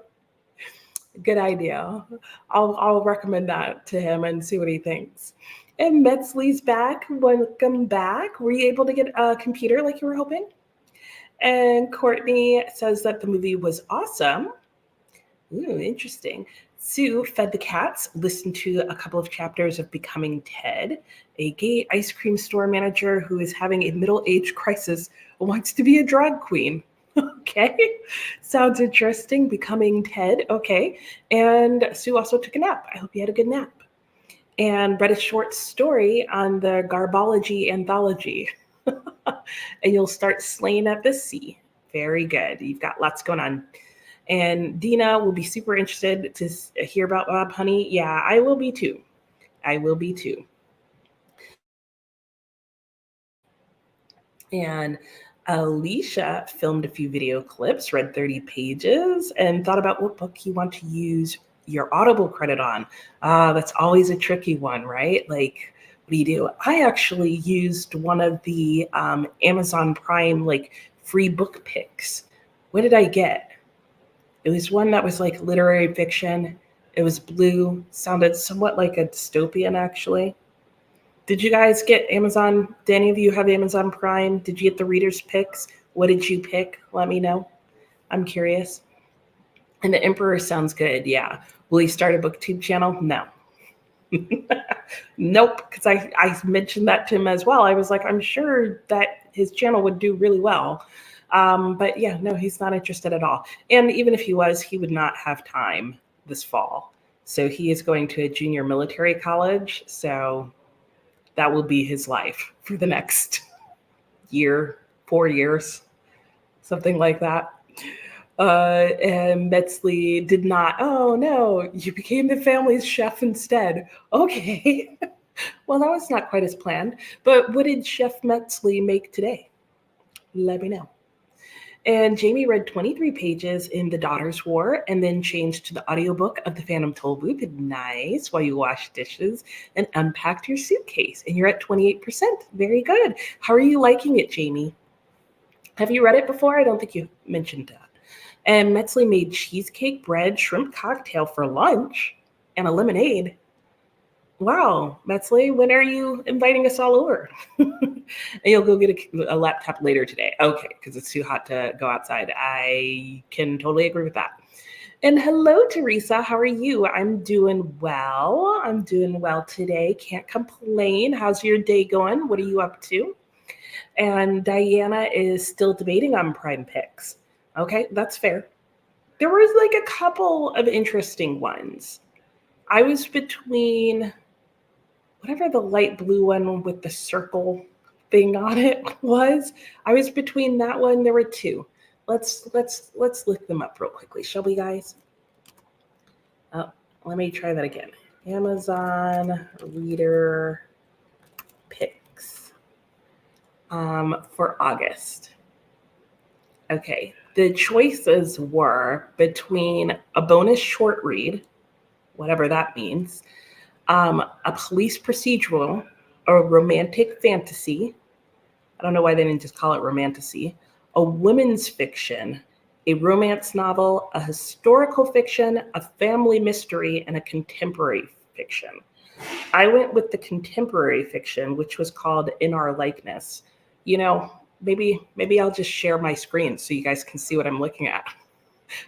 Good idea. I'll recommend that to him and see what he thinks. And Metzley's back. Welcome back. Were you able to get a computer like you were hoping? And Courtney says that the movie was awesome. Ooh, interesting. Sue fed the cats, listened to a couple of chapters of Becoming Ted, a gay ice cream store manager who is having a middle-age crisis, wants to be a drag queen. Okay, sounds interesting. Becoming Ted. Okay, and Sue also took a nap. I hope you had a good nap. And read a short story on the Garbology anthology. And you'll start slaying at the sea. Very good. You've got lots going on. And Dina will be super interested to hear about Bob Honey. Yeah, I will be too. I will be too. And Alicia filmed a few video clips, read 30 pages, and thought about what book you want to use your Audible credit on. That's always a tricky one, right? Like, what do you do? I actually used one of the Amazon Prime free book picks. What did I get? It was one that was like literary fiction. It was blue, sounded somewhat like a dystopian, actually. Did you guys get Amazon? Do any of you have Amazon Prime? Did you get the reader's picks? What did you pick? Let me know. I'm curious. And the Emperor sounds good. Yeah. Will he start a booktube channel? No. Nope. Because I mentioned that to him as well. I was like, I'm sure that his channel would do really well. But yeah, no, he's not interested at all. And even if he was, he would not have time this fall. So he is going to a junior military college. So that will be his life for the next year, 4 years, something like that. And Metzley did not. Oh no, you became the family's chef instead. Okay. Well, that was not quite as planned. But what did Chef Metzley make today? Let me know. And Jamie read 23 pages in The Daughter's War and then changed to the audiobook of The Phantom Tollbooth. Nice, while you washed dishes and unpacked your suitcase. And you're at 28%. Very good. How are you liking it, Jamie? Have you read it before? I don't think you mentioned that. And Metzley made cheesecake, bread, shrimp cocktail for lunch, and a lemonade. Wow, Metzley, when are you inviting us all over? And you'll go get a laptop later today. Okay, because it's too hot to go outside. I can totally agree with that. And hello, Teresa. How are you? I'm doing well. I'm doing well today. Can't complain. How's your day going? What are you up to? And Diana is still debating on Prime Picks. Okay, that's fair. There was like a couple of interesting ones. I was between whatever the light blue one with the circle thing on it was. I was between that one. There were two. Let's look them up real quickly, shall we, guys? Oh, let me try that again. Amazon Reader Picks for August. Okay, the choices were between a bonus short read, whatever that means, a police procedural, a romantic fantasy. I don't know why they didn't just call it romantasy. A women's fiction, a romance novel, a historical fiction, a family mystery, and a contemporary fiction. I went with the contemporary fiction, which was called In Our Likeness. You know, maybe I'll just share my screen so you guys can see what I'm looking at.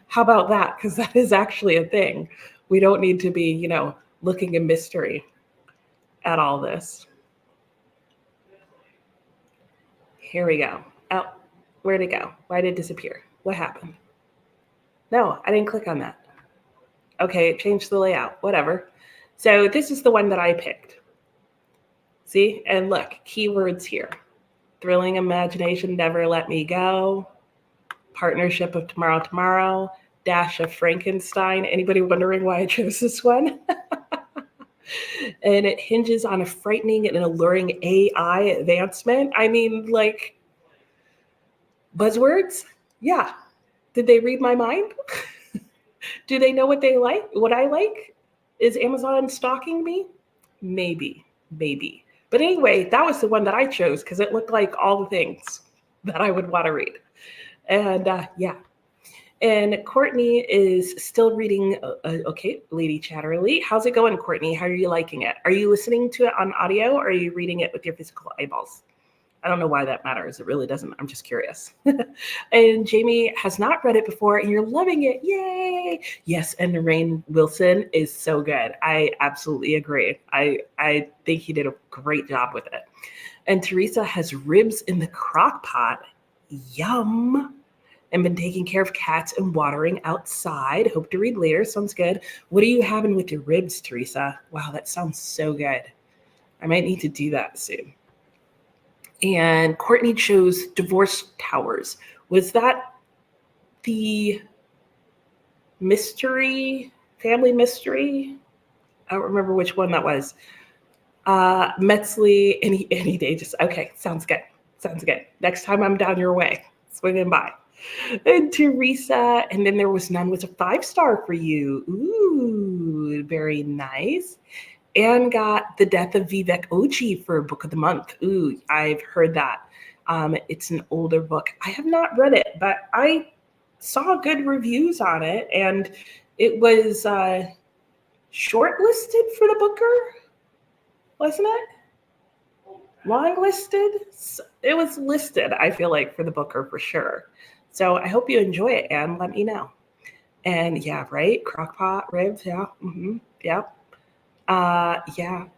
How about that? Because that is actually a thing. We don't need to be, looking in mystery at all this. Here we go. Oh, where'd it go? Why did it disappear? What happened? No, I didn't click on that. Okay, it changed the layout. Whatever. So this is the one that I picked. See? And look, keywords here. Thrilling imagination, never let me go. Partnership of tomorrow. Dash of Frankenstein. Anybody wondering why I chose this one? And it hinges on a frightening and alluring AI advancement. I mean, like, buzzwords? Yeah. Did they read my mind? Do they know what they like? What I like? Is Amazon stalking me? Maybe. But anyway, that was the one that I chose because it looked like all the things that I would want to read. And yeah. And Courtney is still reading. Okay, Lady Chatterley. How's it going, Courtney? How are you liking it? Are you listening to it on audio or are you reading it with your physical eyeballs? I don't know why that matters. It really doesn't. I'm just curious. And Jamie has not read it before and you're loving it. Yay. Yes, and Rainn Wilson is so good. I absolutely agree. I think he did a great job with it. And Teresa has ribs in the crock pot. Yum. And been taking care of cats and watering outside. Hope to read later. Sounds good. What are you having with your ribs, Teresa? Wow, that sounds so good. I might need to do that soon. And Courtney chose Divorce Towers. Was that the family mystery? I don't remember which one that was. Metzley, any day. Okay, sounds good. Next time I'm down your way, swinging by. And Teresa, and then there was none was a 5-star for you. Ooh, very nice. And got The Death of Vivek Oji for Book of the Month. Ooh, I've heard that. It's an older book. I have not read it, but I saw good reviews on it, and it was shortlisted for the Booker, wasn't it? Long listed? It was listed, I feel like, for the Booker for sure. So I hope you enjoy it and let me know. And yeah, right? Crockpot, ribs, yeah. Mm-hmm. Yeah.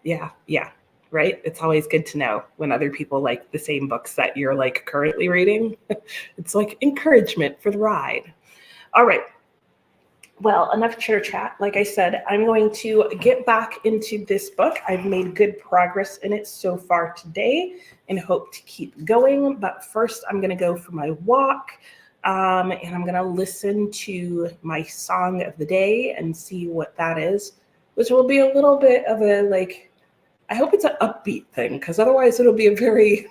Yeah. Right? It's always good to know when other people like the same books that you're like currently reading. It's like encouragement for the ride. All right. Well, enough chitter chat. Like I said, I'm going to get back into this book. I've made good progress in it so far today and hope to keep going. But first, I'm going to go for my walk. And I'm going to listen to my song of the day and see what that is, which will be a little bit of a like, I hope it's an upbeat thing because otherwise it'll be a very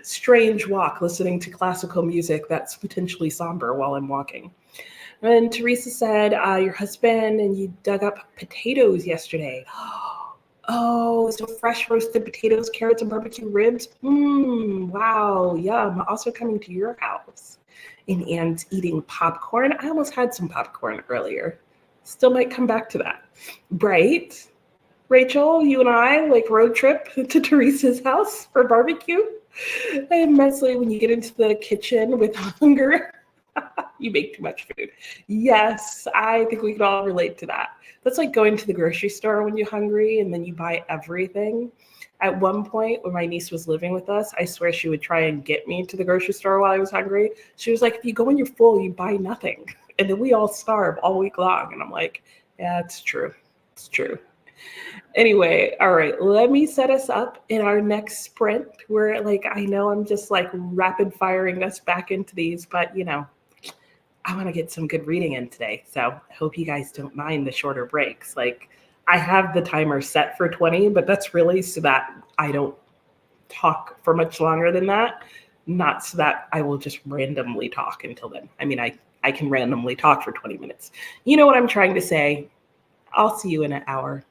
strange walk listening to classical music that's potentially somber while I'm walking. And Teresa said, your husband and you dug up potatoes yesterday. Oh, so fresh roasted potatoes, carrots, and barbecue ribs. Mmm, wow, yum. Also coming to your house. And Anne's eating popcorn. I almost had some popcorn earlier. Still might come back to that. Right? Rachel, you and I like road trip to Teresa's house for barbecue. I immensely when you get into the kitchen with hunger. You make too much food. Yes, I think we can all relate to that. That's like going to the grocery store when you're hungry and then you buy everything. At one point, when my niece was living with us, I swear she would try and get me to the grocery store while I was hungry. She was like, if you go when you're full, you buy nothing. And then we all starve all week long. And I'm like, yeah, it's true. It's true. Anyway, all right, let me set us up in our next sprint where like I know I'm just like rapid firing us back into these, but I want to get some good reading in today. So I hope you guys don't mind the shorter breaks. Like I have the timer set for 20, but that's really so that I don't talk for much longer than that, not so that I will just randomly talk until then. I mean, I can randomly talk for 20 minutes. You know what I'm trying to say? I'll see you in an hour.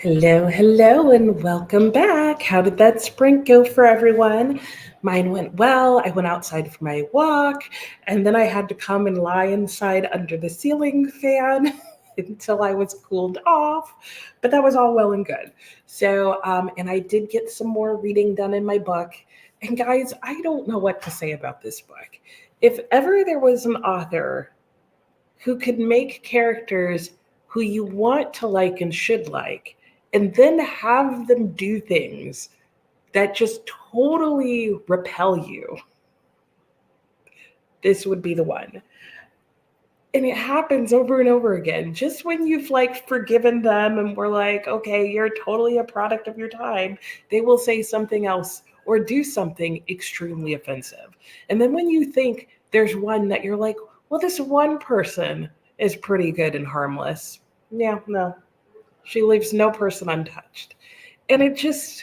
Hello, and welcome back. How did that sprint go for everyone? Mine went well. I went outside for my walk, and then I had to come and lie inside under the ceiling fan until I was cooled off. But that was all well and good. And I did get some more reading done in my book. And guys, I don't know what to say about this book. If ever there was an author who could make characters who you want to like and should like, and then have them do things that just totally repel you, this would be the one. And it happens over and over again. Just when you've like forgiven them and we're like, okay, you're totally a product of your time, they will say something else or do something extremely offensive. And then when you think there's one that you're like, well, this one person is pretty good and harmless. Yeah, no, she leaves no person untouched. And it just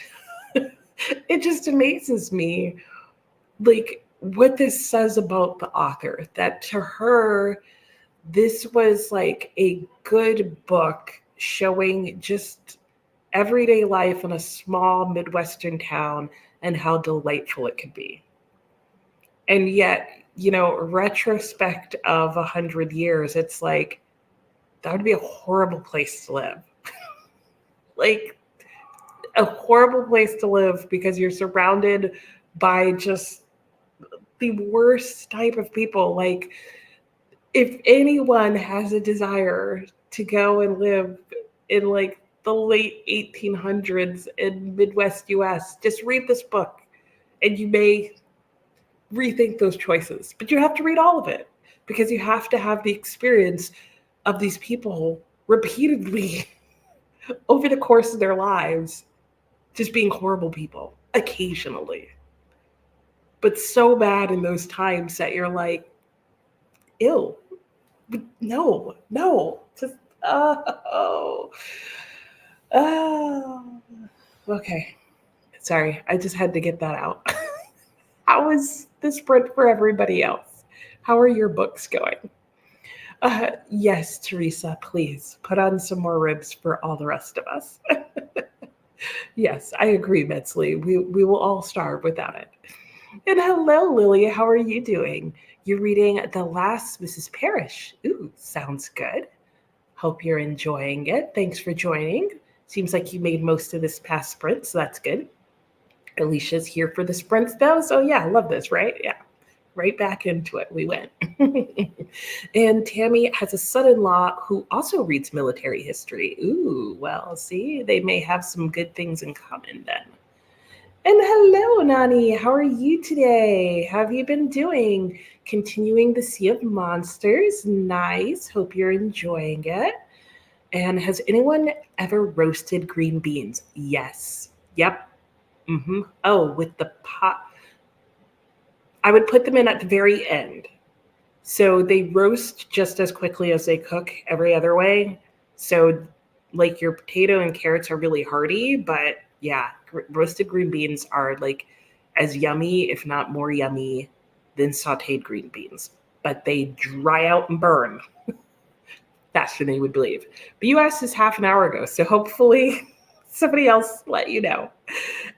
amazes me, like, what this says about the author, that to her, this was like a good book showing just everyday life in a small Midwestern town and how delightful it could be. And yet, retrospect of 100 years, it's like, that would be a horrible place to live. Like, a horrible place to live because you're surrounded by just the worst type of people. Like, if anyone has a desire to go and live in like the late 1800s in Midwest US, just read this book and you may rethink those choices. But you have to read all of it because you have to have the experience of these people repeatedly over the course of their lives just being horrible people occasionally, but so bad in those times that you're like, ew, no, just, oh, oh. Okay, sorry, I just had to get that out. How is the sprint for everybody else? How are your books going? Yes, Teresa, please put on some more ribs for all the rest of us. Yes, I agree, Metzley. We will all starve without it. And hello, Lily. How are you doing? You're reading The Last Mrs. Parrish. Ooh, sounds good. Hope you're enjoying it. Thanks for joining. Seems like you made most of this past sprint, so that's good. Alicia's here for the sprints, though. So, yeah, love this, right? Yeah, right back into it. We went. And Tammy has a son-in-law who also reads military history. Ooh, well, see, they may have some good things in common then. And hello, Nani. How are you today? How have you been doing? Continuing the Sea of Monsters. Nice. Hope you're enjoying it. And has anyone ever roasted green beans? Yes. Yep. Oh, with the pot. I would put them in at the very end. So they roast just as quickly as they cook every other way. So, like, your potato and carrots are really hearty, but yeah, roasted green beans are like as yummy, if not more yummy, than sauteed green beans. But they dry out and burn faster than you would believe. But you asked this half an hour ago, so hopefully somebody else let you know.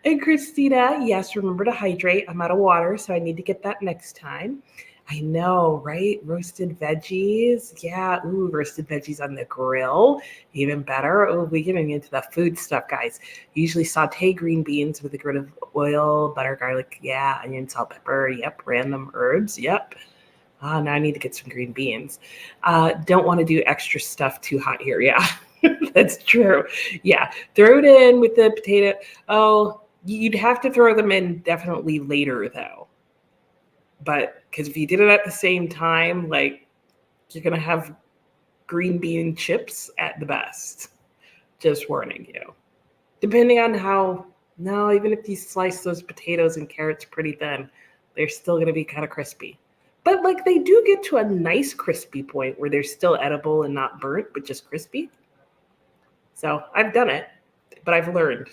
And Christina, yes, remember to hydrate. I'm out of water, so I need to get that next time. I know, right? Roasted veggies. Yeah, ooh, roasted veggies on the grill. Even better. Oh, we're getting into the food stuff, guys. Usually saute green beans with a grit of oil, butter, garlic, yeah, onion, salt, pepper, yep, random herbs, yep. Now I need to get some green beans. Don't want to do extra stuff too hot here, yeah. That's true. Yeah, throw it in with the potato. Oh, you'd have to throw them in definitely later, though. But because if you did it at the same time, like, you're going to have green bean chips at the best. Just warning you. Depending on how, no, even if you slice those potatoes and carrots pretty thin, they're still going to be kind of crispy. But like, they do get to a nice crispy point where they're still edible and not burnt, but just crispy. So I've done it, but I've learned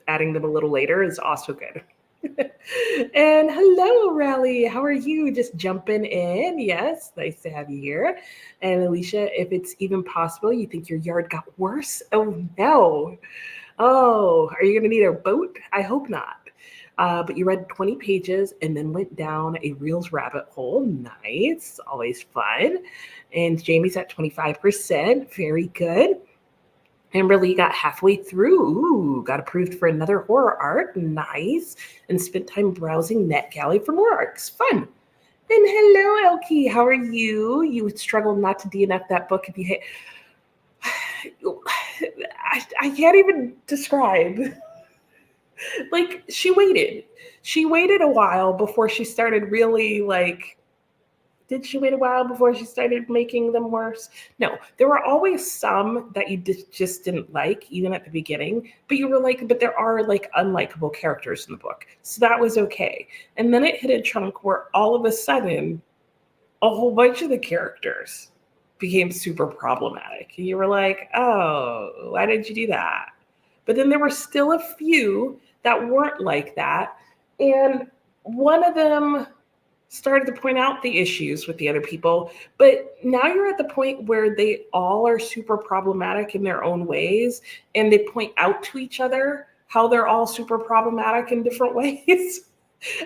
adding them a little later is also good. And hello, Rally. How are you? Just jumping in. Yes, nice to have you here. And Alicia, if it's even possible, you think your yard got worse? Oh, no. Oh, are you going to need a boat? I hope not. But you read 20 pages and then went down a Reels rabbit hole. Nice. Always fun. And Jamie's at 25%. Very good. Amberly got halfway through. Ooh, got approved for another horror arc. Nice. And spent time browsing NetGalley for more arcs. Fun. And hello, Elkie. How are you? You would struggle not to DNF that book if you hit. I can't even describe. Like, she waited. She waited a while before she started really, like, did she wait a while before she started making them worse? No, there were always some that you just didn't like, even at the beginning. But you were like, but there are like unlikable characters in the book. So that was okay. And then it hit a chunk where all of a sudden, a whole bunch of the characters became super problematic. And you were like, oh, why did you do that? But then there were still a few that weren't like that. And one of them started to point out the issues with the other people, but now you're at the point where they all are super problematic in their own ways, and they point out to each other how they're all super problematic in different ways.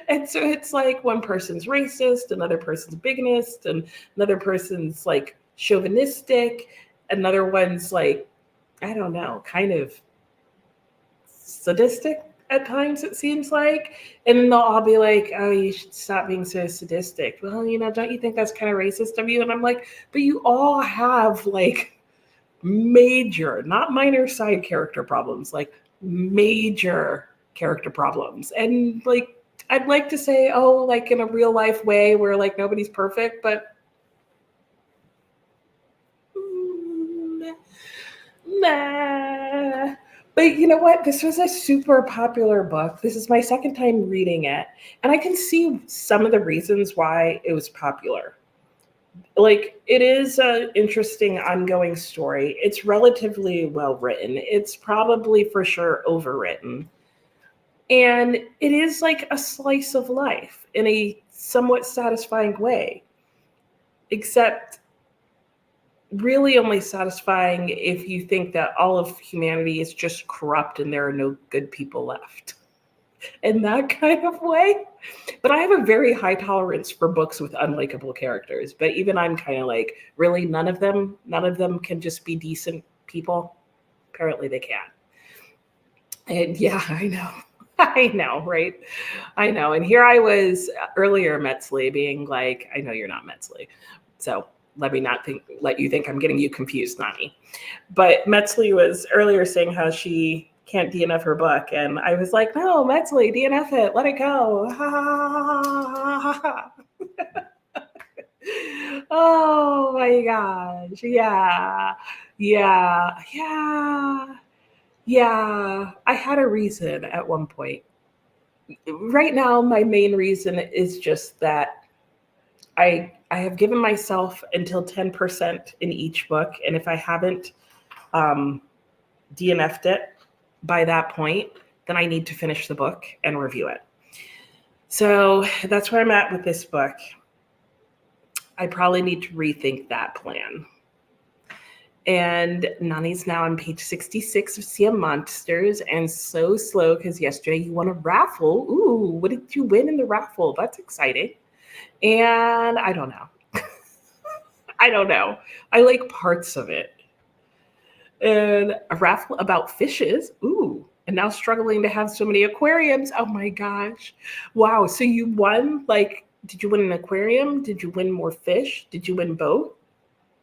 And so it's like one person's racist, another person's bigamist, and another person's like chauvinistic, another one's like, I don't know, kind of sadistic at times, it seems like. And then they'll all be like, oh, you should stop being so sadistic. Well, don't you think that's kind of racist of you? And I'm like, but you all have like major, not minor side character problems, like major character problems. And like, I'd like to say, oh, like in a real life way where like nobody's perfect, but nah. But you know what? This was a super popular book. This is my second time reading it. And I can see some of the reasons why it was popular. Like, it is an interesting ongoing story. It's relatively well written. It's probably for sure overwritten. And it is like a slice of life in a somewhat satisfying way. Except really only satisfying if you think that all of humanity is just corrupt and there are no good people left in that kind of way. But I have a very high tolerance for books with unlikable characters. But even I'm kind of like, really, none of them can just be decent people. Apparently they can. And yeah, I know. I know, right? I know. And here I was earlier, Metzley, being like, I know you're not Metzley. So let you think I'm getting you confused, Nani. But Metzley was earlier saying how she can't DNF her book. And I was like, no, Metzley, DNF it. Let it go. Oh my gosh. Yeah. Yeah. Yeah. Yeah. I had a reason at one point. Right now, my main reason is just that I have given myself until 10% in each book. And if I haven't DNF'd it by that point, then I need to finish the book and review it. So that's where I'm at with this book. I probably need to rethink that plan. And Nani's now on page 66 of Sea of Monsters, and so slow because yesterday you won a raffle. Ooh, what did you win in the raffle? That's exciting. And I don't know. I don't know. I like parts of it. And a raffle about fishes. Ooh. And now struggling to have so many aquariums. Oh my gosh. Wow. So you won, like, did you win an aquarium? Did you win more fish? Did you win both?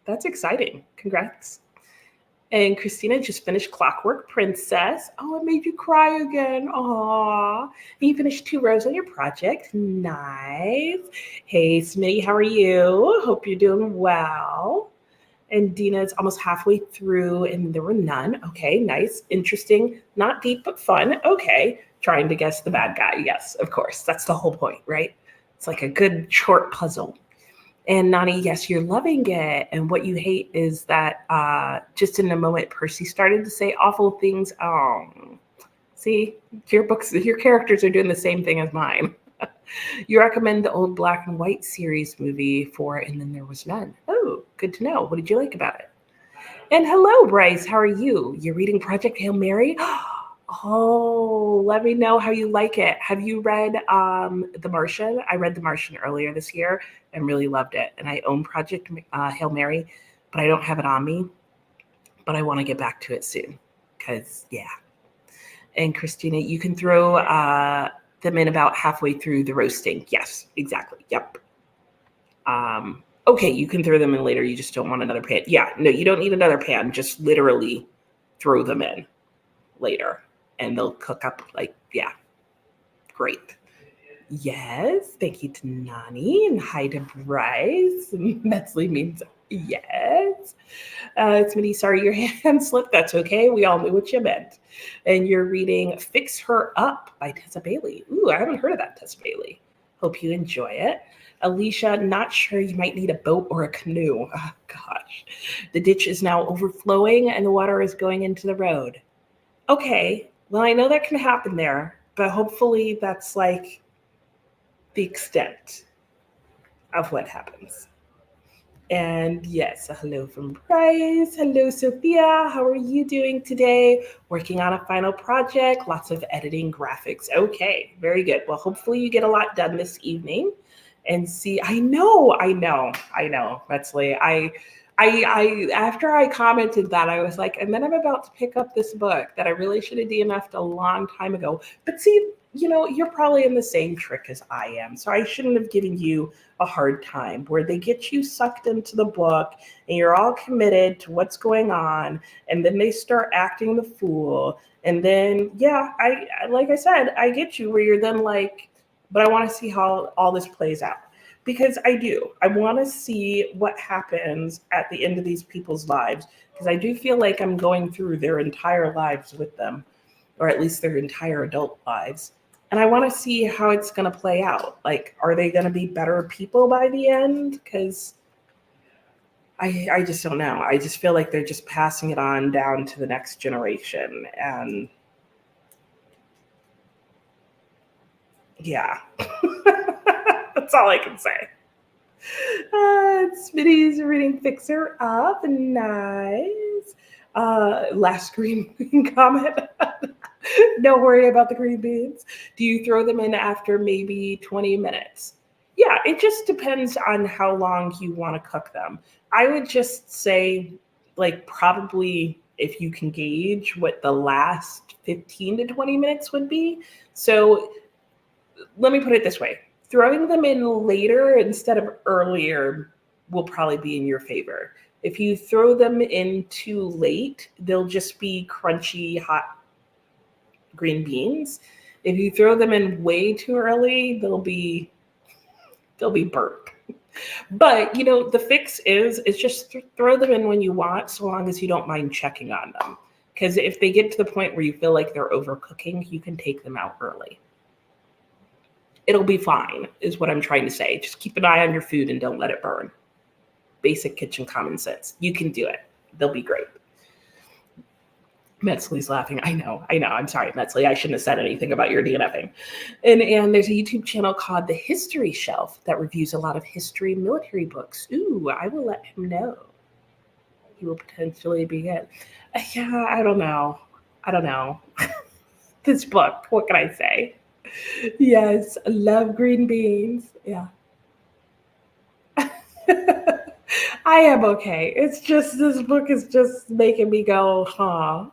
That's exciting. Congrats. And Christina just finished Clockwork Princess. Oh, it made you cry again. Aw. And you finished 2 rows on your project. Nice. Hey, Smitty, how are you? Hope you're doing well. And Dina's almost halfway through, and there were none. Okay, nice. Interesting. Not deep, but fun. Okay. Trying to guess the bad guy. Yes, of course. That's the whole point, right? It's like a good short puzzle. And Nani, yes, you're loving it. And what you hate is that just in a moment, Percy started to say awful things. Oh, See, your characters are doing the same thing as mine. You recommend the old black and white series movie for And Then There Was None. Oh, good to know. What did you like about it? And hello, Bryce. How are you? You're reading Project Hail Mary? Oh, let me know how you like it. Have you read The Martian? I read The Martian earlier this year and really loved it. And I own Project Hail Mary, but I don't have it on me. But I want to get back to it soon because, yeah. And Christina, you can throw them in about halfway through the roasting. Yes, exactly. Yep. Okay, you can throw them in later. You just don't want another pan. Yeah, no, you don't need another pan. Just literally throw them in later and they'll cook up like, yeah, great. Yes, thank you to Nani and hi to Bryce. Metzley means yes. Smitty, sorry your hand slipped. That's okay. We all knew what you meant. And you're reading Fix Her Up by Tessa Bailey. Ooh, I haven't heard of that, Tessa Bailey. Hope you enjoy it. Alicia, not sure, you might need a boat or a canoe. Oh, gosh. The ditch is now overflowing and the water is going into the road. Okay, well, I know that can happen there, but hopefully that's like the extent of what happens. And yes, a hello from Bryce. Hello, Sophia. How are you doing today? Working on a final project, lots of editing, graphics. Okay, very good. Well, hopefully you get a lot done this evening. And see, I know, Metzley. I after I commented that, I was like, and then I'm about to pick up this book that I really should have DNF'd a long time ago. But see, you're probably in the same trick as I am. So I shouldn't have given you a hard time where they get you sucked into the book and you're all committed to what's going on. And then they start acting the fool. And then, yeah, I like I said, I get you where you're then like, but I want to see how all this plays out. Because I do. I want to see what happens at the end of these people's lives. Because I do feel like I'm going through their entire lives with them, or at least their entire adult lives. And I want to see how it's going to play out. Like, are they going to be better people by the end? Because I just don't know. I just feel like they're just passing it on down to the next generation. And yeah. That's all I can say. Smitty's reading Fixer Up. Nice. Last green bean comment. Don't worry about the green beans. Do you throw them in after maybe 20 minutes? Yeah, it just depends on how long you want to cook them. I would just say, like, probably if you can gauge what the last 15 to 20 minutes would be. So let me put it this way. Throwing them in later instead of earlier will probably be in your favor. If you throw them in too late, they'll just be crunchy, hot green beans. If you throw them in way too early, they'll be burnt. But the fix is just throw them in when you want, so long as you don't mind checking on them. Because if they get to the point where you feel like they're overcooking, you can take them out early. It'll be fine, is what I'm trying to say. Just keep an eye on your food and don't let it burn. Basic kitchen common sense. You can do it. They'll be great. Metzley's laughing. I know. I'm sorry, Metzley. I shouldn't have said anything about your DNFing. And there's a YouTube channel called The History Shelf that reviews a lot of history military books. Ooh, I will let him know. He will potentially be good. Yeah, I don't know. This book, what can I say? Yes, love green beans. Yeah. I am okay. It's just this book is just making me go, huh?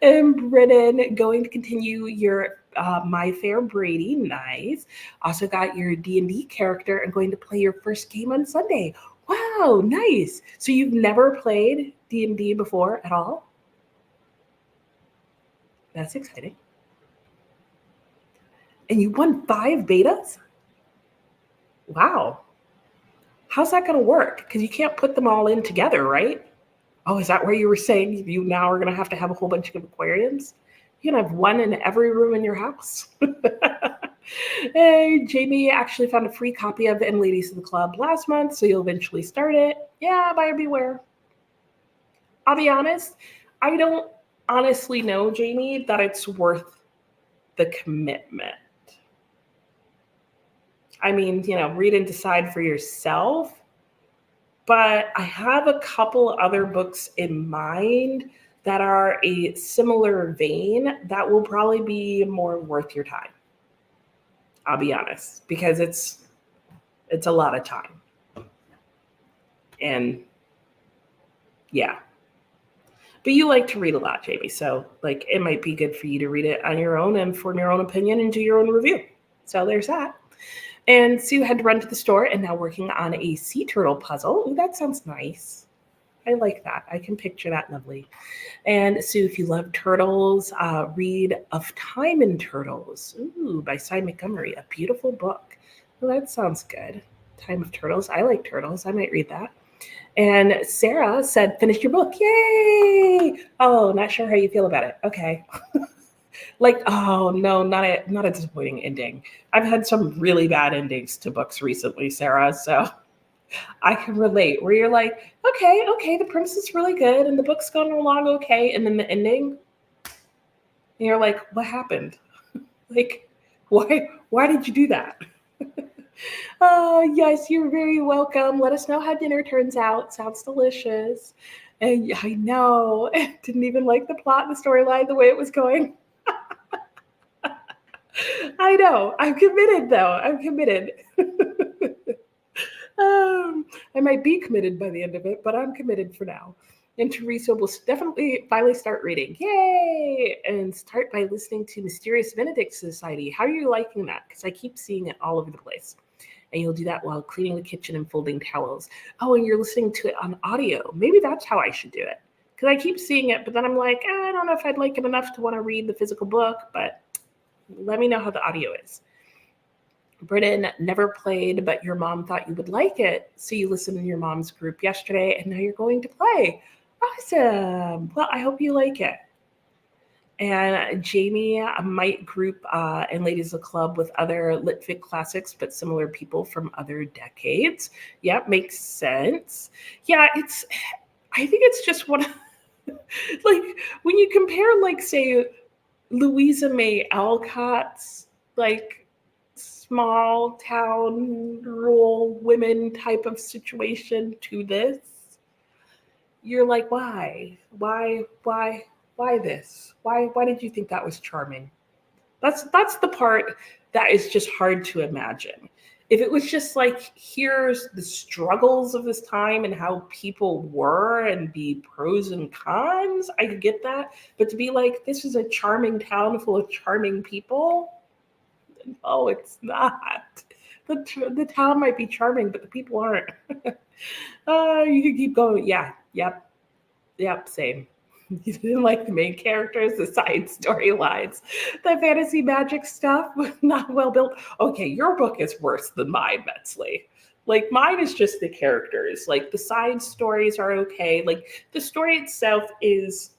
And Brennan, going to continue your My Fair Brady, nice. Also got your D&D character and going to play your first game on Sunday. Wow, nice. So you've never played D&D before at all? That's exciting. And you won 5 betas? Wow. How's that going to work? Because you can't put them all in together, right? Oh, is that where you were saying you now are going to have a whole bunch of aquariums? You can have one in every room in your house. Hey, Jamie actually found a free copy of And Ladies of the Club last month, so you'll eventually start it. Yeah, buyer beware. I'll be honest, I don't honestly know, Jamie, that it's worth the commitment. I mean, read and decide for yourself. But I have a couple other books in mind that are a similar vein that will probably be more worth your time. I'll be honest, because it's a lot of time. And yeah. But you like to read a lot, Jamie. So it might be good for you to read it on your own and form your own opinion and do your own review. So there's that. And Sue had to run to the store and now working on a sea turtle puzzle. Ooh, that sounds nice. I like that. I can picture that lovely. And Sue, if you love turtles, read Of Time in Turtles, by Cy Montgomery, a beautiful book. Well, that sounds good. Time of Turtles. I like turtles. I might read that. And Sarah said, finish your book. Yay! Oh, not sure how you feel about it. Okay. Oh no, not a disappointing ending. I've had some really bad endings to books recently, Sarah, so I can relate, where you're like, okay, the premise is really good and the book's going along okay, and then the ending, and you're like, what happened? Why did you do that? Yes, you're very welcome. Let us know how dinner turns out. Sounds delicious. And I know, didn't even like the plot and the storyline the way it was going. I know. I'm committed, though. I'm committed. I might be committed by the end of it, but I'm committed for now. And Teresa will definitely finally start reading. Yay! And start by listening to Mysterious Benedict Society. How are you liking that? Because I keep seeing it all over the place. And you'll do that while cleaning the kitchen and folding towels. Oh, and you're listening to it on audio. Maybe that's how I should do it. Because I keep seeing it, but then I'm like, I don't know if I'd like it enough to want to read the physical book, but let me know how the audio is. Britton never played, but your mom thought you would like it. So you listened in your mom's group yesterday, and now you're going to play. Awesome. Well, I hope you like it. And Jamie might group and Ladies of the Club with other Litfic classics, but similar people from other decades. Yeah, makes sense. Yeah, I think it's just one of, when you compare, say, Louisa May Alcott's, small town, rural women type of situation to this, you're like, why this? Why did you think that was charming? That's the part that is just hard to imagine. If it was just here's the struggles of this time and how people were and the pros and cons, I could get that. But to be this is a charming town full of charming people, no, it's not. The town might be charming, but the people aren't. You can keep going. Yeah, yep, same. You didn't like the main characters, the side storylines, the fantasy magic stuff was not well built. Okay, your book is worse than mine, Metzley. Mine is just the characters. The side stories are okay. The story itself is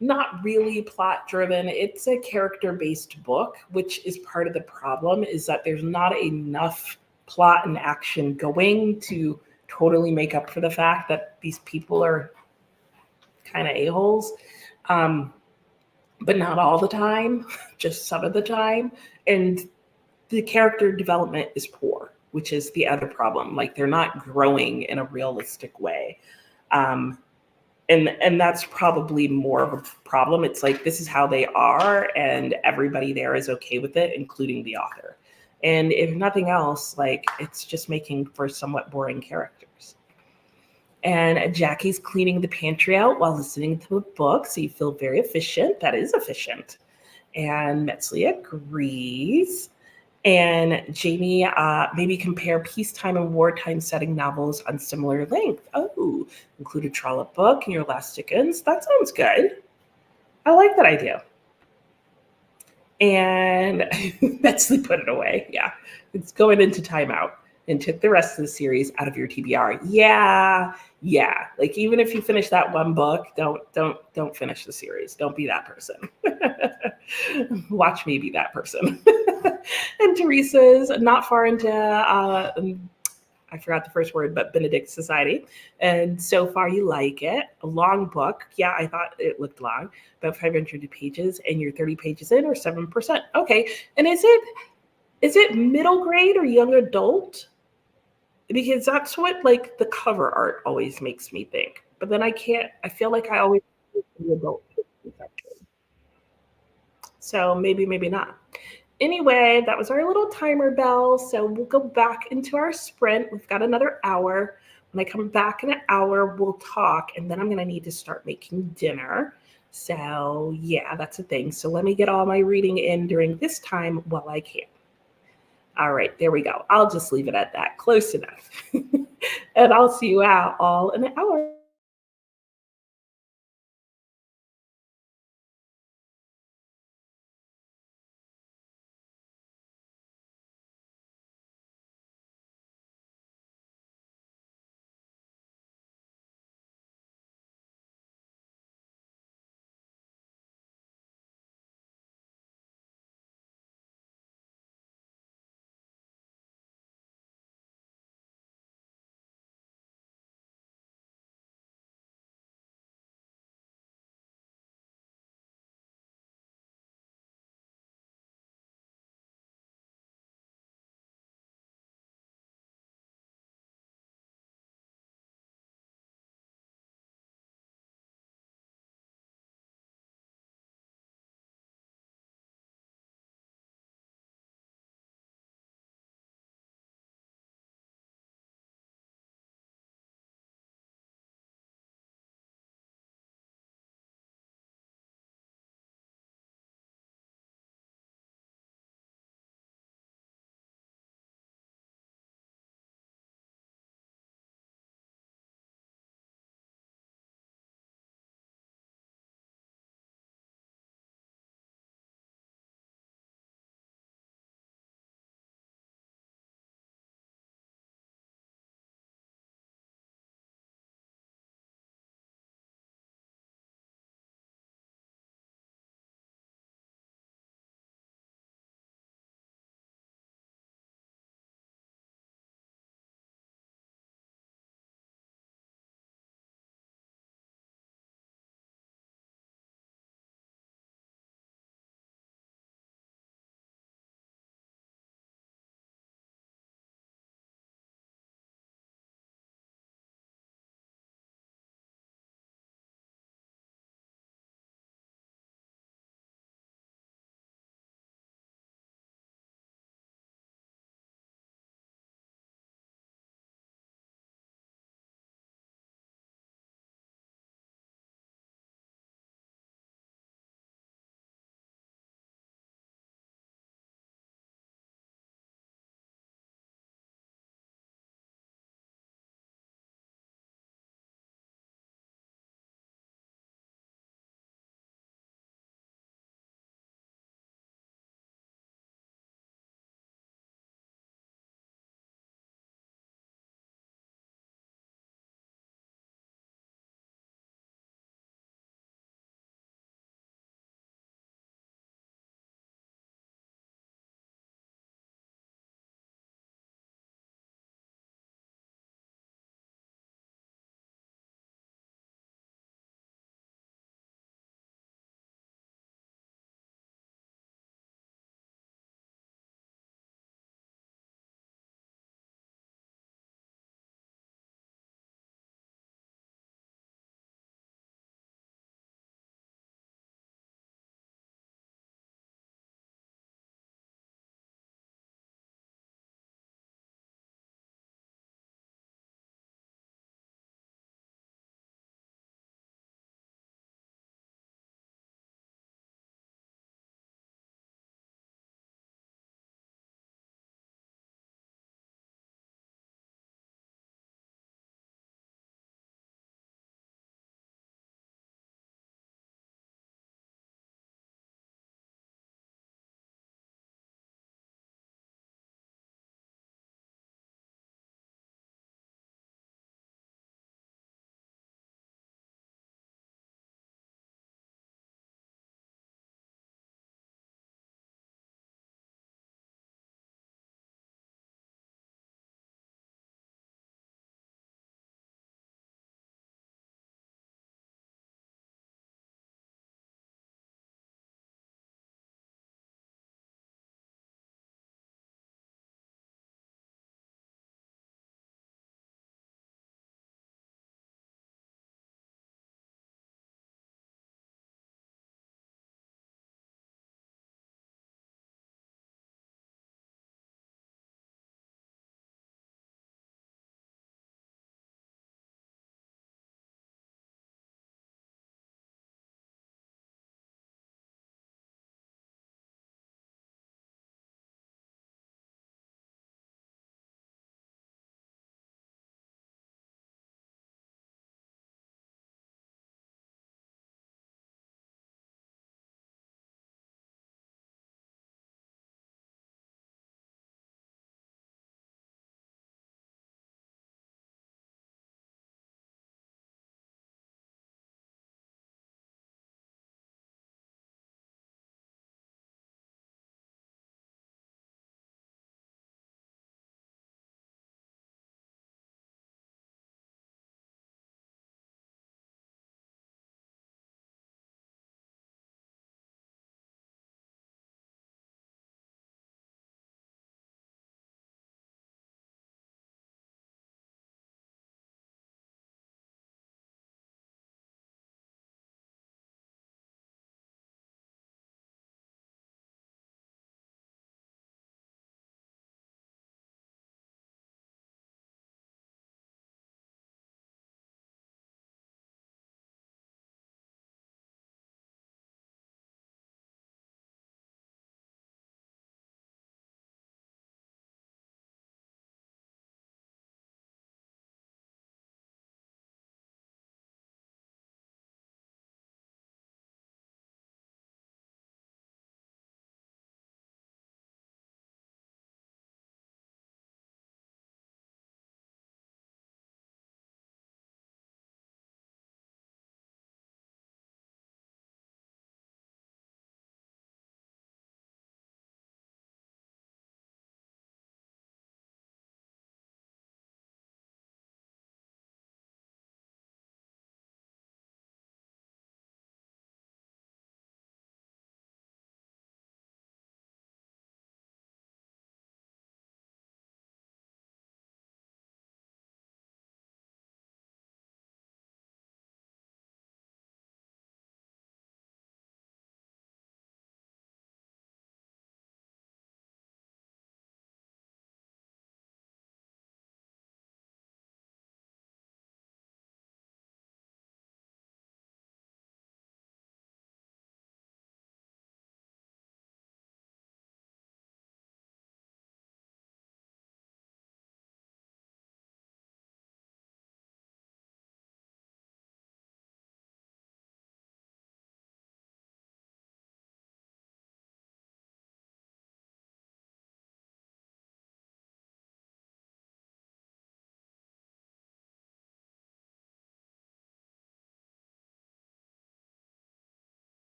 not really plot driven. It's a character-based book, which is part of the problem, is that there's not enough plot and action going to totally make up for the fact that these people are kind of a-holes. But not all the time, just some of the time. And the character development is poor, which is the other problem. They're not growing in a realistic way. And that's probably more of a problem. It's this is how they are, and everybody there is okay with it, including the author. And if nothing else, it's just making for somewhat boring characters. And Jackie's cleaning the pantry out while listening to a book, so you feel very efficient. That is efficient. And Metzley agrees. And Jamie, maybe compare peacetime and wartime setting novels on similar length. Oh, include a Trollope book in your last Dickens. That sounds good. I like that idea. And Metzley put it away. Yeah, it's going into timeout and took the rest of the series out of your TBR. Yeah. Even if you finish that one book, don't finish the series. Don't be that person. Watch me be that person. And Teresa's not far into I forgot the first word, but Benedict Society. And so far, you like it. A long book. Yeah, I thought it looked long, about 500 pages, and you're 30 pages in or 7%. Okay. And is it middle grade or young adult? Because that's what like the cover art always makes me think. But then I can't. I feel like I always the adult section. So maybe not. Anyway, that was our little timer bell. So we'll go back into our sprint. We've got another hour. When I come back in an hour, we'll talk, and then I'm going to need to start making dinner. So, yeah, that's a thing. So, let me get all my reading in during this time while I can. All right, there we go. I'll just leave it at that. Close enough. And I'll see you out all in an hour.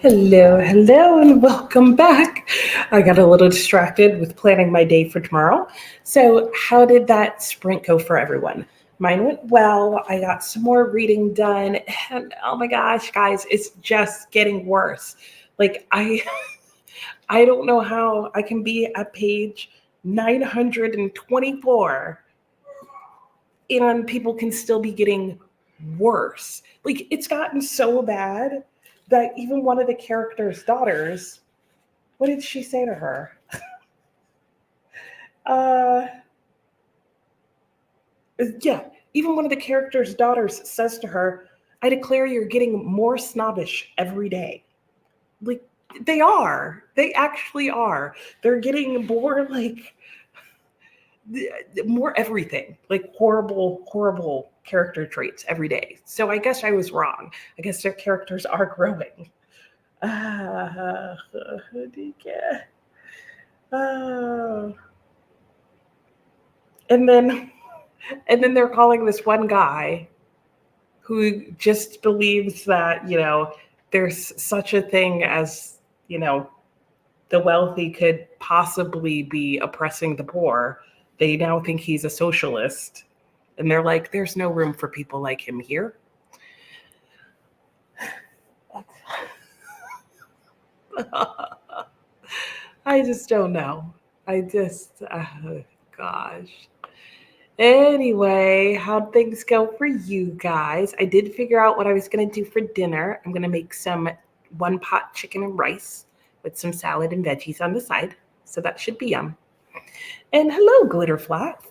Hello, and welcome back. I got a little distracted with planning my day for tomorrow. So, how did that sprint go for everyone? Mine went well. I got some more reading done, and oh my gosh, guys, it's just getting worse. Like I don't know how I can be at page 924 and people can still be getting worse. Like it's gotten so bad that even one of the characters' daughters, what did she say to her? Uh, yeah, even one of the characters' daughters says to her, "I declare you're getting more snobbish every day." Like they are. They actually are. They're getting more like more everything, like horrible character traits every day. So I guess I was wrong. I guess their characters are growing. Uh, uh, and then they're calling this one guy who just believes that there's such a thing as the wealthy could possibly be oppressing the poor. They now think he's a socialist, and they're like, "There's no room for people like him here." I just don't know. I just, gosh. Anyway, how'd things go for you guys? I did figure out what I was going to do for dinner. I'm going to make some one pot chicken and rice with some salad and veggies on the side. So that should be yum. And hello, Glitter Flat.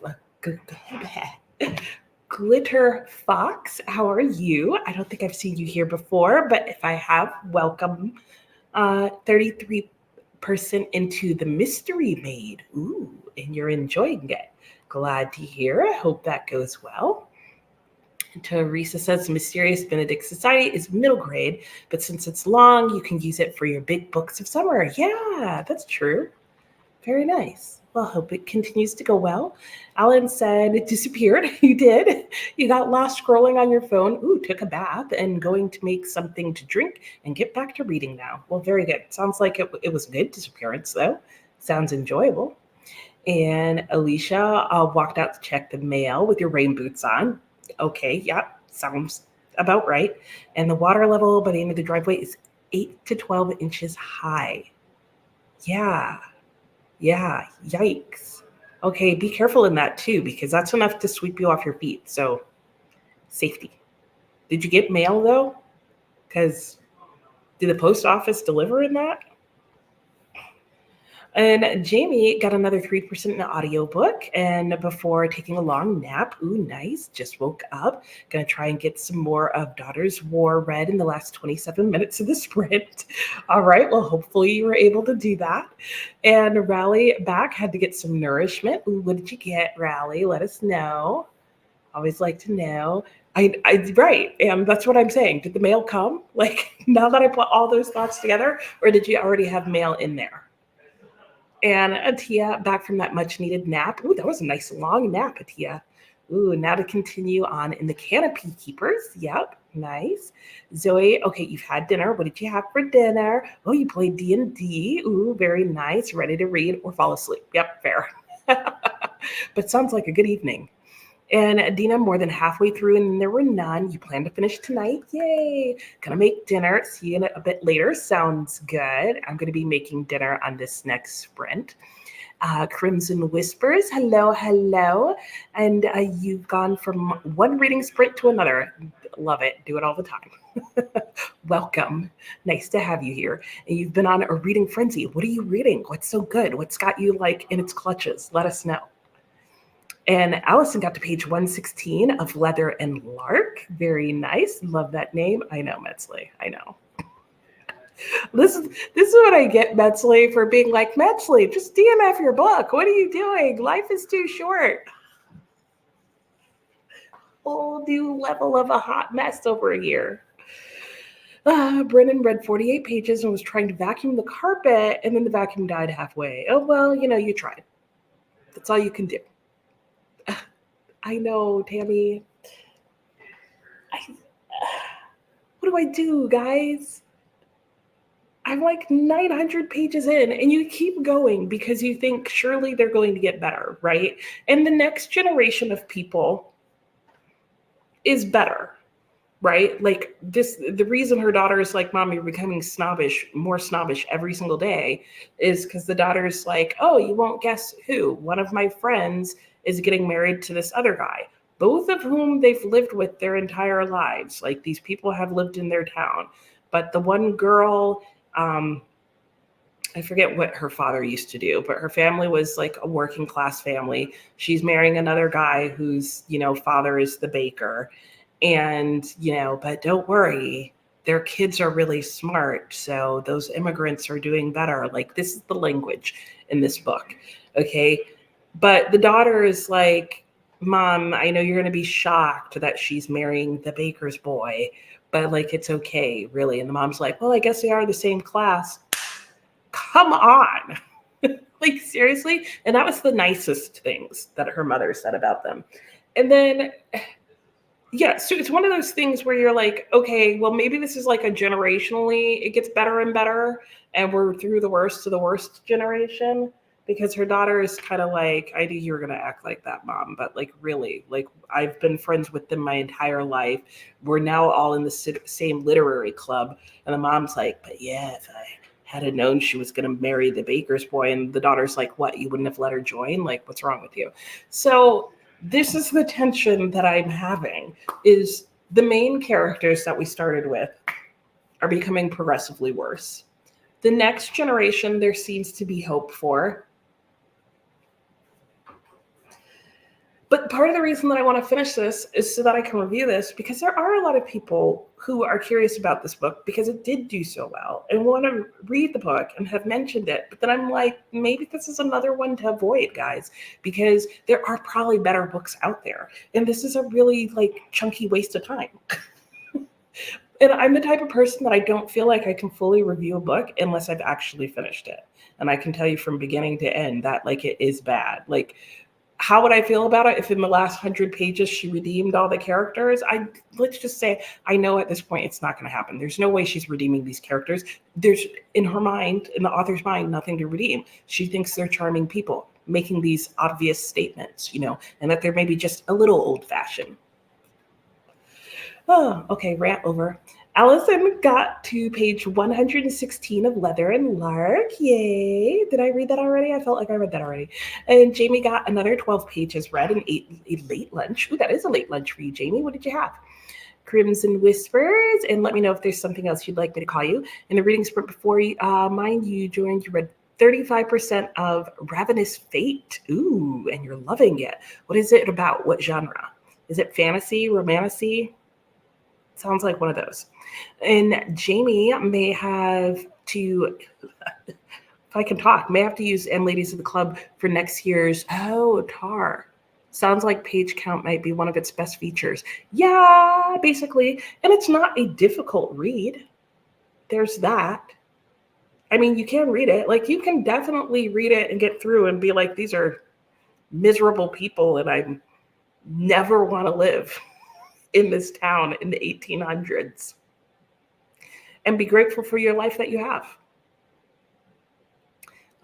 Glitter Fox, how are you? I don't think I've seen you here before, but if I have, welcome. 33% into the mystery maid. Ooh, and you're enjoying it. Glad to hear. I hope that goes well. Teresa says the Mysterious Benedict Society is middle grade, but since it's long, you can use it for your big books of summer. Yeah, that's true. Very nice. Well, hope it continues to go well. Alan said it disappeared. You did. You got lost scrolling on your phone. Ooh, took a bath and going to make something to drink and get back to reading now. Well, very good. Sounds like it was a good disappearance, though. Sounds enjoyable. And Alicia walked out to check the mail with your rain boots on. Okay, yeah, sounds about right. And the water level by the end of the driveway is 8 to 12 inches high. Yeah, yeah, yikes. Okay, be careful in that too, because that's enough to sweep you off your feet. So, safety. Did you get mail though? Because did the post office deliver in that? And Jamie got another 3% in the audiobook. And before taking a long nap, ooh, nice, just woke up. Gonna try and get some more of Daughter's War read in the last 27 minutes of the sprint. All right, well, hopefully you were able to do that. And Rally back had to get some nourishment. Ooh, what did you get, Rally? Let us know. Always like to know. Right, and that's what I'm saying. Did the mail come? Like now that I put all those thoughts together, or did you already have mail in there? And Atia back from that much needed nap. Ooh, that was a nice long nap, Atia. Ooh, now to continue on in the Canopy Keepers. Yep, nice. Zoe, okay, you've had dinner. What did you have for dinner? Oh, you played D&D. Ooh, very nice. Ready to read or fall asleep. Yep, fair. But sounds like a good evening. And Dina, more than halfway through, and there were none. You plan to finish tonight? Yay! Gonna make dinner. See you in a bit later. Sounds good. I'm gonna be making dinner on this next sprint. Crimson Whispers, hello. And you've gone from one reading sprint to another. Love it. Do it all the time. Welcome. Nice to have you here. And you've been on a reading frenzy. What are you reading? What's so good? What's got you like in its clutches? Let us know. And Allison got to page 116 of Leather and Lark. Very nice. Love that name. I know, Metzley. I know. This is what I get, Metzley, for being like, Metzley, just DMF your book. What are you doing? Life is too short. Whole new level of a hot mess over here. Brennan read 48 pages and was trying to vacuum the carpet, and then the vacuum died halfway. Oh, well, you tried. That's all you can do. I know, Tammy. What do I do, guys? I'm like 900 pages in, and you keep going because you think surely they're going to get better, right? And the next generation of people is better, right? Like this, the reason her daughter is like, Mom, you're becoming snobbish, more snobbish every single day, is because the daughter's like, oh, you won't guess who? One of my friends is getting married to this other guy, both of whom they've lived with their entire lives. Like these people have lived in their town. But the one girl, I forget what her father used to do, but her family was like a working class family. She's marrying another guy whose, father is the baker. And, but don't worry, their kids are really smart. So those immigrants are doing better. Like this is the language in this book. Okay. But the daughter is like, Mom, I know you're going to be shocked that she's marrying the baker's boy, but like, it's okay, really. And the mom's like, well, I guess they are the same class. Come on. Like seriously. And that was the nicest things that her mother said about them. And then yeah, so it's one of those things where you're like, okay, well maybe this is like a generationally, it gets better and better, and we're through the worst of the worst generation, because her daughter is kind of like, I knew you were gonna act like that, Mom, but like really, like I've been friends with them my entire life. We're now all in the same literary club, and the mom's like, but yeah, if I had known she was going to marry the baker's boy, and the daughter's like, what, you wouldn't have let her join? Like, what's wrong with you? So this is the tension that I'm having, is the main characters that we started with are becoming progressively worse. The next generation, there seems to be hope for. But part of the reason that I want to finish this is so that I can review this, because there are a lot of people who are curious about this book because it did do so well and want to read the book and have mentioned it. But then I'm like, maybe this is another one to avoid, guys, because there are probably better books out there. And this is a really like chunky waste of time. And I'm the type of person that I don't feel like I can fully review a book unless I've actually finished it. And I can tell you from beginning to end that like it is bad. Like, how would I feel about it if in the last 100 pages she redeemed all the characters? Let's just say I know at this point it's not going to happen. There's no way she's redeeming these characters. There's, in her mind, in the author's mind, nothing to redeem. She thinks they're charming people making these obvious statements, and that they're maybe just a little old-fashioned. Oh, okay, rant over. Allison got to page 116 of Leather and Lark. Yay. Did I read that already? I felt like I read that already. And Jamie got another 12 pages read and ate a late lunch. Ooh, that is a late lunch for you, Jamie. What did you have? Crimson Whispers. And let me know if there's something else you'd like me to call you. In the reading sprint before mine, you joined, you read 35% of Ravenous Fate. Ooh, and you're loving it. What is it about? What genre? Is it fantasy, romantasy? Sounds like one of those. And Jamie may have to, if I can talk, may have to use And Ladies of the Club for next year's, TAR. Sounds like page count might be one of its best features. Yeah, basically. And it's not a difficult read. There's that. I mean, you can read it. Like, you can definitely read it and get through and be like, these are miserable people and I never want to live in this town in the 1800s, and be grateful for your life that you have.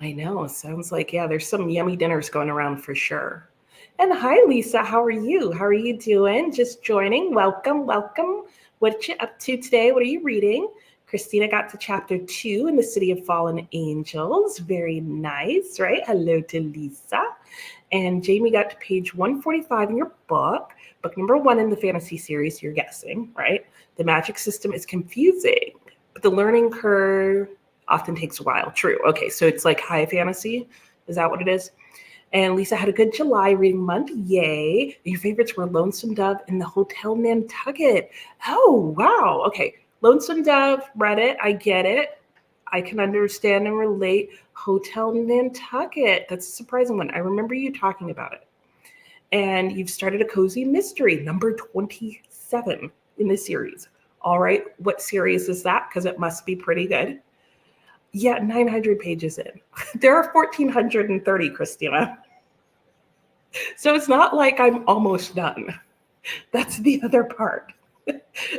I know, sounds like, yeah, there's some yummy dinners going around for sure. And hi, Lisa, how are you? How are you doing? Just joining. Welcome. What you up to today? What are you reading? Christina got to chapter 2 in the City of Fallen Angels. Very nice, right? Hello to Lisa. And Jamie got to page 145 in your book number 1 in the fantasy series, you're guessing, right? The magic system is confusing, but the learning curve often takes a while. True. Okay, so it's like high fantasy. Is that what it is? And Lisa had a good July reading month. Yay. Your favorites were Lonesome Dove and The Hotel Nantucket. Oh, wow. Okay. Lonesome Dove, read it. I get it. I can understand and relate. Hotel Nantucket. That's a surprising one. I remember you talking about it. And you've started a cozy mystery, number 27 in the series. All right. What series is that? Because it must be pretty good. Yeah, 900 pages in. There are 1,430, Christina. So it's not like I'm almost done. That's the other part.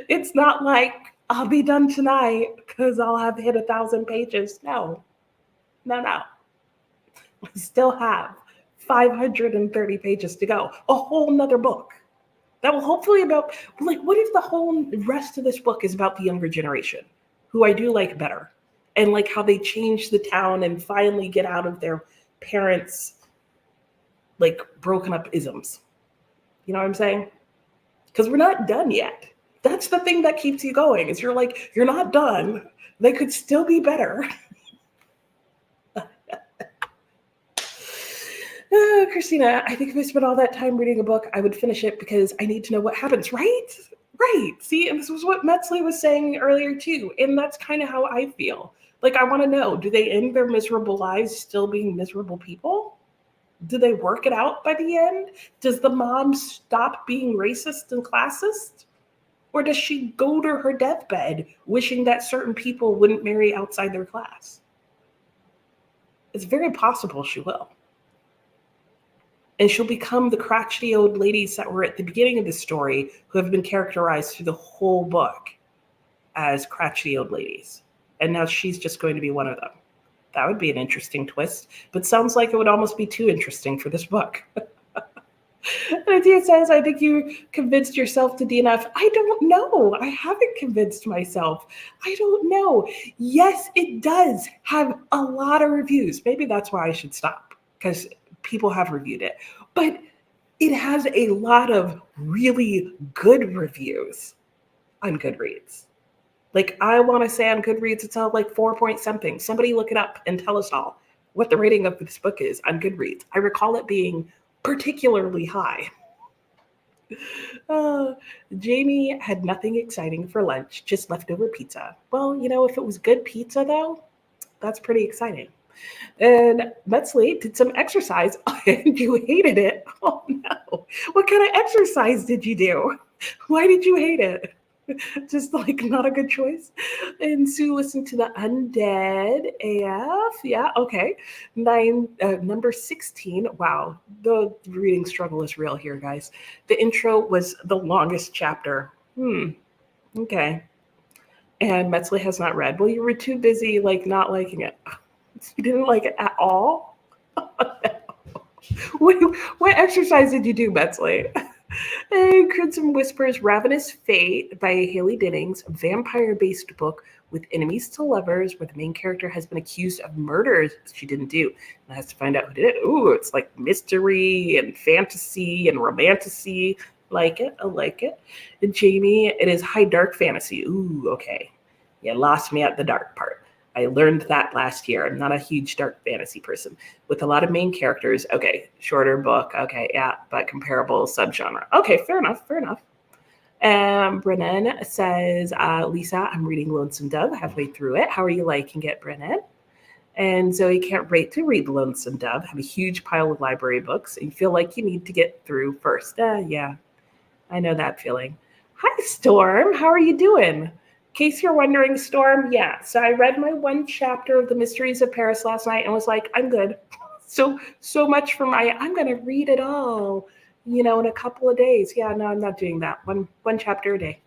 It's not like I'll be done tonight because I'll have hit 1,000 pages. No. I still have 530 pages to go. A whole nother book. That will hopefully about, like, what if the whole rest of this book is about the younger generation, who I do like better, and like how they change the town and finally get out of their parents' like broken up isms. You know what I'm saying? Because we're not done yet. That's the thing that keeps you going. Is you're like, you're not done. They could still be better. Christina, I think if I spent all that time reading a book, I would finish it because I need to know what happens, right? Right. See, and this was what Metzley was saying earlier too. And that's kind of how I feel. Like, I want to know, do they end their miserable lives still being miserable people? Do they work it out by the end? Does the mom stop being racist and classist? Or does she go to her deathbed wishing that certain people wouldn't marry outside their class? It's very possible she will. And she'll become the crotchety old ladies that were at the beginning of the story who have been characterized through the whole book as crotchety old ladies. And now she's just going to be one of them. That would be an interesting twist, but sounds like it would almost be too interesting for this book. And Adia says, I think you convinced yourself to DNF. I don't know. I haven't convinced myself. I don't know. Yes, it does have a lot of reviews. Maybe that's why I should stop, because people have reviewed it. But it has a lot of really good reviews on Goodreads. Like, I want to say on Goodreads, it's all like 4 point something. Somebody look it up and tell us all what the rating of this book is on Goodreads. I recall it being particularly high. Jamie had nothing exciting for lunch, just leftover pizza. Well, you know, if it was good pizza, though, that's pretty exciting. And Metzley did some exercise and you hated it. Oh, no. What kind of exercise did you do? Why did you hate it? Just like not a good choice. And Sue listened to the Undead AF. Yeah, okay. Number 16. Wow, the reading struggle is real here, guys. The intro was the longest chapter. Okay. And Metzley has not read. Well, you were too busy like not liking it. You didn't like it at all? What exercise did you do, Metzley? And Crimson Whispers Ravenous Fate by Haley Dennings, a vampire-based book with enemies to lovers where the main character has been accused of murders she didn't do and has to find out who did it. Ooh, it's like mystery and fantasy and romantasy. Like it. I like it. And Jamie, it is high dark fantasy. Ooh, okay. You lost me at the dark part. I learned that last year. I'm not a huge dark fantasy person. With a lot of main characters. Okay, shorter book. Okay, yeah, but comparable subgenre. Okay, fair enough. Brennan says, Lisa, I'm reading Lonesome Dove, halfway through it. How are you liking it, Brennan? And Zoe can't wait to read Lonesome Dove. Have a huge pile of library books. And you feel like you need to get through first. Yeah, I know that feeling. Hi, Storm. How are you doing? In case you're wondering, Storm, yeah. So I read my one chapter of The Mysteries of Paris last night and was like, I'm good. So much for I'm going to read it all, in a couple of days. Yeah, no, I'm not doing that. One chapter a day.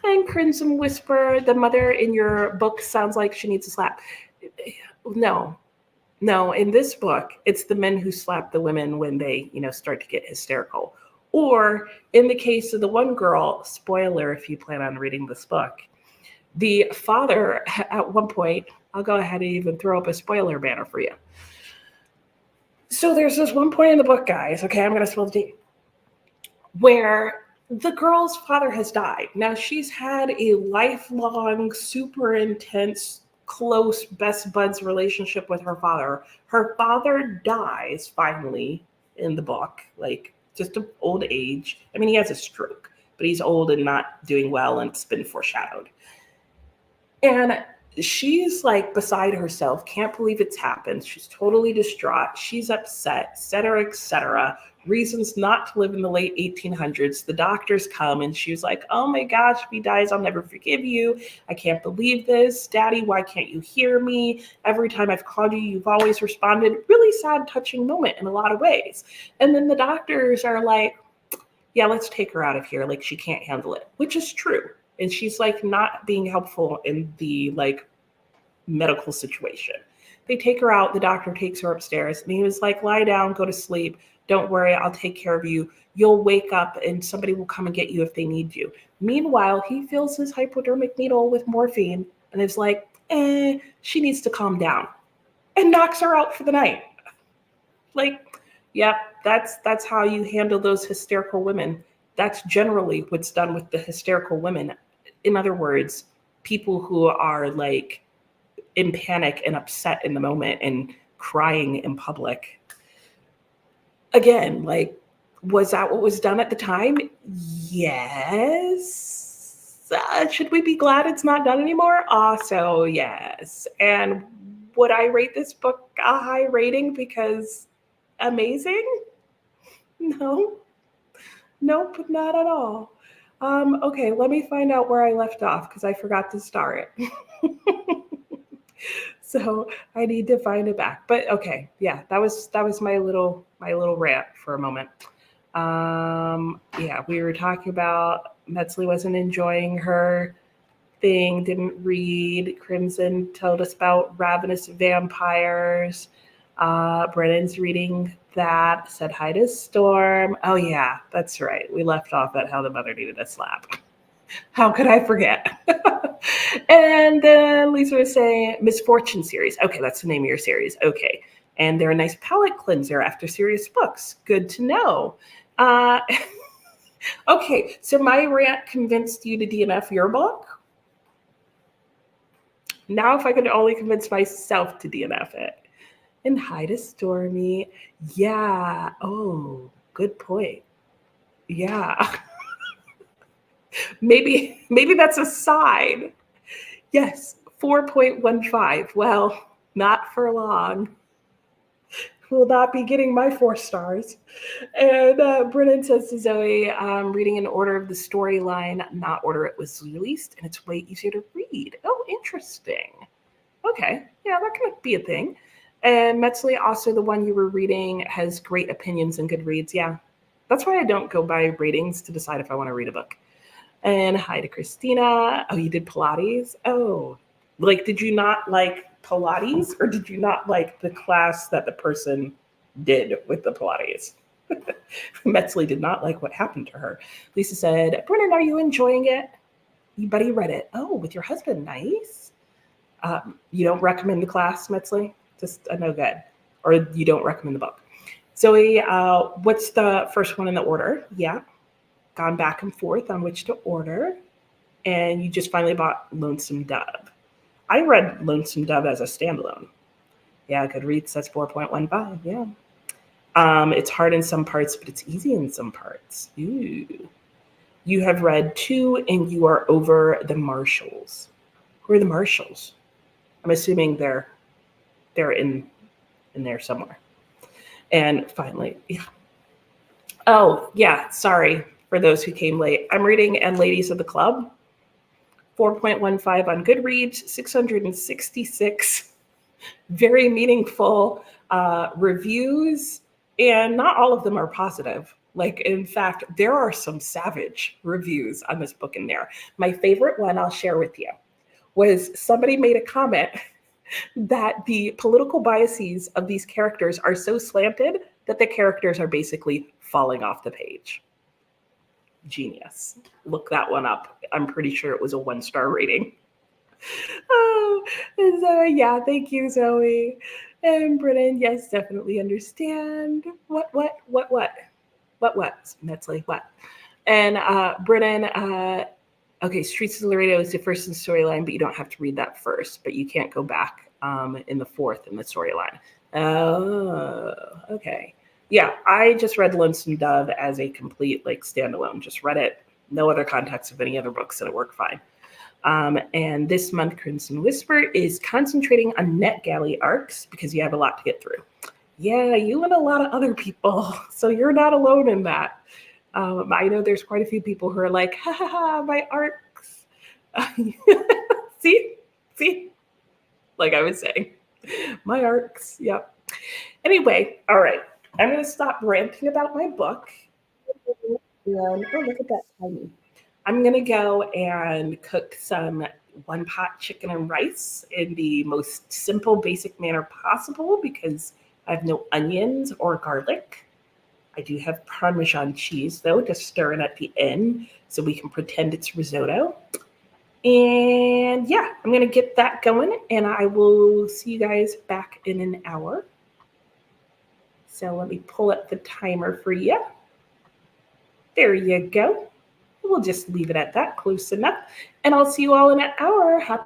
And Crimson Whisper, the mother in your book sounds like she needs a slap. No. In this book, it's the men who slap the women when they, start to get hysterical. Or in the case of the one girl, spoiler if you plan on reading this book, the father at one point, I'll go ahead and even throw up a spoiler banner for you. So there's this one point in the book, guys, okay, I'm going to spill the tea, where the girl's father has died. Now, she's had a lifelong, super intense, close, best buds relationship with her father. Her father dies finally in the book, like, just of old age. I mean, he has a stroke, but he's old and not doing well, and it's been foreshadowed. And she's like beside herself, can't believe it's happened. She's totally distraught. She's upset, et cetera, reasons not to live in the late 1800s. The doctors come and she was like, oh my gosh, if he dies, I'll never forgive you. I can't believe this. Daddy, why can't you hear me? Every time I've called you, you've always responded. Really sad, touching moment in a lot of ways. And then the doctors are like, yeah, let's take her out of here. Like, she can't handle it, which is true. And she's like not being helpful in the like medical situation. They take her out, the doctor takes her upstairs, and he was like, lie down, go to sleep. Don't worry, I'll take care of you. You'll wake up and somebody will come and get you if they need you. Meanwhile, he fills his hypodermic needle with morphine and is like, she needs to calm down, and knocks her out for the night. Like, yep, that's how you handle those hysterical women. That's generally what's done with the hysterical women. In other words, people who are like in panic and upset in the moment and crying in public. Again, like, was that what was done at the time? Yes. Should we be glad it's not done anymore? Also, yes. And would I rate this book a high rating because amazing? No. Nope, not at all. Okay, let me find out where I left off because I forgot to start it. So I need to find it back. But okay, yeah, that was my little rant for a moment. Yeah, we were talking about Metzley wasn't enjoying her thing, didn't read. Crimson told us about ravenous vampires. Brennan's reading that, said hi to Storm. Oh yeah, that's right. We left off at how the mother needed a slap. How could I forget? And then Lisa was saying Misfortune series. Okay, that's the name of your series. Okay. And they're a nice palate cleanser after serious books. Good to know. Okay, so my rant convinced you to DNF your book. Now if I could only convince myself to DNF it. And hi to Stormy. Yeah. Oh, good point. Yeah. Maybe that's a sign. Yes, 4.15. Well, not for long. Will not be getting my 4 stars. And Brennan says to Zoe, reading in order of the storyline, not order it was released, and it's way easier to read. Oh, interesting. Okay, yeah, that could be a thing. And Metzley, also the one you were reading, has great opinions and good reads. Yeah, that's why I don't go by ratings to decide if I want to read a book. And hi to Christina. Oh, you did Pilates? Oh, like, did you not like Pilates, or did you not like the class that the person did with the Pilates? Metzley did not like what happened to her. Lisa said, Brennan, are you enjoying it? You buddy read it. Oh, with your husband. Nice. You don't recommend the class, Metzley? Just a no good. Or you don't recommend the book. Zoe, what's the first one in the order? Yeah. Gone back and forth on which to order. And you just finally bought Lonesome Dove. I read Lonesome Dove as a standalone. Yeah, Goodreads says 4.15. Yeah. It's hard in some parts, but it's easy in some parts. Ooh. You have read 2 and you are over the Marshalls. Who are the Marshalls? I'm assuming they're in there somewhere. And finally, yeah. Oh, yeah, sorry for those who came late. I'm reading And Ladies of the Club. 4.15 on Goodreads, 666 very meaningful reviews, and not all of them are positive. Like, in fact, there are some savage reviews on this book in there. My favorite one I'll share with you was somebody made a comment that the political biases of these characters are so slanted that the characters are basically falling off the page. Genius. Look that one up. I'm pretty sure it was a 1-star rating. Oh, and Zoe, yeah, thank you, Zoe. And Brennan, yes, definitely understand. What, Metzley, what? And Brennan, okay, Streets of Laredo is the first in the storyline, but you don't have to read that first, but you can't go back in the 4th in the storyline. Oh, okay. Yeah, I just read Lonesome Dove as a complete, like, standalone. Just read it, no other context of any other books, and it worked fine. And this month, Crimson Whisper is concentrating on NetGalley arcs because you have a lot to get through. Yeah, you and a lot of other people, so you're not alone in that. I know there's quite a few people who are like, ha ha ha, my arcs. See, like I was saying, my arcs. Yep. Anyway, all right. I'm going to stop ranting about my book. And, oh, look at that tiny. I'm going to go and cook some one pot chicken and rice in the most simple, basic manner possible because I have no onions or garlic. I do have Parmesan cheese though to stir in at the end so we can pretend it's risotto. And yeah, I'm going to get that going and I will see you guys back in an hour. So let me pull up the timer for you. There you go. We'll just leave it at that, close enough. And I'll see you all in an hour. Happy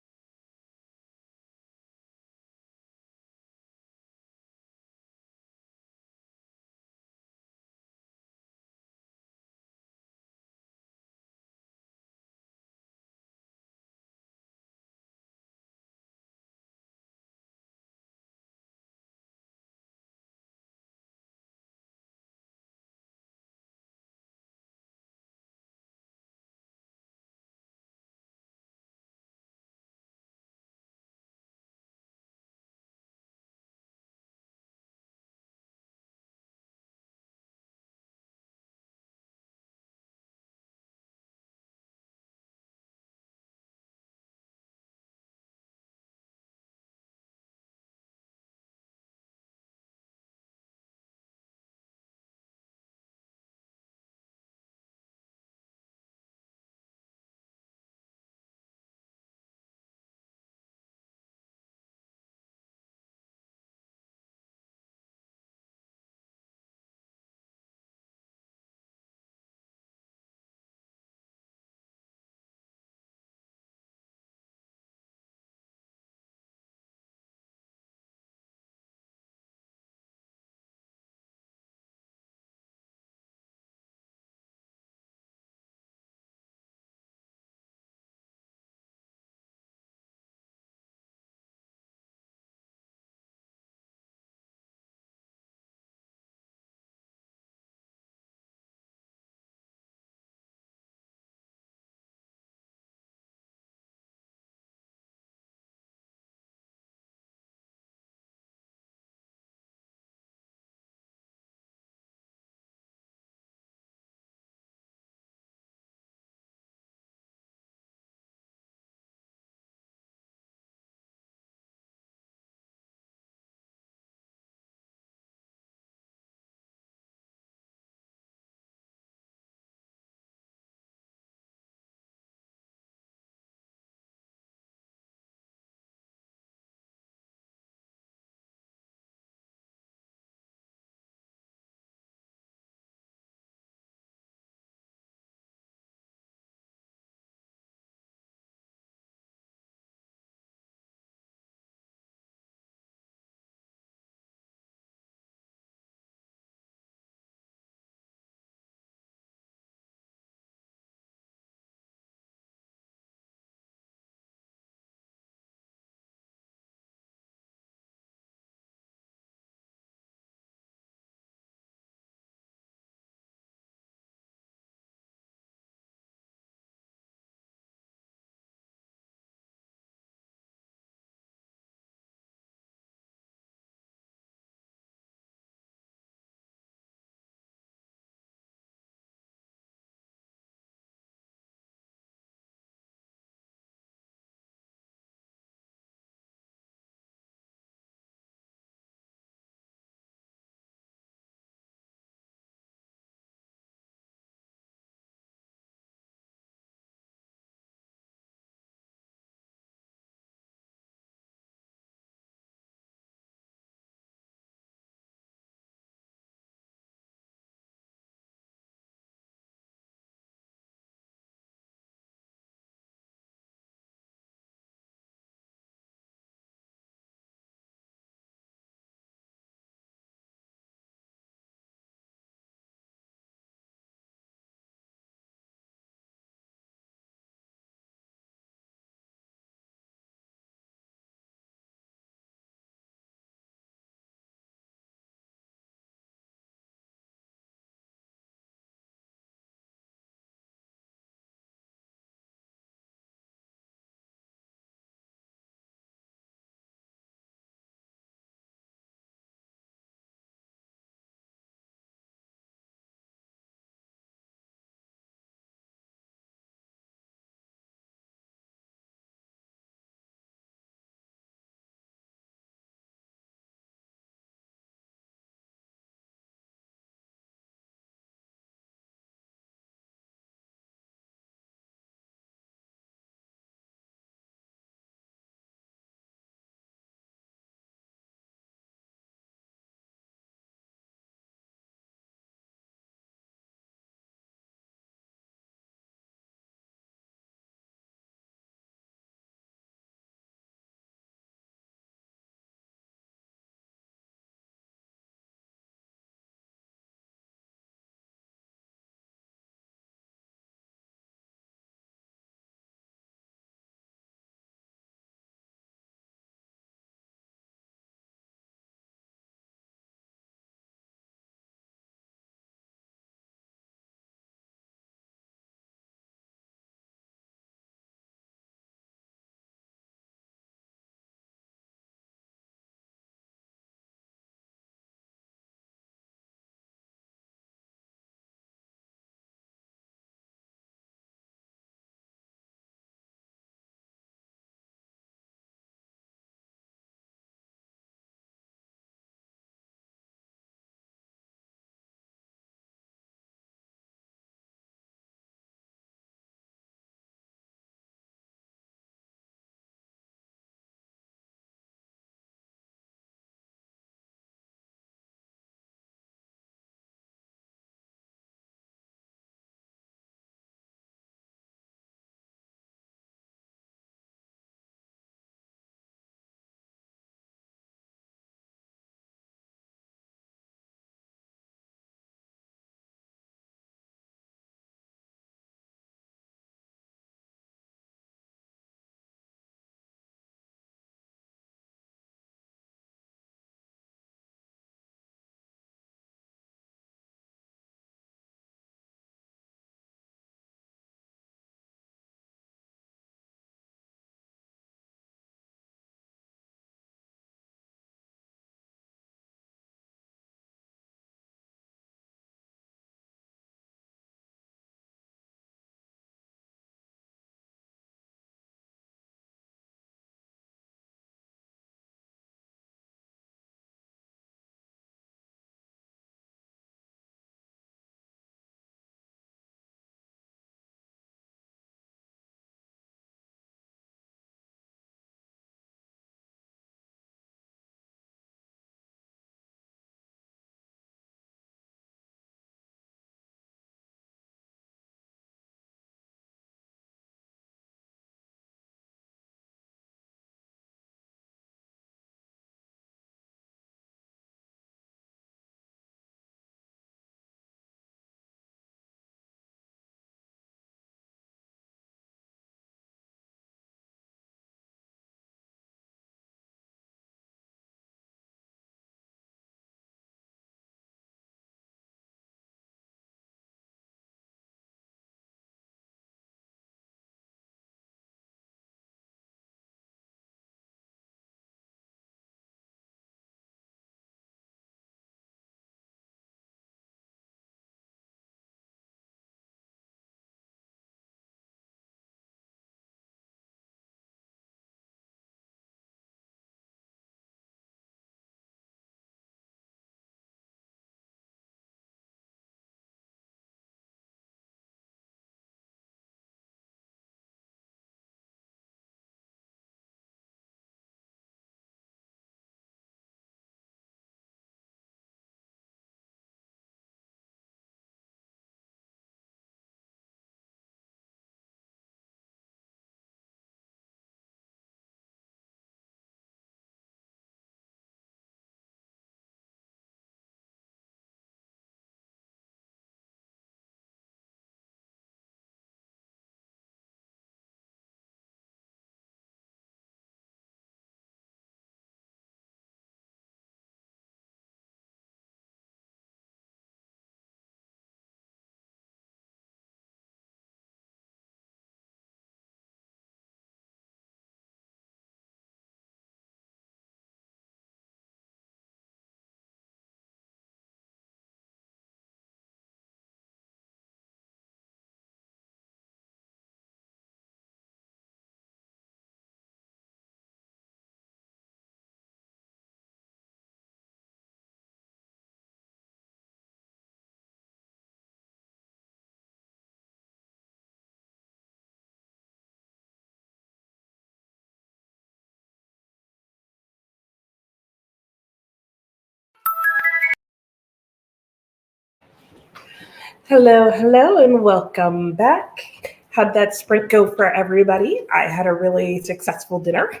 Hello, hello, and welcome back. How'd that sprint go for everybody? I had a really successful dinner.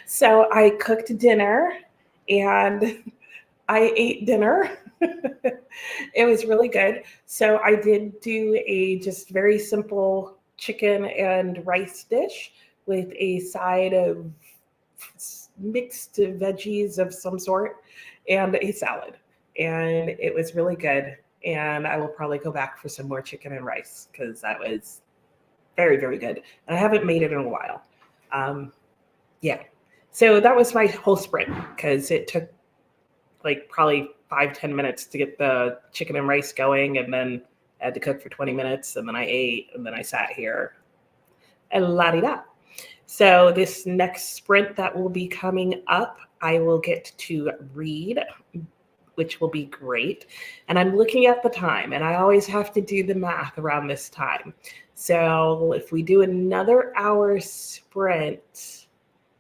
So I cooked dinner and I ate dinner. It was really good. So I did do a just very simple chicken and rice dish with a side of mixed veggies of some sort and a salad. And it was really good. And I will probably go back for some more chicken and rice because that was very, very good. And I haven't made it in a while. Um, yeah. So that was my whole sprint because it took like probably 5-10 minutes to get the chicken and rice going. And then I had to cook for 20 minutes. And then I ate. And then I sat here and la di da. So this next sprint that will be coming up, I will get to read, which will be great. And I'm looking at the time, and I always have to do the math around this time. So if we do another hour sprint,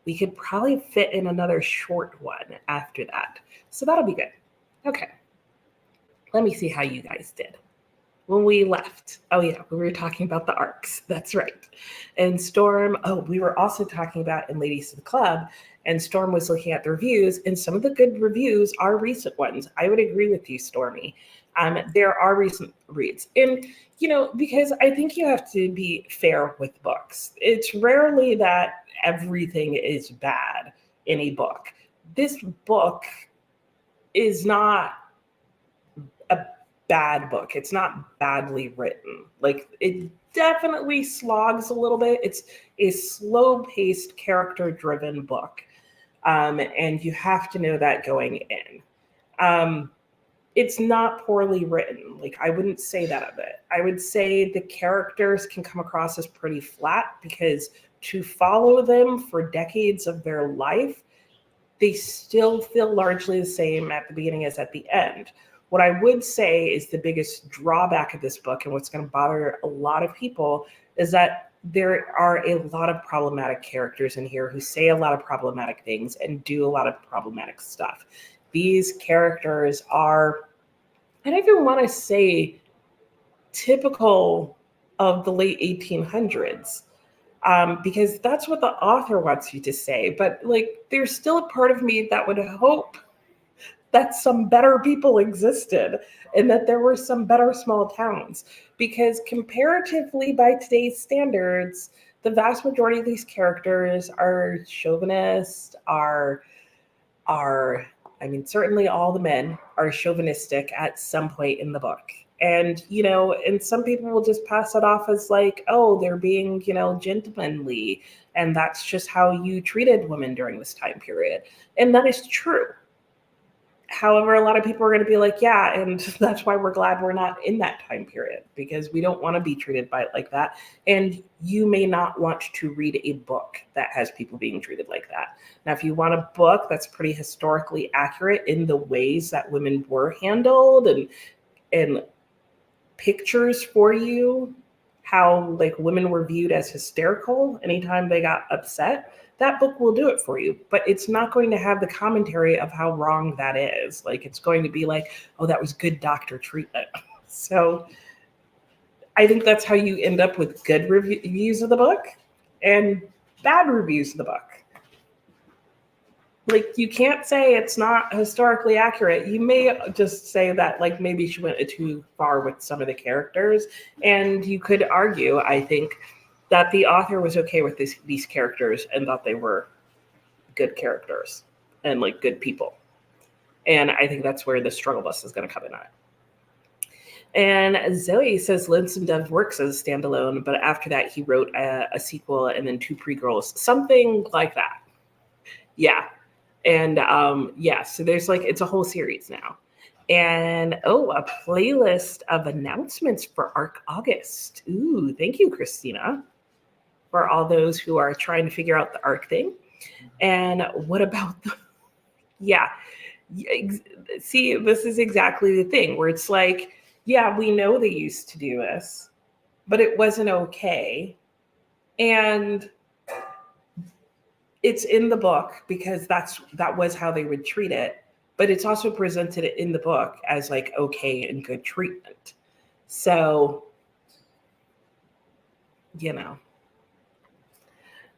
we could probably fit in another short one after that. So that'll be good. Okay. Let me see how you guys did when we left. Oh, yeah, we were talking about the arcs. That's right. And Storm, we were also talking about in Ladies to the Club, and Storm was looking at the reviews, and some of the good reviews are recent ones. I would agree with you, Stormy. There are recent reads. And, because I think you have to be fair with books. It's rarely that everything is bad in a book. This book is not a bad book. It's not badly written. Like, it definitely slogs a little bit. It's a slow-paced, character-driven book. And you have to know that going in. It's not poorly written. Like, I wouldn't say that of it. I would say the characters can come across as pretty flat because to follow them for decades of their life, they still feel largely the same at the beginning as at the end. What I would say is the biggest drawback of this book and what's going to bother a lot of people is that there are a lot of problematic characters in here who say a lot of problematic things and do a lot of problematic stuff. These characters are, I don't even want to say typical of the late 1800s. Because that's what the author wants you to say. But like, there's still a part of me that would hope that some better people existed and that there were some better small towns. Because comparatively, by today's standards, the vast majority of these characters are chauvinist, I mean, certainly all the men are chauvinistic at some point in the book. And, and some people will just pass it off as like, oh, they're being, gentlemanly. And that's just how you treated women during this time period. And that is true. However, a lot of people are going to be like, yeah, and that's why we're glad we're not in that time period because we don't want to be treated by it like that. And you may not want to read a book that has people being treated like that. Now, if you want a book that's pretty historically accurate in the ways that women were handled and pictures for you how like women were viewed as hysterical anytime they got upset, that book will do it for you. But it's not going to have the commentary of how wrong that is. Like, it's going to be like, oh, that was good doctor treatment. So I think that's how you end up with good reviews of the book and bad reviews of the book. Like, you can't say it's not historically accurate. You may just say that like maybe she went too far with some of the characters, and you could argue, I think, that the author was okay with these characters and thought they were good characters and like good people. And I think that's where the struggle bus is going to come in at. And Zoe says Lonesome Dove works as a standalone, but after that he wrote a sequel and then 2 pre-girls, something like that. Yeah. And so there's like, it's a whole series now. And a playlist of announcements for ARC August. Ooh, thank you, Christina, for all those who are trying to figure out the ARC thing. And what about the, yeah, see, this is exactly the thing where it's like, yeah, we know they used to do this, but it wasn't okay. And it's in the book because that was how they would treat it, but it's also presented in the book as like okay and good treatment. So, you know.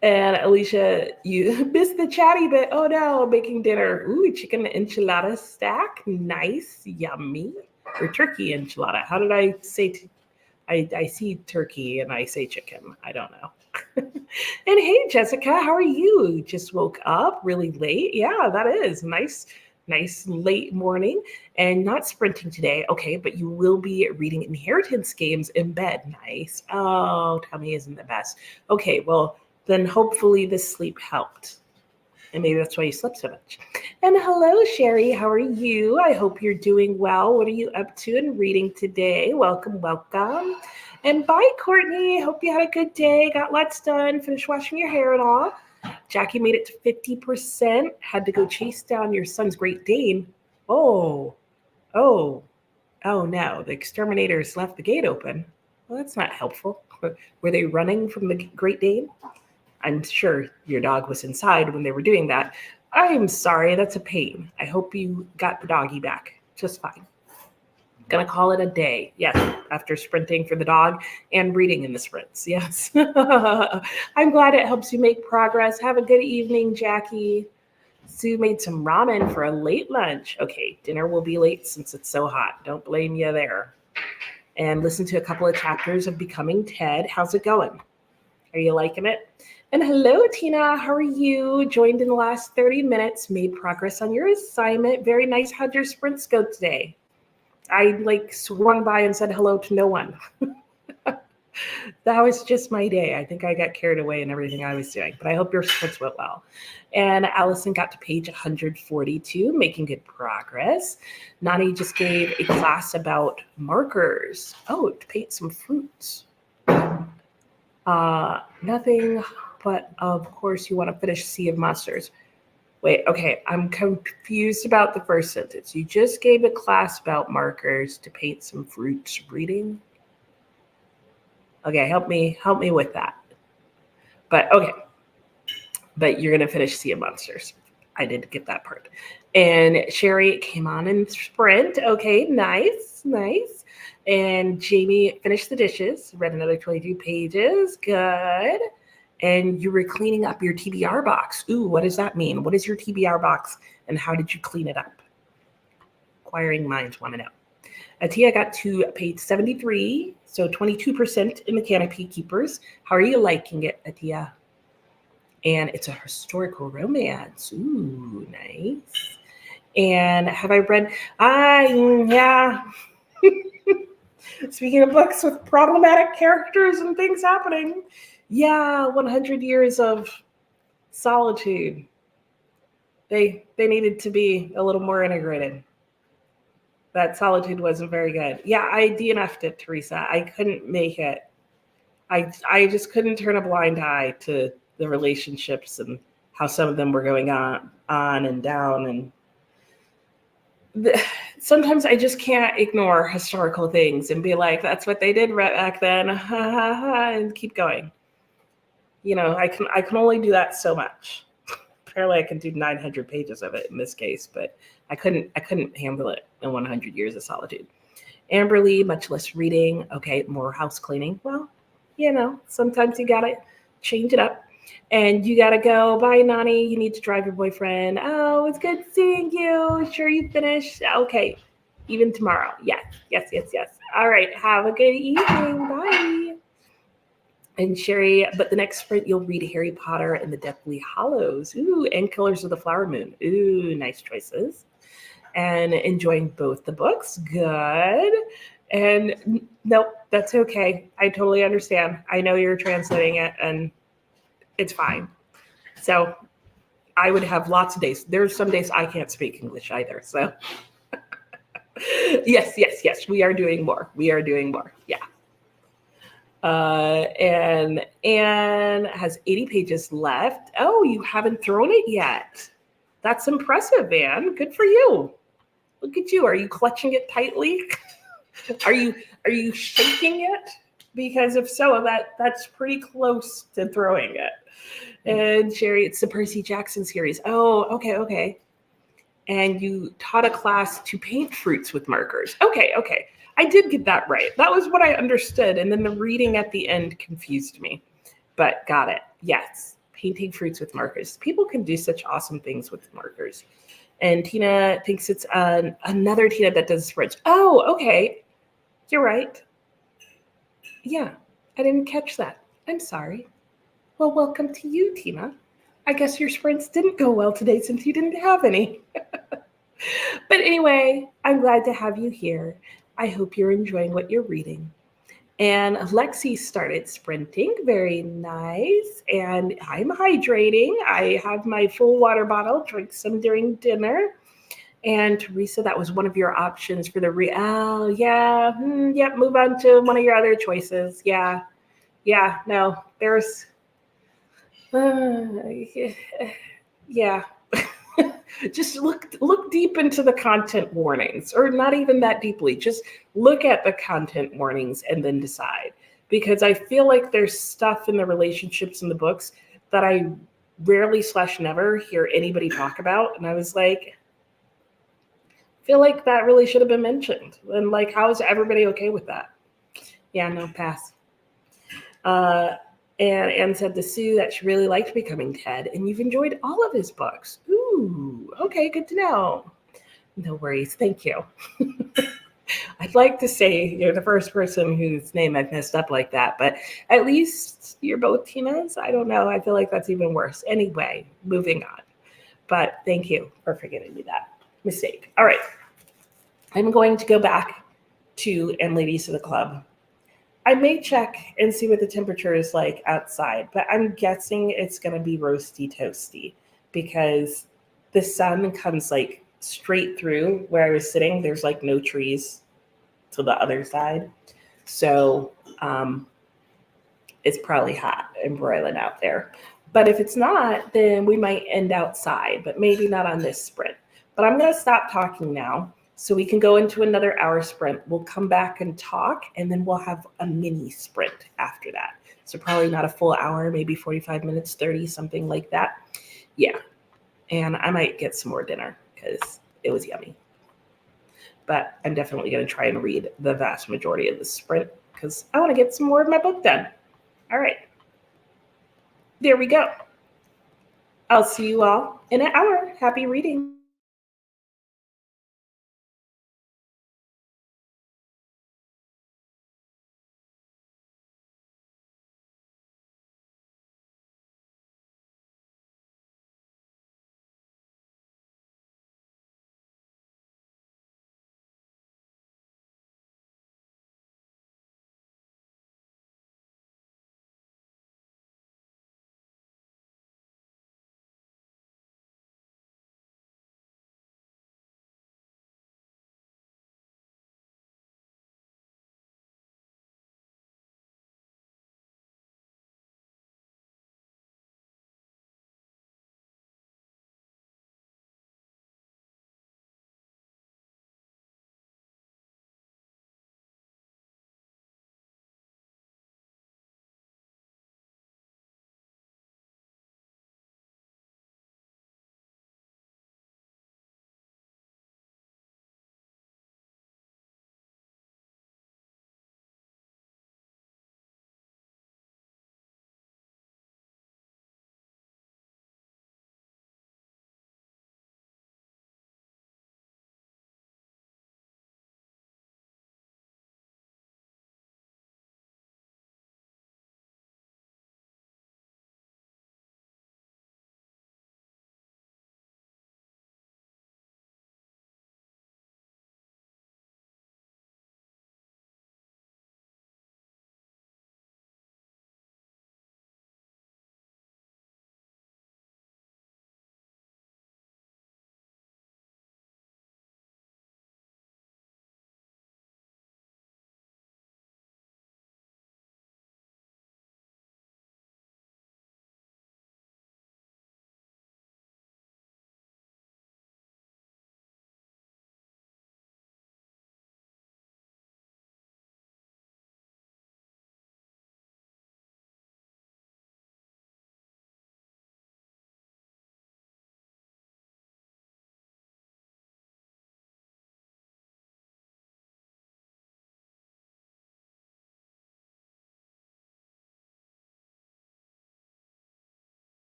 And Alicia, you missed the chatty bit. Oh no, making dinner. Ooh, chicken enchilada stack. Nice, yummy. Or turkey enchilada. How did I say? I see turkey and I say chicken. I don't know. And hey, Jessica, how are you? Just woke up really late. Yeah, that is nice late morning and not sprinting today. Okay, but you will be reading inheritance games in bed. Nice. Oh, tummy isn't the best. Okay, well, then hopefully this sleep helped. And maybe that's why you slept so much. And hello, Sherry. How are you? I hope you're doing well. What are you up to and reading today? Welcome, welcome. And bye, Courtney. Hope you had a good day. Got lots done. Finished washing your hair and all. Jackie made it to 50%. Had to go chase down your son's Great Dane. Oh no. The exterminators left the gate open. Well, that's not helpful. Were they running from the Great Dane? I'm sure your dog was inside when they were doing that. I'm sorry, that's a pain. I hope you got the doggy back just fine. Gonna call it a day. Yes, after sprinting for the dog and reading in the sprints. Yes. I'm glad it helps you make progress. Have a good evening, Jackie. Sue made some ramen for a late lunch. Okay, dinner will be late since it's so hot. Don't blame you there. And listen to a couple of chapters of Becoming Ted. How's it going? Are you liking it? And hello, Tina. How are you? Joined in the last 30 minutes, made progress on your assignment. Very nice. How'd your sprints go today? I swung by and said hello to no one. That was just my day. I think I got carried away in everything I was doing, but I hope your sprints went well. And Allison got to page 142, making good progress. Nani just gave a class about markers. Oh, to paint some fruits. Nothing, but of course you want to finish Sea of Monsters. Wait, okay, I'm confused about the first sentence. You just gave a class about markers to paint some fruits. Reading? Okay, help me with that. But okay, but you're gonna finish Sea of Monsters. I did get that part. And Sherry came on in sprint. Okay, nice. And Jamie finished the dishes, read another 22 pages. Good. And you were cleaning up your TBR box. Ooh, what does that mean? What is your TBR box and how did you clean it up? Inquiring minds want to know. Atia got to page 73, so 22% in the Canopy Keepers. How are you liking it, Atia? And it's a historical romance. Ooh, nice. And have I read? Yeah. Speaking of books with problematic characters and things happening. Yeah, 100 Years of Solitude. They needed to be a little more integrated. That solitude wasn't very good. Yeah, I DNF'd it, Teresa. I couldn't make it. I just couldn't turn a blind eye to the relationships and how some of them were going on and down. And sometimes I just can't ignore historical things and be like, that's what they did back then, and keep going. You know, I can only do that so much. Apparently I can do 900 pages of it in this case, but I couldn't handle it in 100 Years of Solitude. Amberly, much less reading. Okay, more house cleaning. Well, you know, sometimes you gotta change it up. And you gotta go. Bye, Nani. You need to drive your boyfriend. Oh, it's good seeing you. Sure you finished? Okay. Even tomorrow. Yes. All right. Have a good evening. Bye. And Sherry, but the next sprint you'll read Harry Potter and the Deathly Hallows. Ooh, and Killers of the Flower Moon. Ooh, nice choices. And enjoying both the books. Good. And nope, that's okay. I totally understand. I know you're translating it and it's fine. So I would have lots of days. There's some days I can't speak English either. So yes. We are doing more. Yeah. And Anne has 80 pages left. Oh, you haven't thrown it yet. That's impressive, Anne. Good for you. Look at you. Are you clutching it tightly? Are you shaking it? Because if so, that's pretty close to throwing it. And Sherry, it's the Percy Jackson series. Oh, okay. And you taught a class to paint fruits with markers. Okay. I did get that right. That was what I understood. And then the reading at the end confused me. But got it. Yes. Painting fruits with markers. People can do such awesome things with markers. And Tina thinks it's another Tina that does sprints. Oh, okay. You're right. Yeah, I didn't catch that. I'm sorry. Well, welcome to you, Tina. I guess your sprints didn't go well today since you didn't have any. But anyway, I'm glad to have you here. I hope you're enjoying what you're reading. And Lexi started sprinting. Very nice. And I'm hydrating. I have my full water bottle, drink some during dinner. And Teresa, that was one of your options for the oh yeah, yep. Move on to one of your other choices. Yeah, yeah. No, there's uh, yeah. Just look deep into the content warnings, or not even that deeply. Just look at the content warnings and then decide. Because I feel like there's stuff in the relationships in the books that I rarely / never hear anybody talk about, and I was like, feel like that really should have been mentioned. And like, how is everybody okay with that? Yeah, no, pass. Uh, and said to Sue that she really liked Becoming Ted, and you've enjoyed all of his books. Ooh, okay, good to know. No worries, thank you. I'd like to say you're the first person whose name I've messed up like that, but at least you're both Tinas. I don't know. I feel like that's even worse. Anyway, moving on. But thank you for forgiving me that mistake. All right. I'm going to go back to and ladies of the club. I may check and see what the temperature is like outside, but I'm guessing it's going to be roasty toasty because the sun comes like straight through where I was sitting. There's like no trees to the other side. So it's probably hot and broiling out there. But if it's not, then we might end outside, but maybe not on this sprint. But I'm going to stop talking now so we can go into another hour sprint. We'll come back and talk, and then we'll have a mini sprint after that. So probably not a full hour, maybe 45 minutes, 30, something like that. Yeah. And I might get some more dinner because it was yummy. But I'm definitely going to try and read the vast majority of the sprint because I want to get some more of my book done. All right. There we go. I'll see you all in an hour. Happy reading.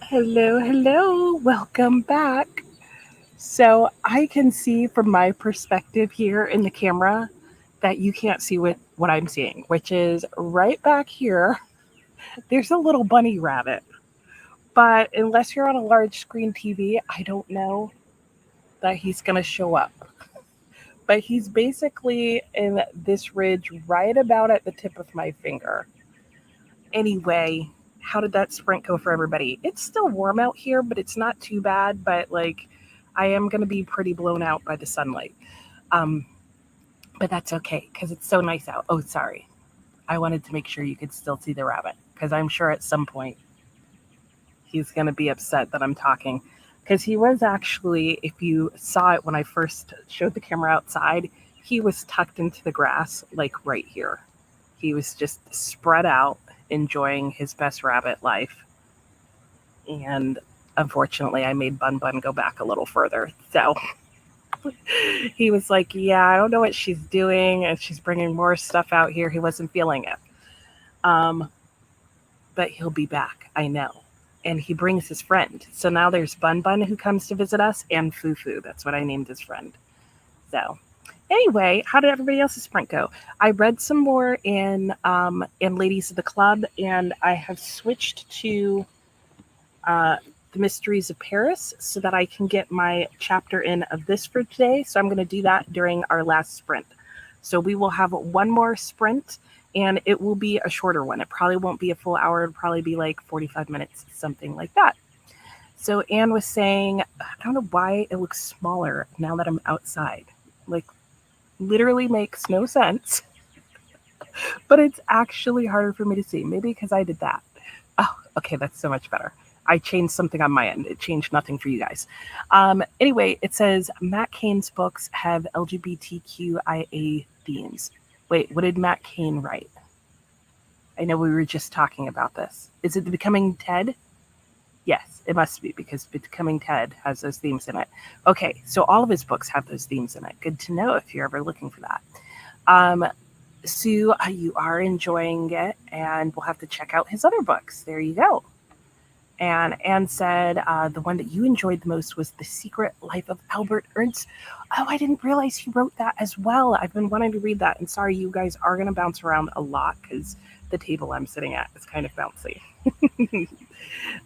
Hello, hello. Welcome back. So I can see from my perspective here in the camera that you can't see what I'm seeing, which is right back here. There's a little bunny rabbit. But unless you're on a large screen TV, I don't know that he's going to show up. But he's basically in this ridge right about at the tip of my finger. Anyway, how did that sprint go for everybody? It's still warm out here, but it's not too bad. But like, I am going to be pretty blown out by the sunlight. Um, but that's okay because it's so nice out. Oh, sorry. I wanted to make sure you could still see the rabbit because I'm sure at some point he's going to be upset that I'm talking. Because he was actually, if you saw it when I first showed the camera outside, he was tucked into the grass, like right here. He was just spread out, enjoying his best rabbit life. And unfortunately, I made Bun Bun go back a little further. So he was like, yeah, I don't know what she's doing. And she's bringing more stuff out here. He wasn't feeling it. But he'll be back, I know. And he brings his friend. So now there's Bun Bun who comes to visit us and Fufu. That's what I named his friend. So anyway, how did everybody else's sprint go? I read some more in Ladies of the Club, and I have switched to the Mysteries of Paris so that I can get my chapter in of this for today. So I'm going to do that during our last sprint. So we will have one more sprint, and it will be a shorter one. It probably won't be a full hour. It'll probably be like 45 minutes, something like that. So Anne was saying, I don't know why it looks smaller now that I'm outside. Like, literally makes no sense. But it's actually harder for me to see. Maybe because I did that. Oh, okay, that's so much better. I changed something on my end. It changed nothing for you guys. Anyway, it says Matt Cain's books have LGBTQIA themes. Wait, what did Matt Cain write? I know we were just talking about this. Is it The Becoming Ted? Yes, it must be because Becoming Ted has those themes in it. Okay, so all of his books have those themes in it. Good to know if you're ever looking for that. Sue, you are enjoying it, and we'll have to check out his other books. There you go. And Anne said the one that you enjoyed the most was The Secret Life of Albert Ernst. Oh, I didn't realize he wrote that as well. I've been wanting to read that. And sorry, you guys are going to bounce around a lot because the table I'm sitting at is kind of bouncy.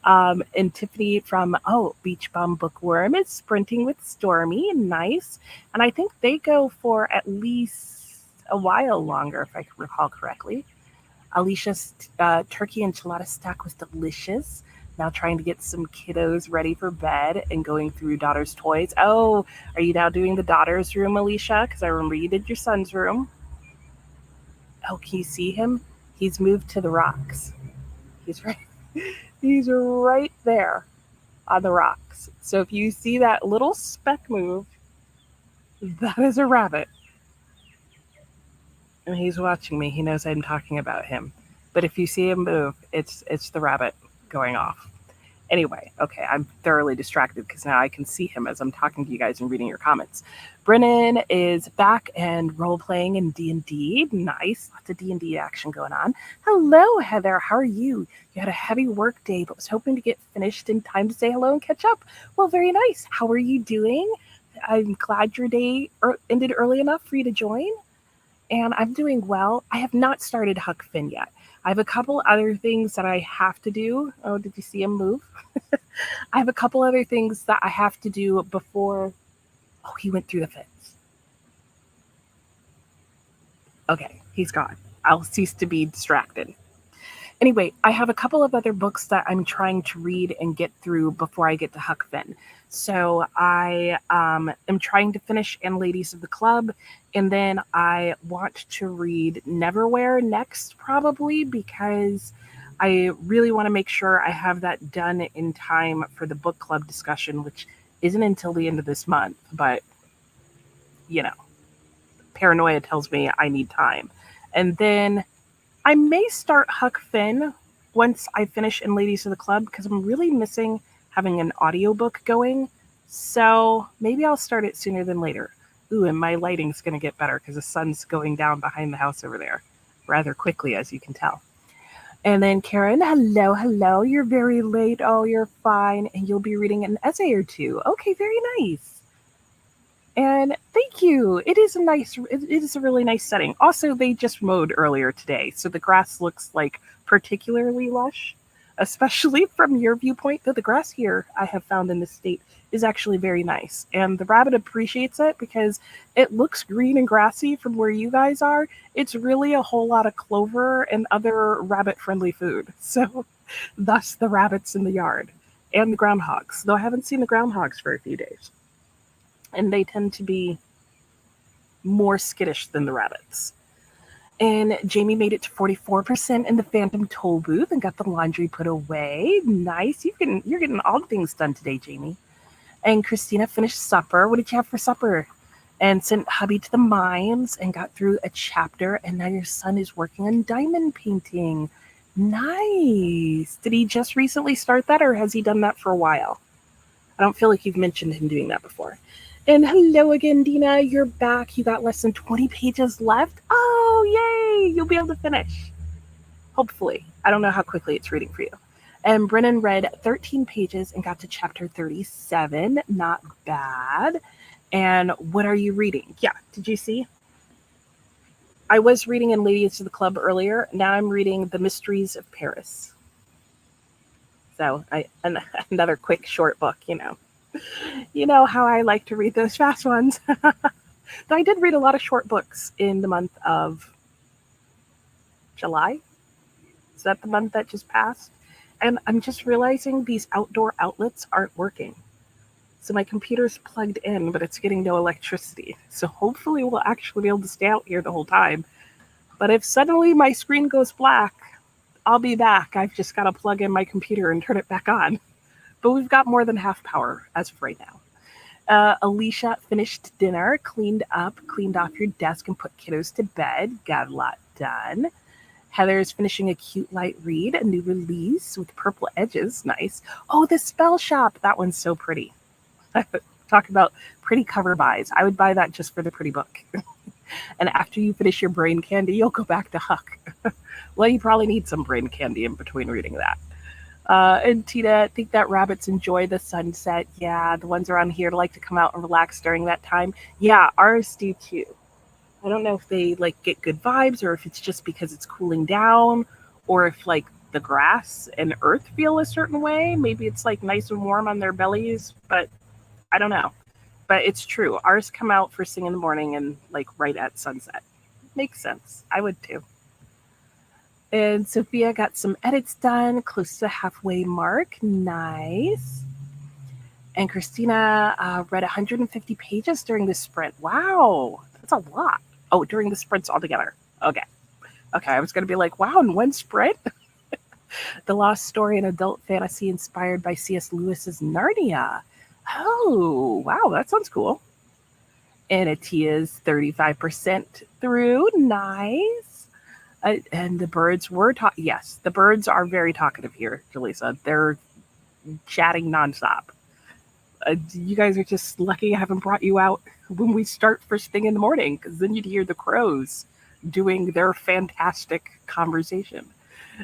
And Tiffany from Beach Bum Bookworm is sprinting with Stormy. Nice. And I think they go for at least a while longer, if I can recall correctly. Alicia's turkey enchilada stack was delicious. Now trying to get some kiddos ready for bed and going through daughter's toys. Oh, are you now doing the daughter's room, Alicia? Because I remember you did your son's room. Oh, can you see him? He's moved to the rocks. He's right there on the rocks. So if you see that little speck move, that is a rabbit. And he's watching me. He knows I'm talking about him. But if you see him move, it's the rabbit going off. Anyway, okay, I'm thoroughly distracted because now I can see him as I'm talking to you guys and reading your comments. Brennan is back and role-playing in D&D. Nice. Lots of D&D action going on. Hello, Heather. How are you? You had a heavy work day, but was hoping to get finished in time to say hello and catch up. Well, very nice. How are you doing? I'm glad your day ended early enough for you to join. And I'm doing well. I have not started Huck Finn yet. I have a couple other things that I have to do. Oh, did you see him move? I have a couple other things that I have to do before. Oh, he went through the fence. Okay, he's gone. I'll cease to be distracted. Anyway, I have a couple of other books that I'm trying to read and get through before I get to Huck Finn. So I am trying to finish in Ladies of the Club, and then I want to read Neverwhere next, probably, because I really want to make sure I have that done in time for the book club discussion, which isn't until the end of this month, but, you know, paranoia tells me I need time. And then I may start Huck Finn once I finish in Ladies of the Club because I'm really missing having an audiobook going. So maybe I'll start it sooner than later. Ooh, and my lighting's going to get better because the sun's going down behind the house over there rather quickly, as you can tell. And then Karen, hello, hello. You're very late. Oh, you're fine. And you'll be reading an essay or two. Okay, very nice. And thank you. It is a really nice setting. Also, they just mowed earlier today, so the grass looks like particularly lush, especially from your viewpoint. Though the grass here I have found in this state is actually very nice. And the rabbit appreciates it because it looks green and grassy from where you guys are. It's really a whole lot of clover and other rabbit friendly food. So, thus the rabbits in the yard and the groundhogs, though I haven't seen the groundhogs for a few days, and they tend to be more skittish than the rabbits. And Jamie made it to 44% in the Phantom Toll booth and got the laundry put away. Nice. You're getting all the things done today, Jamie. And Christina finished supper. What did you have for supper? And sent hubby to the mines and got through a chapter. And now your son is working on diamond painting. Nice. Did he just recently start that, or has he done that for a while? I don't feel like you've mentioned him doing that before. And hello again, Dina. You're back. You got less than 20 pages left. Oh, yay! You'll be able to finish. Hopefully. I don't know how quickly it's reading for you. And Brennan read 13 pages and got to chapter 37. Not bad. And what are you reading? Yeah, did you see? I was reading in Ladies of the Club earlier. Now I'm reading The Mysteries of Paris. So another quick short book, you know. You know how I like to read those fast ones. Though I did read a lot of short books in the month of July. Is that the month that just passed? And I'm just realizing these outdoor outlets aren't working. So my computer's plugged in, but it's getting no electricity. So hopefully we'll actually be able to stay out here the whole time. But if suddenly my screen goes black, I'll be back. I've just got to plug in my computer and turn it back on. But we've got more than half power as of right now. Alicia finished dinner, cleaned up, cleaned off your desk, and put kiddos to bed. Got a lot done. Heather's finishing a cute light read, a new release with purple edges. Nice. Oh, the Spell Shop. That one's so pretty. Talk about pretty cover buys. I would buy that just for the pretty book. And after you finish your brain candy, you'll go back to Huck. Well, you probably need some brain candy in between reading that. And Tina, I think that rabbits enjoy the sunset. Yeah, the ones around here like to come out and relax during that time. Yeah, ours do too. I don't know if they like get good vibes or if it's just because it's cooling down or if like the grass and earth feel a certain way. Maybe it's like nice and warm on their bellies, but I don't know. But it's true. Ours come out first thing in the morning and like right at sunset. Makes sense. I would too. And Sophia got some edits done, close to the halfway mark. Nice. And Christina read 150 pages during the sprint. Wow, that's a lot. Oh, during the sprints altogether. Okay. I was going to be like, wow, in one sprint? The Lost Story, an adult fantasy inspired by C.S. Lewis's Narnia. Oh, wow, that sounds cool. And Atia's 35% through. Nice. And the birds were yes, the birds are very talkative here, Jaleesa. They're chatting nonstop. You guys are just lucky I haven't brought you out when we start first thing in the morning, because then you'd hear the crows doing their fantastic conversation.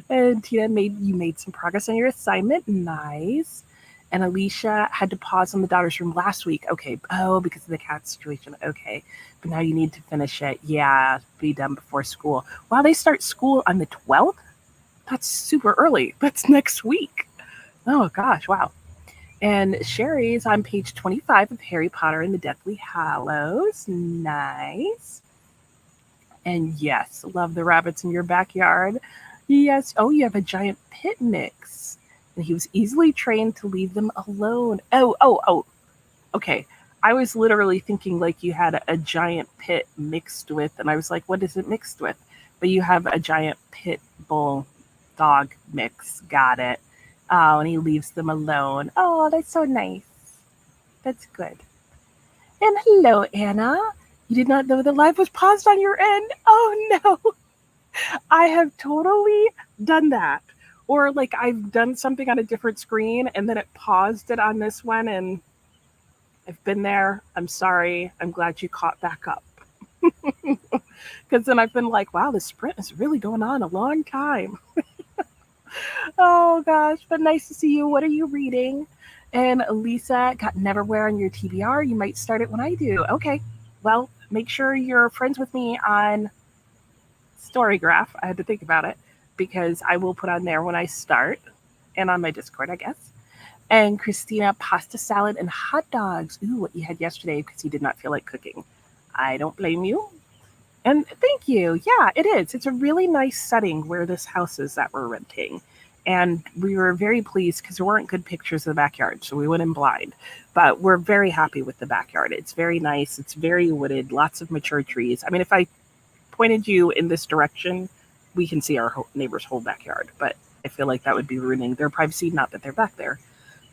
And Tina, you made some progress on your assignment. Nice. And Alicia had to pause on the daughter's room last week. Okay. Oh, because of the cat situation. Okay. But now you need to finish it. Yeah. Be done before school. Wow. They start school on the 12th? That's super early. That's next week. Oh, gosh. Wow. And Sherry's on page 25 of Harry Potter and the Deathly Hallows. Nice. And yes, love the rabbits in your backyard. Yes. Oh, you have a giant pit mix. And he was easily trained to leave them alone. Oh. Okay. I was literally thinking like you had a giant pit mixed with, and I was like, what is it mixed with? But you have a giant pit bull dog mix. Got it. Oh, and he leaves them alone. Oh, that's so nice. That's good. And hello, Anna. You did not know the live was paused on your end. Oh, no. I have totally done that. Or like I've done something on a different screen and then it paused it on this one, and I've been there. I'm sorry. I'm glad you caught back up. Because then I've been like, wow, this sprint is really going on a long time. Oh gosh, but nice to see you. What are you reading? And Lisa got Neverwhere on your TBR. You might start it when I do. Okay. Well, make sure you're friends with me on Storygraph. I had to think about it because I will put on there when I start and on my Discord, I guess. And Christina, pasta salad and hot dogs. Ooh, what you had yesterday because you did not feel like cooking. I don't blame you. And thank you. Yeah, it is. It's a really nice setting where this house is that we're renting. And we were very pleased because there weren't good pictures of the backyard, so we went in blind. But we're very happy with the backyard. It's very nice. It's very wooded, lots of mature trees. I mean, if I pointed you in this direction, we can see our neighbor's whole backyard. But I feel like that would be ruining their privacy. Not that they're back there,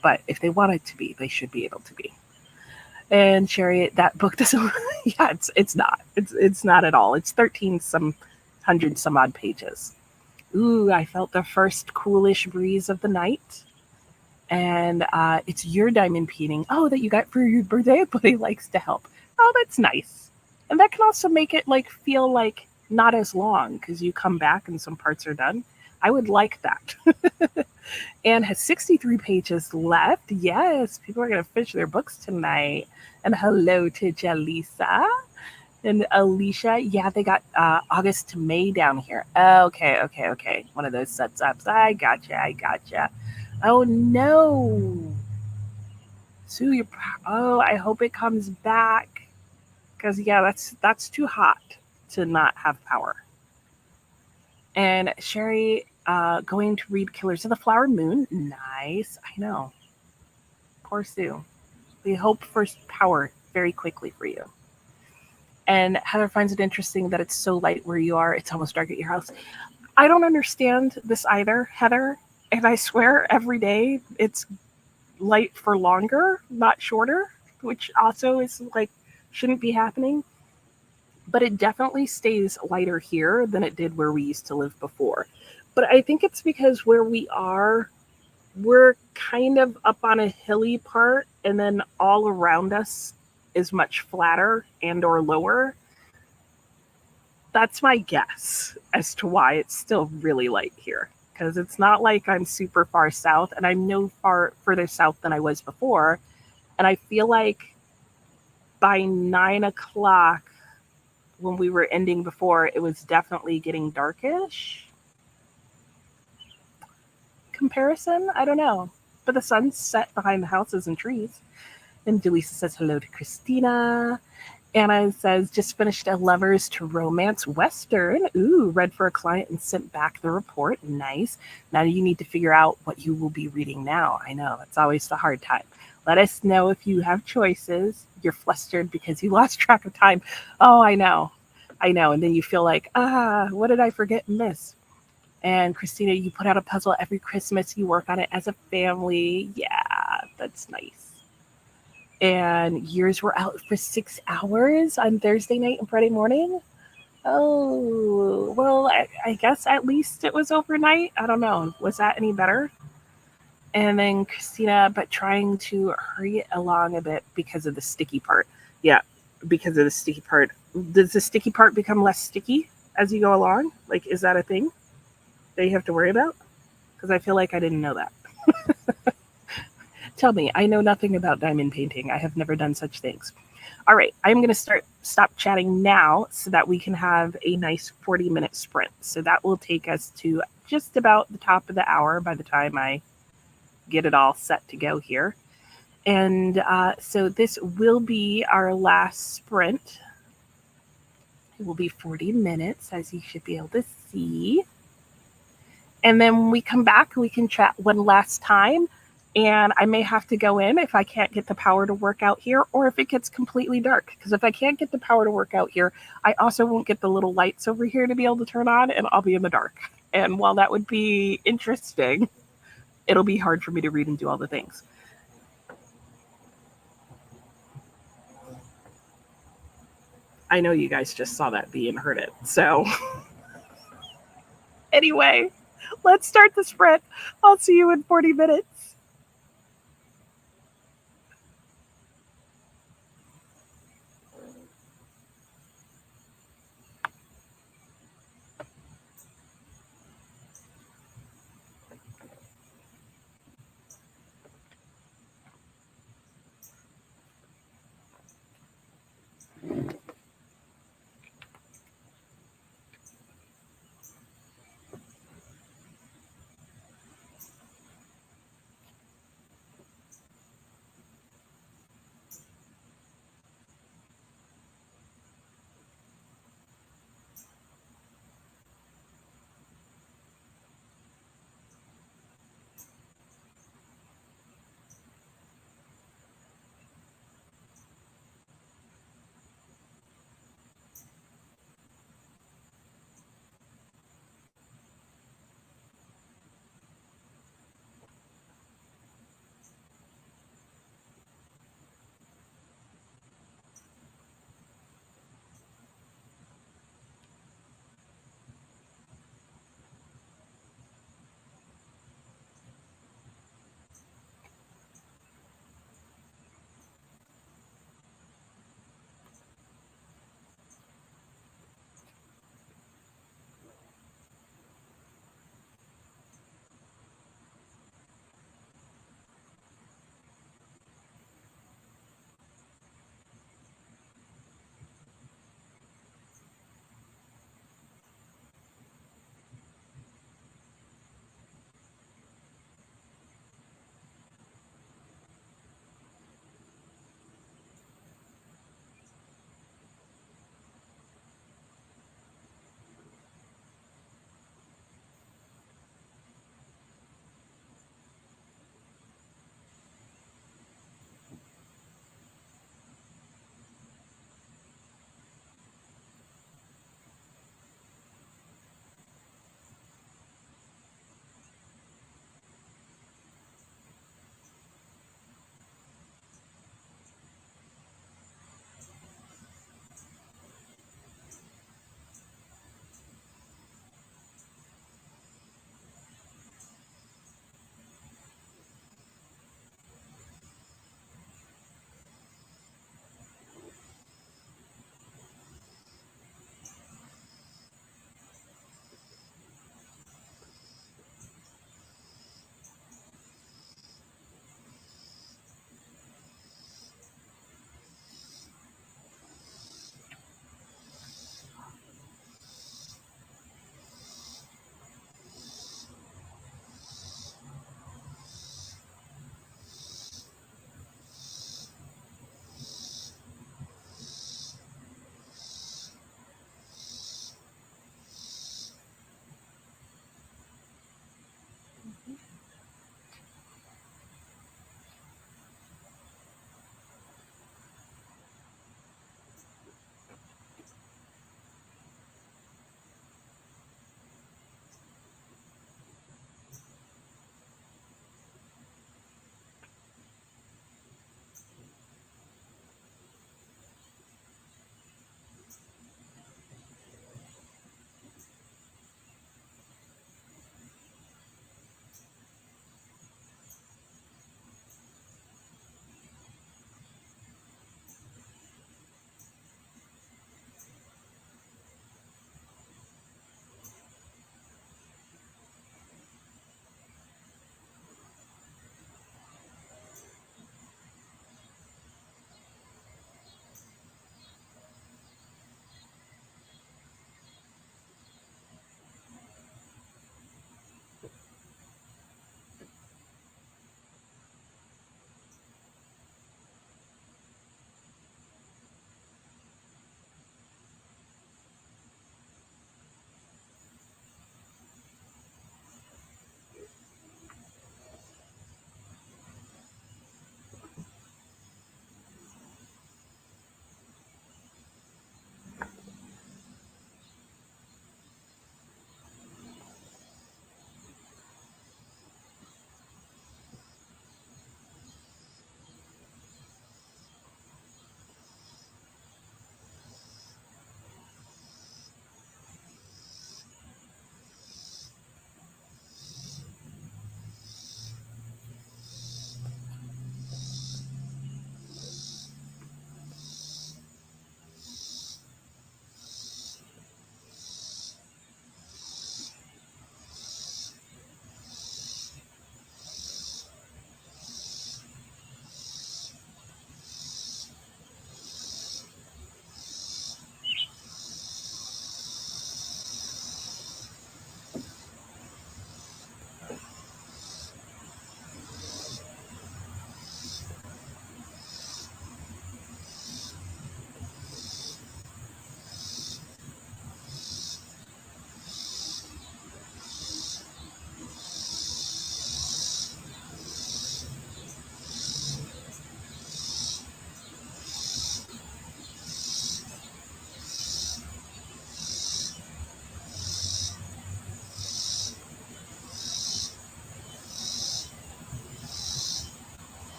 but if they wanted to be, they should be able to be. And Chariot, that book doesn't. Yeah, it's not. It's not at all. It's 1,300 some odd pages. Ooh, I felt the first coolish breeze of the night. And it's your diamond painting. Oh, that you got for your birthday. Everybody likes to help. Oh, that's nice. And that can also make it like feel like not as long because you come back and some parts are done. I would like that. And has 63 pages left. Yes, people are going to finish their books tonight. And hello to Jalisa and Alicia. Yeah, they got August to May down here. Okay. One of those sets ups. I gotcha. Oh no. Sue, I hope it comes back. Because yeah, that's too hot to not have power. And Sherry going to read Killers of the Flower Moon. Nice. I know. Poor Sue. We hope for power very quickly for you. And Heather finds it interesting that it's so light where you are. It's almost dark at your house. I don't understand this either, Heather. And I swear every day it's light for longer, not shorter, which also is like shouldn't be happening. But it definitely stays lighter here than it did where we used to live before. But I think it's because where we are, we're kind of up on a hilly part, and then all around us is much flatter and or lower. That's my guess as to why it's still really light here. Because it's not like I'm super far south, and I'm no far further south than I was before. And I feel like by 9 o'clock, when we were ending before, it was definitely getting darkish. Comparison? I don't know. But the sun's set behind the houses and trees. And Delisa says hello to Christina. Anna says, just finished a Lovers to Romance Western. Ooh, read for a client and sent back the report. Nice. Now you need to figure out what you will be reading now. I know, it's always the hard time. Let us know if you have choices. You're flustered because you lost track of time. Oh, I know. And then you feel like, what did I forget and miss? And Christina, you put out a puzzle every Christmas. You work on it as a family. Yeah, that's nice. And yours were out for 6 hours on Thursday night and Friday morning. Oh, well, I guess at least it was overnight. I don't know. Was that any better? And then Christina, but trying to hurry it along a bit because of the sticky part. Yeah, because of the sticky part. Does the sticky part become less sticky as you go along? Like, is that a thing that you have to worry about? Because I feel like I didn't know that. Tell me, I know nothing about diamond painting. I have never done such things. All right, I'm going to stop chatting now so that we can have a nice 40-minute sprint. So that will take us to just about the top of the hour by the time I get it all set to go here. And so this will be our last sprint. It will be 40 minutes, as you should be able to see. And then when we come back, we can chat one last time. And I may have to go in if I can't get the power to work out here, or if it gets completely dark. Because if I can't get the power to work out here, I also won't get the little lights over here to be able to turn on, and I'll be in the dark. And while that would be interesting, it'll be hard for me to read and do all the things. I know you guys just saw that bee and heard it. So anyway, let's start the sprint. I'll see you in 40 minutes.